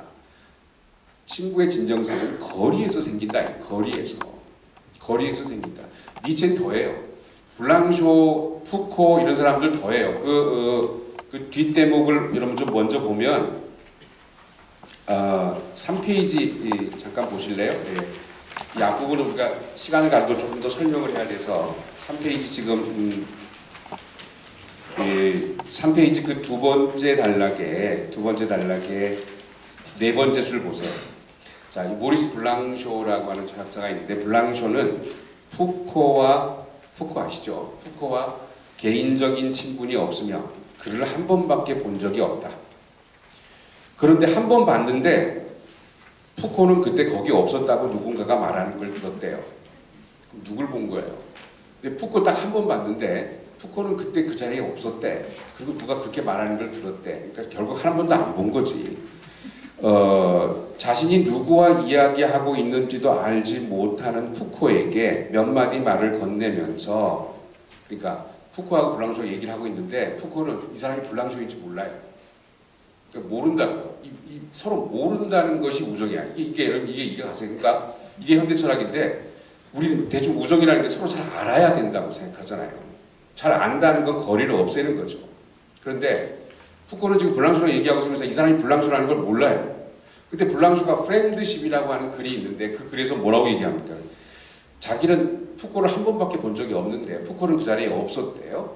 친구의 진정성은 거리에서 생긴다. 거리에서 생긴다. 니체는 더해요. 블랑쇼, 푸코 이런 사람들 더해요. 그 뒷대목을 여러분 좀 먼저 보면 3페이지 잠깐 보실래요? 이 앞부분은 우리가 시간을 가지고 조금 더 설명을 해야 돼서 3페이지 지금 3페이지 그 두 번째 단락에 네 번째 줄 보세요. 자, 이 모리스 블랑쇼라고 하는 철학자가 있는데, 블랑쇼는 푸코와 아시죠? 푸코와 개인적인 친분이 없으며 그를 한 번밖에 본 적이 없다. 그런데 한 번 봤는데 푸코는 그때 거기 없었다고 누군가가 말하는 걸 들었대요. 그럼 누굴 본 거예요? 근데 푸코 딱 한 번 봤는데 푸코는 그때 그 자리에 없었대. 그리고 누가 그렇게 말하는 걸 들었대. 그러니까 결국 한 번도 안 본 거지. 자신이 누구와 이야기하고 있는지도 알지 못하는 푸코에게 몇 마디 말을 건네면서, 그러니까 푸코하고 블랑쇼 얘기를 하고 있는데 푸코는 이 사람이 블랑쇼인지 몰라요. 그러니까 모른다고요. 서로 모른다는 것이 우정이야. 이게 가세요. 그러니까 이게 현대 철학인데, 우리는 대충 우정이라는 게 서로 잘 알아야 된다고 생각하잖아요. 잘 안다는 건 거리를 없애는 거죠. 그런데 푸코는 지금 블랑쇼로 얘기하고 있으면서 이 사람이 블랑쇼라는 걸 몰라요. 그때 블랑쇼가 프렌드십이라고 하는 글이 있는데, 그 글에서 뭐라고 얘기합니까? 자기는 푸코를 한 번밖에 본 적이 없는데 푸코는 그 자리에 없었대요.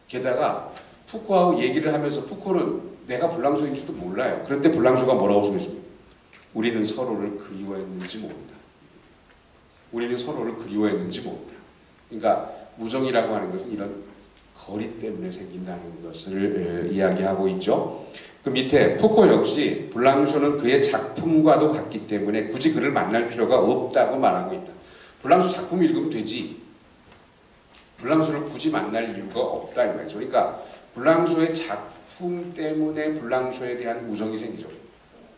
게다가 푸코하고 얘기를 하면서 푸코는 내가 블랑쇼인지도 몰라요. 그런데 블랑쇼가 뭐라고 소개했습니까? 우리는 서로를 그리워했는지 모른다. 우리는 서로를 그리워했는지 모른다. 그러니까 우정이라고 하는 것은 이런 거리 때문에 생긴다는 것을 이야기하고 있죠. 그 밑에 푸코 역시 블랑쇼는 그의 작품과도 같기 때문에 굳이 그를 만날 필요가 없다고 말하고 있다. 블랑쇼 작품 읽으면 되지. 블랑쇼를 굳이 만날 이유가 없다 이 말이죠. 그러니까 블랑쇼의 작품 때문에 블랑쇼에 대한 우정이 생기죠.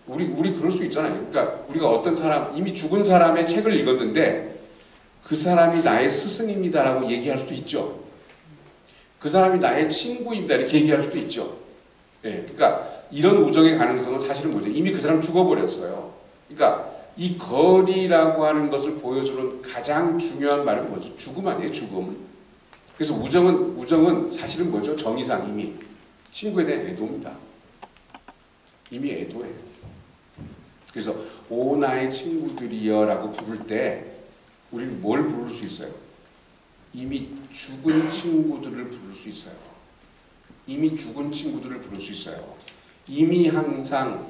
우리 그럴 수 있잖아요. 그러니까 우리가 어떤 사람, 이미 죽은 사람의 책을 읽었는데 그 사람이 나의 스승입니다라고 얘기할 수도 있죠. 그 사람이 나의 친구입니다 이렇게 얘기할 수도 있죠. 그러니까 이런 우정의 가능성은 사실은 뭐죠? 이미 그 사람 죽어버렸어요. 그러니까 이 거리라고 하는 것을 보여주는 가장 중요한 말은 뭐죠? 죽음 아니에요? 죽음. 그래서 우정은 사실은 뭐죠? 정의상 이미 친구에 대한 애도입니다. 이미 애도예요. 그래서 오 나의 친구들이여 라고 부를 때 우리는 뭘 부를 수 있어요? 이미 죽은 친구들을 부를 수 있어요. 이미 죽은 친구들을 부를 수 있어요. 이미 항상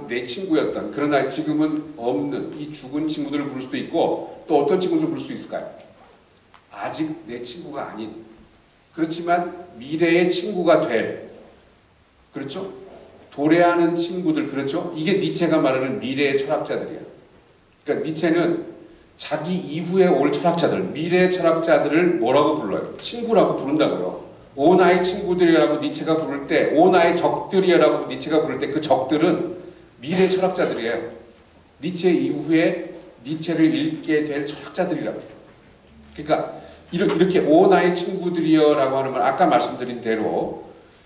내 친구였던, 그러나 지금은 없는 이 죽은 친구들을 부를 수도 있고, 또 어떤 친구들을 부를 수 있을까요? 아직 내 친구가 아닌, 그렇지만 미래의 친구가 될, 그렇죠? 도래하는 친구들, 그렇죠? 이게 니체가 말하는 미래의 철학자들이야. 그러니까 니체는 자기 이후에 올 철학자들, 미래 철학자들을 뭐라고 불러요? 친구라고 부른다고요. 오 나의 친구들이라고 니체가 부를 때, 오 나의 적들이라고 니체가 부를 때 그 적들은 미래 철학자들이에요. 니체 이후에 니체를 읽게 될 철학자들이라고. 그러니까 이렇게 오 나의 친구들이여라고 하는 건 아까 말씀드린 대로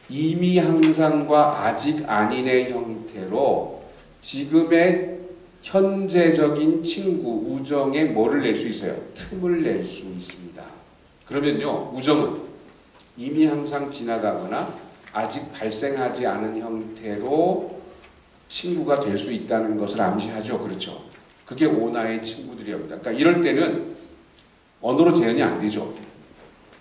이미 항상과 아직 아닌의 형태로 지금의 현재적인 친구, 우정에 뭐를 낼 수 있어요? 틈을 낼 수 있습니다. 그러면요, 우정은 이미 항상 지나가거나 아직 발생하지 않은 형태로 친구가 될 수 있다는 것을 암시하죠. 그렇죠? 그게 오나의 친구들이랍니다. 그러니까 이럴 때는 언어로 재현이 안 되죠.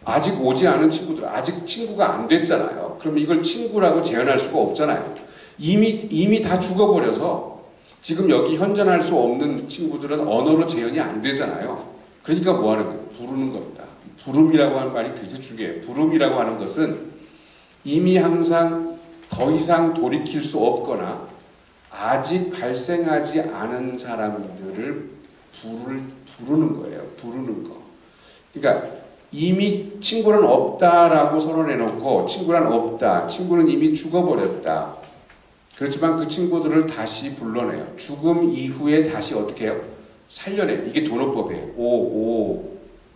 아직 오지 않은 친구들, 아직 친구가 안 됐잖아요. 그럼 이걸 친구라고 재현할 수가 없잖아요. 이미 다 죽어버려서 지금 여기 현존할 수 없는 친구들은 언어로 재현이 안 되잖아요. 그러니까 뭐 하는 거예요? 부르는 겁니다. 부름이라고 하는 말이 그래서 중요해요. 부름이라고 하는 것은 이미 항상 더 이상 돌이킬 수 없거나 아직 발생하지 않은 사람들을 부르는 거예요. 부르는 거. 그러니까 이미 친구는 없다라고 선언해놓고 친구란 없다. 친구는 이미 죽어버렸다. 그렇지만 그 친구들을 다시 불러내요. 죽음 이후에 다시 어떻게 해요? 살려내요. 이게 도노법이에요.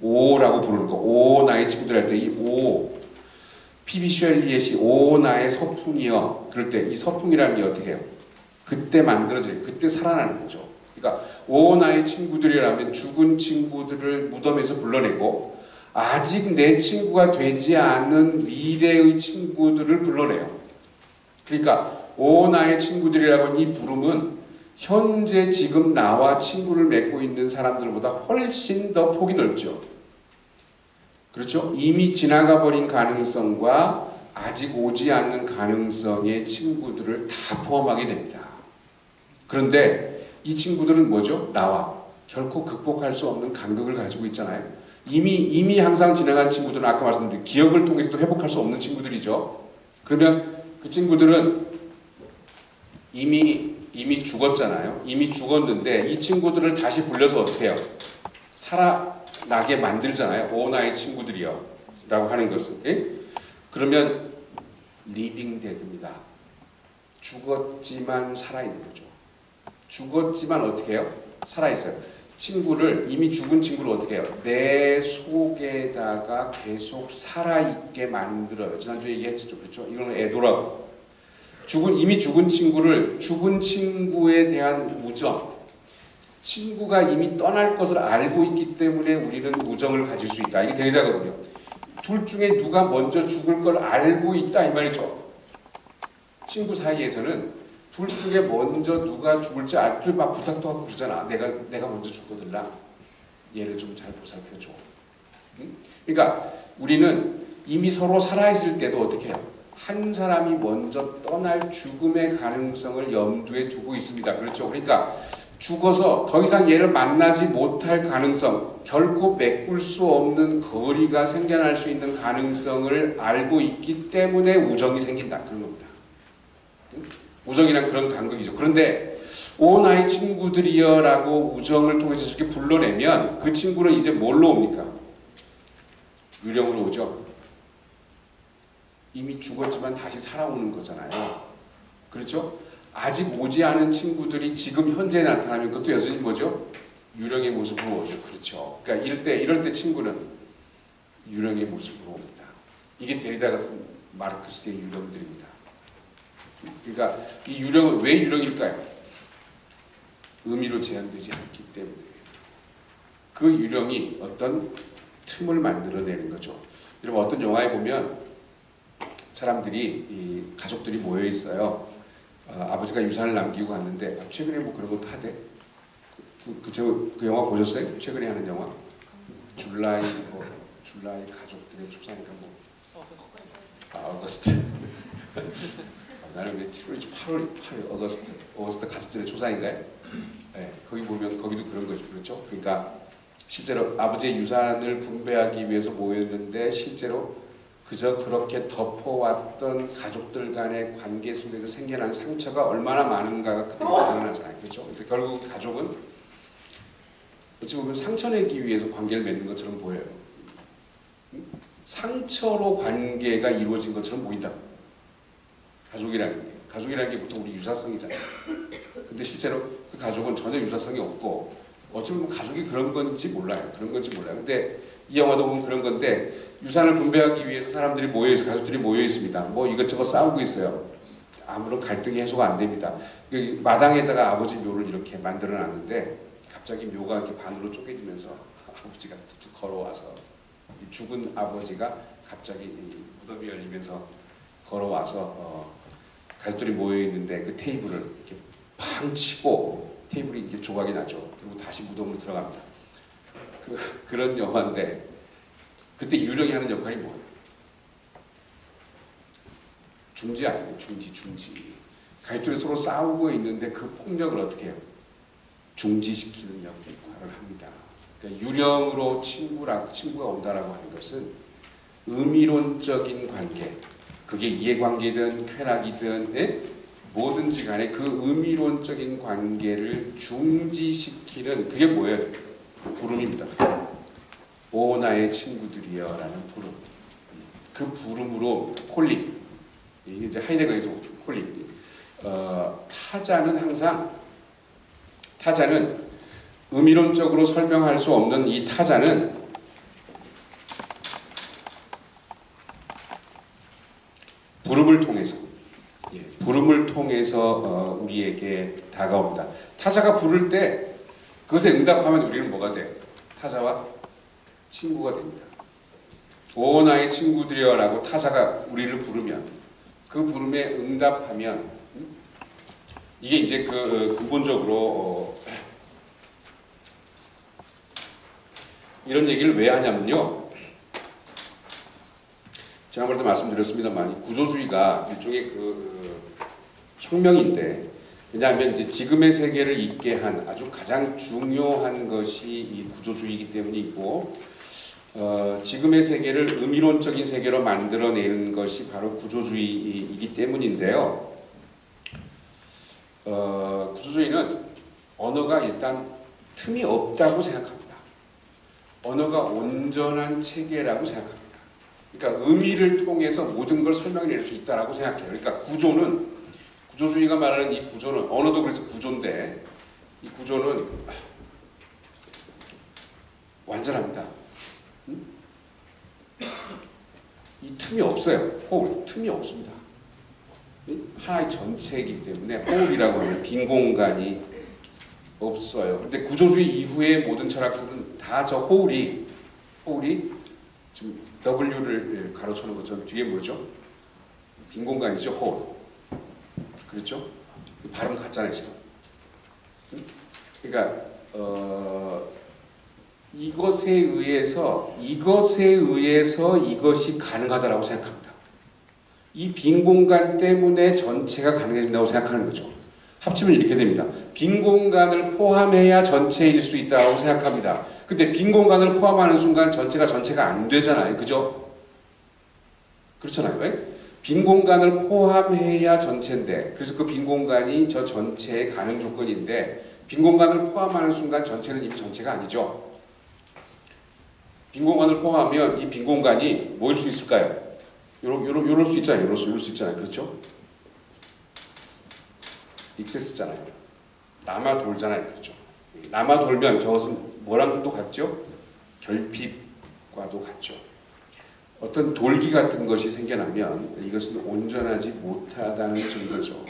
오라고 부르는 거. 오 나의 친구들 할 때 이 오. 피비 쉘리엣이 오 나의 서풍이여. 그럴 때 이 서풍이라는 게 어떻게 해요? 그때 만들어져요. 그때 살아나는 거죠. 그러니까 오 나의 친구들이라면 죽은 친구들을 무덤에서 불러내고 아직 내 친구가 되지 않은 미래의 친구들을 불러내요. 그러니까 오 나의 친구들이라고 하는 이 부름은 현재 지금 나와 친구를 맺고 있는 사람들보다 훨씬 더 폭이 넓죠. 그렇죠? 이미 지나가 버린 가능성과 아직 오지 않는 가능성의 친구들을 다 포함하게 됩니다. 그런데 이 친구들은 뭐죠? 나와 결코 극복할 수 없는 간극을 가지고 있잖아요. 이미 항상 지나간 친구들은 아까 말씀드린 기억을 통해서도 회복할 수 없는 친구들이죠. 그러면 그 친구들은 이미 죽었잖아요. 이미 죽었는데 이 친구들을 다시 불려서 어떻게 해요? 살아나게 만들잖아요. 오 나의 친구들이요 라고 하는 것은. 예? 그러면 living dead입니다. 죽었지만 살아있는 거죠. 죽었지만 어떻게 해요? 살아있어요. 이미 죽은 친구를 어떻게 해요? 내 속에다가 계속 살아있게 만들어요. 지난주에 얘기했죠. 그렇죠? 이거는 애도라고. 이미 죽은 친구를, 죽은 친구에 대한 우정. 친구가 이미 떠날 것을 알고 있기 때문에 우리는 우정을 가질 수 있다. 이게 대리다거든요. 둘 중에 누가 먼저 죽을 걸 알고 있다. 이 말이죠. 친구 사이에서는 둘 중에 먼저 누가 죽을지 알고 막 부탁도 하고 그러잖아. 내가 먼저 죽거든. 얘를 좀 잘 보살펴줘. 응? 그러니까 우리는 이미 서로 살아있을 때도 어떻게 해요? 한 사람이 먼저 떠날 죽음의 가능성을 염두에 두고 있습니다. 그렇죠? 그러니까 죽어서 더 이상 얘를 만나지 못할 가능성, 결코 메꿀 수 없는 거리가 생겨날 수 있는 가능성을 알고 있기 때문에 우정이 생긴다. 그런 겁니다. 응? 우정이란 그런 간극이죠. 그런데 오 나의 친구들이여 라고 우정을 통해서 이렇게 불러내면 그 친구는 이제 뭘로 옵니까? 유령으로 오죠. 이미 죽었지만 다시 살아오는 거잖아요. 그렇죠? 아직 오지 않은 친구들이 지금 현재 나타나면 그것도 여전히 뭐죠? 유령의 모습으로 오죠. 그렇죠. 그러니까 이럴 때 친구는 유령의 모습으로 옵니다. 이게 데리다가 쓴 마르크스의 유령들입니다. 그러니까 이 유령은 왜 유령일까요? 의미로 제한되지 않기 때문에 그 유령이 어떤 틈을 만들어내는 거죠. 여러분 어떤 영화에 보면 사람들이 가족들이 모여 있어요. 아버지가 유산을 남기고 갔는데 최근에 뭐 그런 것도 하대. 그 영화 보셨어요? 최근에 하는 영화? 줄라이 가족들의 초상인가 뭐. 어거스트. 나는 왜 8월 어거스트 가족들의 초상인가요? 네, 거기 보면 거기도 그런 거죠. 그렇죠? 그러니까 실제로 아버지의 유산을 분배하기 위해서 모였는데 실제로 그저 그렇게 덮어왔던 가족들 간의 관계 속에서 생겨난 상처가 얼마나 많은가가 그때 드러나잖아요. 그렇죠? 근데 결국 가족은 어찌 보면 상처 내기 위해서 관계를 맺는 것처럼 보여요. 상처로 관계가 이루어진 것처럼 보인다. 가족이라는 게 보통 우리 유사성이잖아요. 근데 실제로 그 가족은 전혀 유사성이 없고 어쩌면 가족이 그런 건지 몰라요. 그런 건지 몰라요. 근데 이 영화도 보면 그런 건데 유산을 분배하기 위해서 사람들이 모여 있어 가족들이 모여 있습니다. 뭐 이것저것 싸우고 있어요. 아무런 갈등이 해소가 안 됩니다. 그 마당에다가 아버지 묘를 이렇게 만들어 놨는데 갑자기 묘가 이렇게 반으로 쪼개지면서 아버지가 툭툭 걸어와서 죽은 아버지가 갑자기 무덤이 열리면서 걸어와서 가족들이 모여 있는데 그 테이블을 이렇게 팡 치고 테이블이 이렇게 조각이 나죠. 그리고 다시 무덤으로 들어갑니다. 그런 영화인데 그때 유령이 하는 역할이 뭐예요? 중지 아니에요? 중지. 가족들이 서로 싸우고 있는데 그 폭력을 어떻게 해요? 중지시키는 역할을 합니다. 그러니까 유령으로 친구가 온다라고 하는 것은 의미론적인 관계, 그게 이해관계든 쾌락이든 뭐든지 간에 그 의미론적인 관계를 중지시키는 그게 뭐예요? 부름입니다. 오 나의 친구들이여 라는 부름. 그 부름으로 콜링, 이게 이제 하이데거에서 콜링. 타자는 의미론적으로 설명할 수 없는 이 타자는 부름을 통해서 우리에게 다가옵니다. 타자가 부를 때 그것에 응답하면 우리는 뭐가 돼? 타자와 친구가 됩니다. 오 나의 친구들이여 라고 타자가 우리를 부르면 그 부름에 응답하면 이게 이제 근본적으로 이런 얘기를 왜 하냐면요. 지난번에도 말씀드렸습니다만 구조주의가 일종의 혁명인데 왜냐하면 이제 지금의 세계를 있게 한 아주 가장 중요한 것이 이 구조주의이기 때문이고 지금의 세계를 의미론적인 세계로 만들어내는 것이 바로 구조주의이기 때문인데요. 구조주의는 언어가 일단 틈이 없다고 생각합니다. 언어가 온전한 체계라고 생각합니다. 그러니까 의미를 통해서 모든 걸 설명해낼 수 있다라고 생각해요. 그러니까 구조주의가 말하는 이 구조는 언어도 그래서 구조인데 이 구조는 완전합니다. 이 틈이 없어요. 틈이 없습니다. 하나의 전체이기 때문에 호울이라고 하는 빈 공간이 없어요. 근데 구조주의 이후의 모든 철학들은 다 저 호울이 지금 W를 가로쳐놓은 것처럼 뒤에 뭐죠? 빈 공간이죠. 호울. 그렇죠? 발음 같잖아요 지금. 그러니까 이것에 의해서 이것이 가능하다라고 생각합니다. 이 빈 공간 때문에 전체가 가능해진다고 생각하는 거죠. 합치면 이렇게 됩니다. 빈 공간을 포함해야 전체일 수 있다고 생각합니다. 근데 빈 공간을 포함하는 순간 전체가 안 되잖아요. 그죠? 그렇잖아요. 왜? 빈 공간을 포함해야 전체인데 그래서 그 빈 공간이 저 전체의 가능 조건인데 빈 공간을 포함하는 순간 전체는 이미 전체가 아니죠. 빈 공간을 포함하면 이 빈 공간이 뭐일 수 있을까요? 요럴 수 있잖아요. 요럴 수 있잖아요. 그렇죠? 익세스잖아요. 남아 돌잖아요. 그렇죠? 남아 돌면 저것은 뭐랑도 같죠? 결핍과도 같죠. 어떤 돌기 같은 것이 생겨나면 이것은 온전하지 못하다는 증거죠.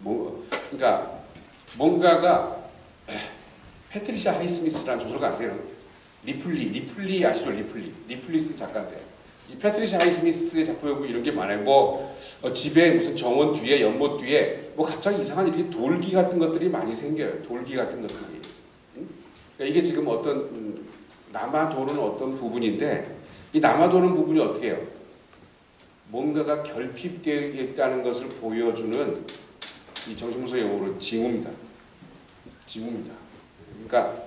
그러니까 뭔가가 패트리샤 하이스미스라는 조술가 아세요? 리플리 아시죠? 리플리 쓴 작가인데 이 패트리샤 하이스미스의 작품에 보면 이런 게 많아요. 집에 무슨 정원 뒤에 연못 뒤에 갑자기 이상한 이렇게 돌기 같은 것들이 많이 생겨요. 돌기 같은 것들이. 그러니까 이게 지금 어떤 남아도는 어떤 부분인데 이 남아도는 부분이 어떻게 해요? 뭔가가 결핍되어 있다는 것을 보여주는 이 정신무서 용어로 징후입니다. 그러니까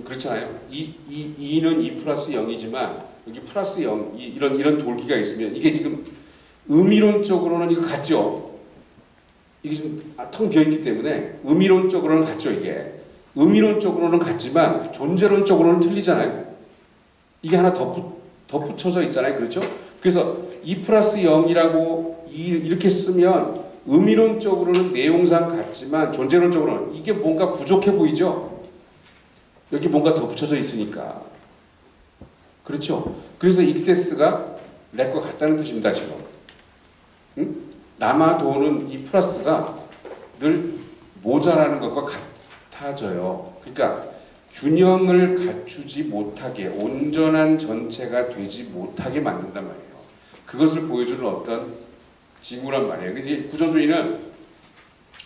그렇잖아요. 2는 2 플러스 0이지만 여기 플러스 0 이런 돌기가 있으면 이게 지금 의미론적으로는 이거 같죠. 이게 좀 텅 비어있기 때문에 의미론적으로는 같죠. 이게 의미론적으로는 같지만 존재론적으로는 틀리잖아요. 이게 하나 덧붙여져 있잖아요. 그렇죠? 그래서 2 플러스 0이라고 이렇게 쓰면 의미론적으로는 내용상 같지만 존재론적으로는 이게 뭔가 부족해 보이죠? 여기 뭔가 더 붙여져 있으니까. 그렇죠? 그래서 익세스가 렉과 같다는 뜻입니다, 지금. 응? 남아도는 이 플러스가 늘 모자라는 것과 같아져요. 그러니까 균형을 갖추지 못하게, 온전한 전체가 되지 못하게 만든단 말이에요. 그것을 보여주는 어떤 징후란 말이에요. 그래서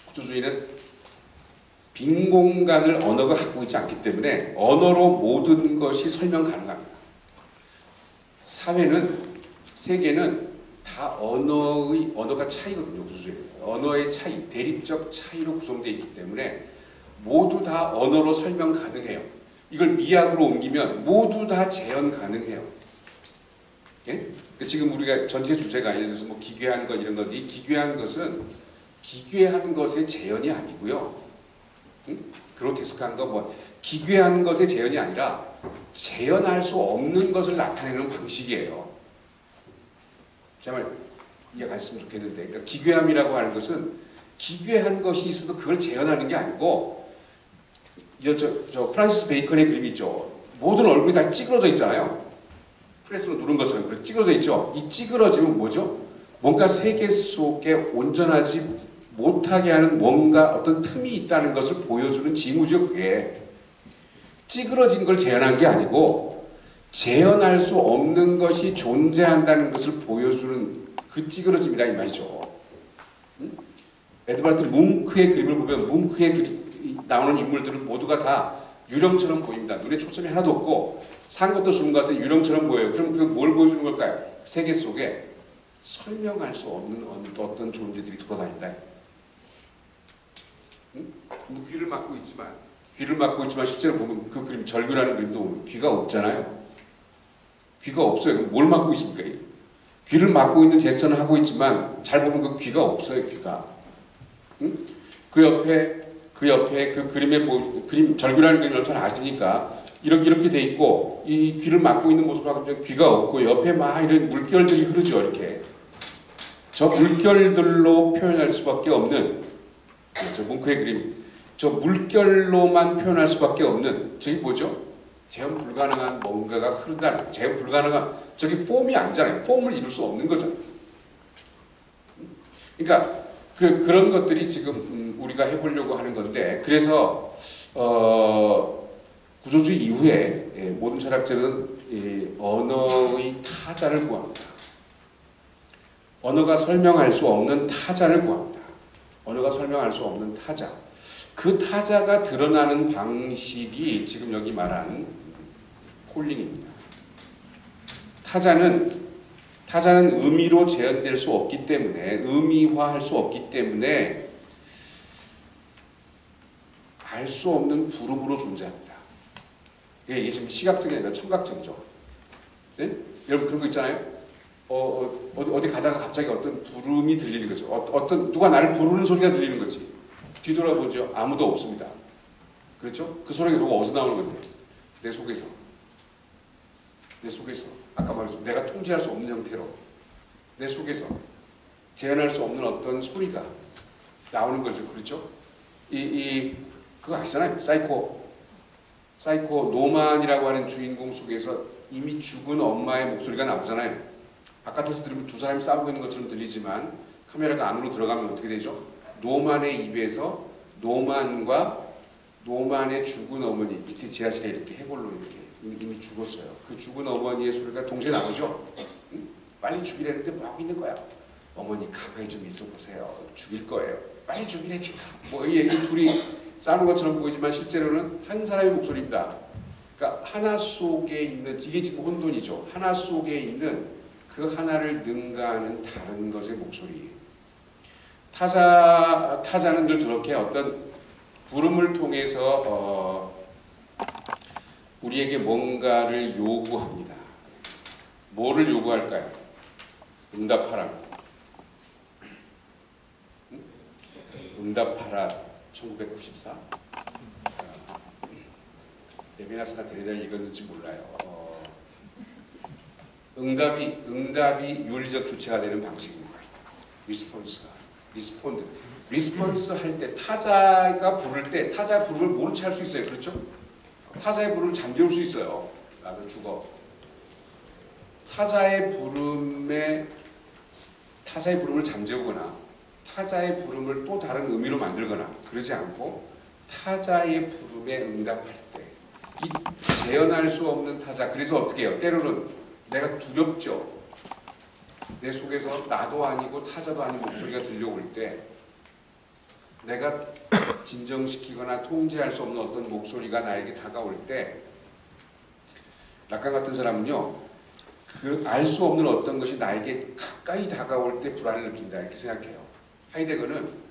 구조주의는 빈 공간을 언어가 갖고 있지 않기 때문에 언어로 모든 것이 설명 가능합니다. 사회는, 세계는 다 언어가 차이거든요. 구조주의는. 언어의 차이, 대립적 차이로 구성되어 있기 때문에 모두 다 언어로 설명 가능해요. 이걸 미학으로 옮기면 모두 다 재현 가능해요. 예? 지금 우리가 전체 주제가 예를 들어서 뭐 기괴한 것 이런 것, 이 기괴한 것은 기괴한 것의 재현이 아니고요. 응? 그로테스크한 거 뭐 기괴한 것의 재현이 아니라 재현할 수 없는 것을 나타내는 방식이에요. 정말 이해가셨으면 좋겠는데, 그러니까 기괴함이라고 하는 것은 기괴한 것이 있어도 그걸 재현하는 게 아니고, 저 프란시스 베이컨의 그림 있죠. 모든 얼굴이 다 찌그러져 있잖아요. 프레스로 누른 것처럼 찌그러져 있죠. 이 찌그러짐은 뭐죠? 뭔가 세계 속에 온전하지 못하게 하는 뭔가 어떤 틈이 있다는 것을 보여주는 징후죠. 그게 찌그러진 걸 재현한 게 아니고 재현할 수 없는 것이 존재한다는 것을 보여주는 그 찌그러짐이라 이 말이죠. 에드바르트 뭉크의 그림을 보면 뭉크의 나오는 인물들은 모두가 다 유령처럼 보입니다. 눈에 초점이 하나도 없고 산 것도 죽은 것 같은 유령처럼 보여요. 그럼 그 뭘 보여주는 걸까요? 세계 속에 설명할 수 없는 어떤 존재들이 돌아다닌다. 응? 귀를 막고 있지만 실제로 보면 그 그림, 절규라는 그림도 귀가 없잖아요. 귀가 없어요. 뭘 막고 있습니까? 귀를 막고 있는 제스처는 하고 있지만 잘 보면 그 귀가 없어요. 귀가. 응? 그 옆에 그 그림에 그림, 절규라는 그림을 잘 아시니까 이렇게 돼 있고 이 귀를 막고 있는 모습을 하고 귀가 없고 옆에 막 이런 물결들이 흐르죠. 이렇게. 저 물결들로 표현할 수밖에 없는 저 뭉크의 그림, 저 물결로만 표현할 수밖에 없는 저기 뭐죠? 재현 불가능한 뭔가가 흐른다는, 재현 불가능한 저기 폼이 아니잖아요. 폼을 이룰 수 없는 거잖아요. 그러니까 그런 것들이 지금 우리가 해보려고 하는 건데, 그래서 구조주의 이후에 모든 철학자들은 언어의 타자를 구합니다. 언어가 설명할 수 없는 타자를 구합니다. 언어가 설명할 수 없는 타자. 그 타자가 드러나는 방식이 지금 여기 말한 콜링입니다. 타자는 의미로 재현될 수 없기 때문에, 의미화할 수 없기 때문에 알 수 없는 부름으로 존재합니다. 이게 지금 시각적이 아니라 청각적이죠. 네? 여러분 그런 거 있잖아요. 어디 가다가 갑자기 어떤 부름이 들리는 거죠. 어떤 누가 나를 부르는 소리가 들리는 거지. 뒤돌아보죠. 아무도 없습니다. 그렇죠? 그 소리가 누가 어디서 나오는 건데? 내 속에서. 아까 말했죠. 내가 통제할 수 없는 형태로 내 속에서 재현할 수 없는 어떤 소리가 나오는 거죠. 그렇죠? 그거 아시잖아요. 사이코 노만이라고 하는 주인공 속에서 이미 죽은 엄마의 목소리가 나오잖아요. 바깥에서 들으면 두 사람이 싸우고 있는 것처럼 들리지만 카메라가 안으로 들어가면 어떻게 되죠? 노만의 입에서 노만의 죽은 어머니, 밑에 지하실에 이렇게 해골로 이렇게 이미 죽었어요. 그 죽은 어머니의 소리가 동시에 나오죠. 응? 빨리 죽이려는데 뭐 하고 있는 거야? 어머니 가만히 좀 있어 보세요. 죽일 거예요. 빨리 죽이래 지금. 이 둘이 싸우는 것처럼 보이지만 실제로는 한 사람의 목소리입니다. 그러니까 하나 속에 있는, 이게 지금 혼돈이죠. 하나 속에 있는 그 하나를 능가하는 다른 것의 목소리. 타자는 늘 저렇게 어떤 부름을 통해서 우리에게 뭔가를 요구합니다. 뭐를 요구할까요? 응답하라. 응답하라. 1994. 레비나스나 데리다를 읽었는지 몰라요. 응답이 윤리적 주체가 되는 방식입니다. 리스폰스 할 때 타자가 부를 때 타자 부름을 모른 채 할 수 있어요. 그렇죠? 타자의 부름을 잠재울 수 있어요. 나도 죽어. 타자의 부름을 잠재우거나 타자의 부름을 또 다른 의미로 만들거나 그러지 않고 타자의 부름에 응답할 때 이 재현할 수 없는 타자. 그래서 어떻게 해요? 때로는 내가 두렵죠. 내 속에서 나도 아니고 타자도 아닌 목소리가 들려올 때 내가 진정시키거나 통제할 수 없는 어떤 목소리가 나에게 다가올 때 락강 같은 사람은요, 그 알 수 없는 어떤 것이 나에게 가까이 다가올 때 불안을 느낀다 이렇게 생각해요. 하이데거는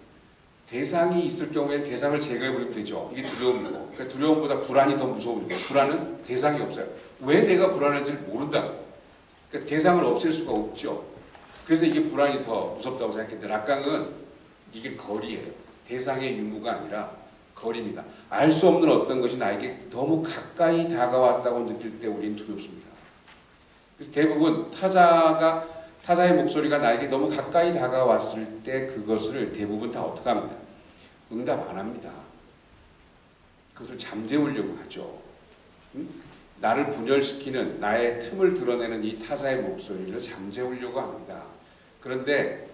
대상이 있을 경우에 대상을 제거해버리면 되죠. 이게 두려움이고, 그러니까 두려움보다 불안이 더 무서운 거예요. 불안은 대상이 없어요. 왜 내가 불안한지를 모른다고. 그러니까 대상을 없앨 수가 없죠. 그래서 이게 불안이 더 무섭다고 생각했는데 락강은 이게 거리예요. 대상의 유무가 아니라 거리입니다. 알 수 없는 어떤 것이 나에게 너무 가까이 다가왔다고 느낄 때 우리는 두렵습니다. 그래서 대부분 타자의 목소리가 나에게 너무 가까이 다가왔을 때 그것을 대부분 다 어떻게 합니까? 응답 안 합니다. 그것을 잠재우려고 하죠. 나를 분열시키는 나의 틈을 드러내는 이 타자의 목소리를 잠재우려고 합니다. 그런데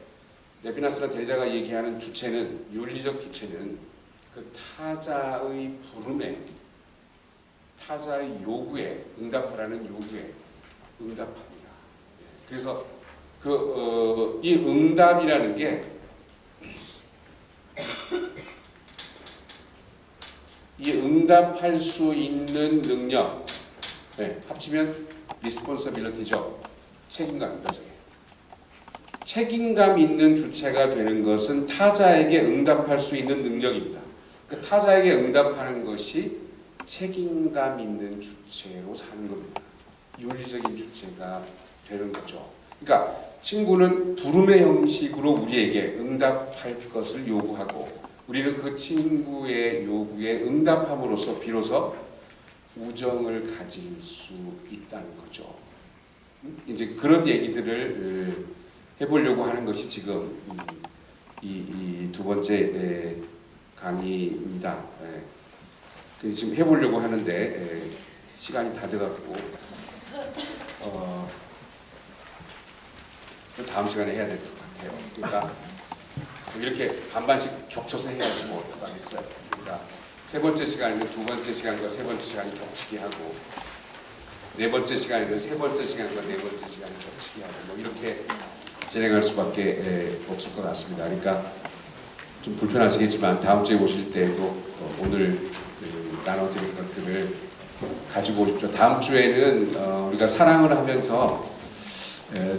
레비나스나 데리다가 얘기하는 주체는, 윤리적 주체는 그 타자의 부름에, 타자의 요구에, 응답하라는 요구에 응답합니다. 그래서 이 응답이라는 게 이 응답할 수 있는 능력, 합치면 responsibility죠. 책임감입니다. 책임감 있는 주체가 되는 것은 타자에게 응답할 수 있는 능력입니다. 그 타자에게 응답하는 것이 책임감 있는 주체로 사는 겁니다. 윤리적인 주체가 되는 거죠. 그러니까 친구는 부름의 형식으로 우리에게 응답할 것을 요구하고 우리는 그 친구의 요구에 응답함으로써 비로소 우정을 가질 수 있다는 거죠. 이제 그런 얘기들을 해보려고 하는 것이 지금 이 두 번째 강의입니다. 지금 해보려고 하는데 시간이 다 돼가지고 다음 시간에 해야 될 것 같아요. 그러니까 이렇게 반반씩 겹쳐서 해야지 뭐 어떡하겠어요. 그러니까 세 번째 시간이면 두 번째 시간과 세 번째 시간이 겹치게 하고 네 번째 시간이면 세 번째 시간과 네 번째 시간이 겹치게 하고 뭐 이렇게 진행할 수밖에 없을 것 같습니다. 그러니까 좀 불편하시겠지만 다음 주에 오실 때도 오늘 나눠드릴 것들을 가지고 오십시오. 다음 주에는 우리가 사랑을 하면서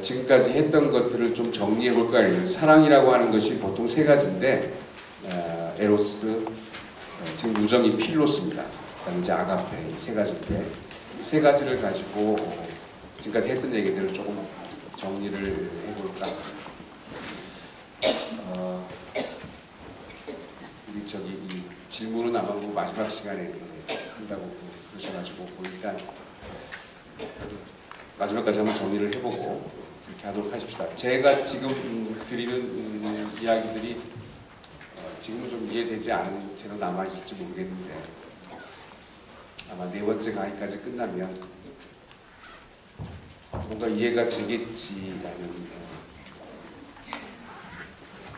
지금까지 했던 것들을 좀 정리해 볼까요? 사랑이라고 하는 것이 보통 세 가지인데 에로스, 지금 우정이 필로스입니다. 그다음에 이제 아가페 이 세 가지인데 이 세 가지를 가지고 지금까지 했던 얘기들을 조금 정리를 해볼까? 우리 이 질문은 아마 마지막 시간에 한다고 그러셔가지고 일단 마지막까지 한번 정리를 해보고 그렇게 하도록 하십시다. 제가 지금 드리는 이야기들이 지금은 좀 이해되지 않은 채로 남아있을지 모르겠는데 아마 네 번째 강의까지 끝나면 뭔가 이해가 되겠지라는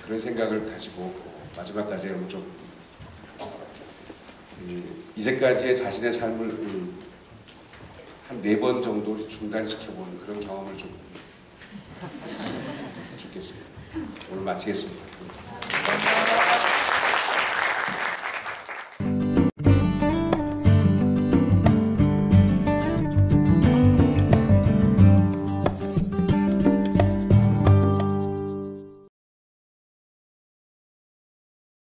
그런 생각을 가지고 마지막까지 좀 이제까지의 자신의 삶을 한 4번 정도 중단시켜보는 그런 경험을 좀 했으면 좋겠습니다. 오늘 마치겠습니다.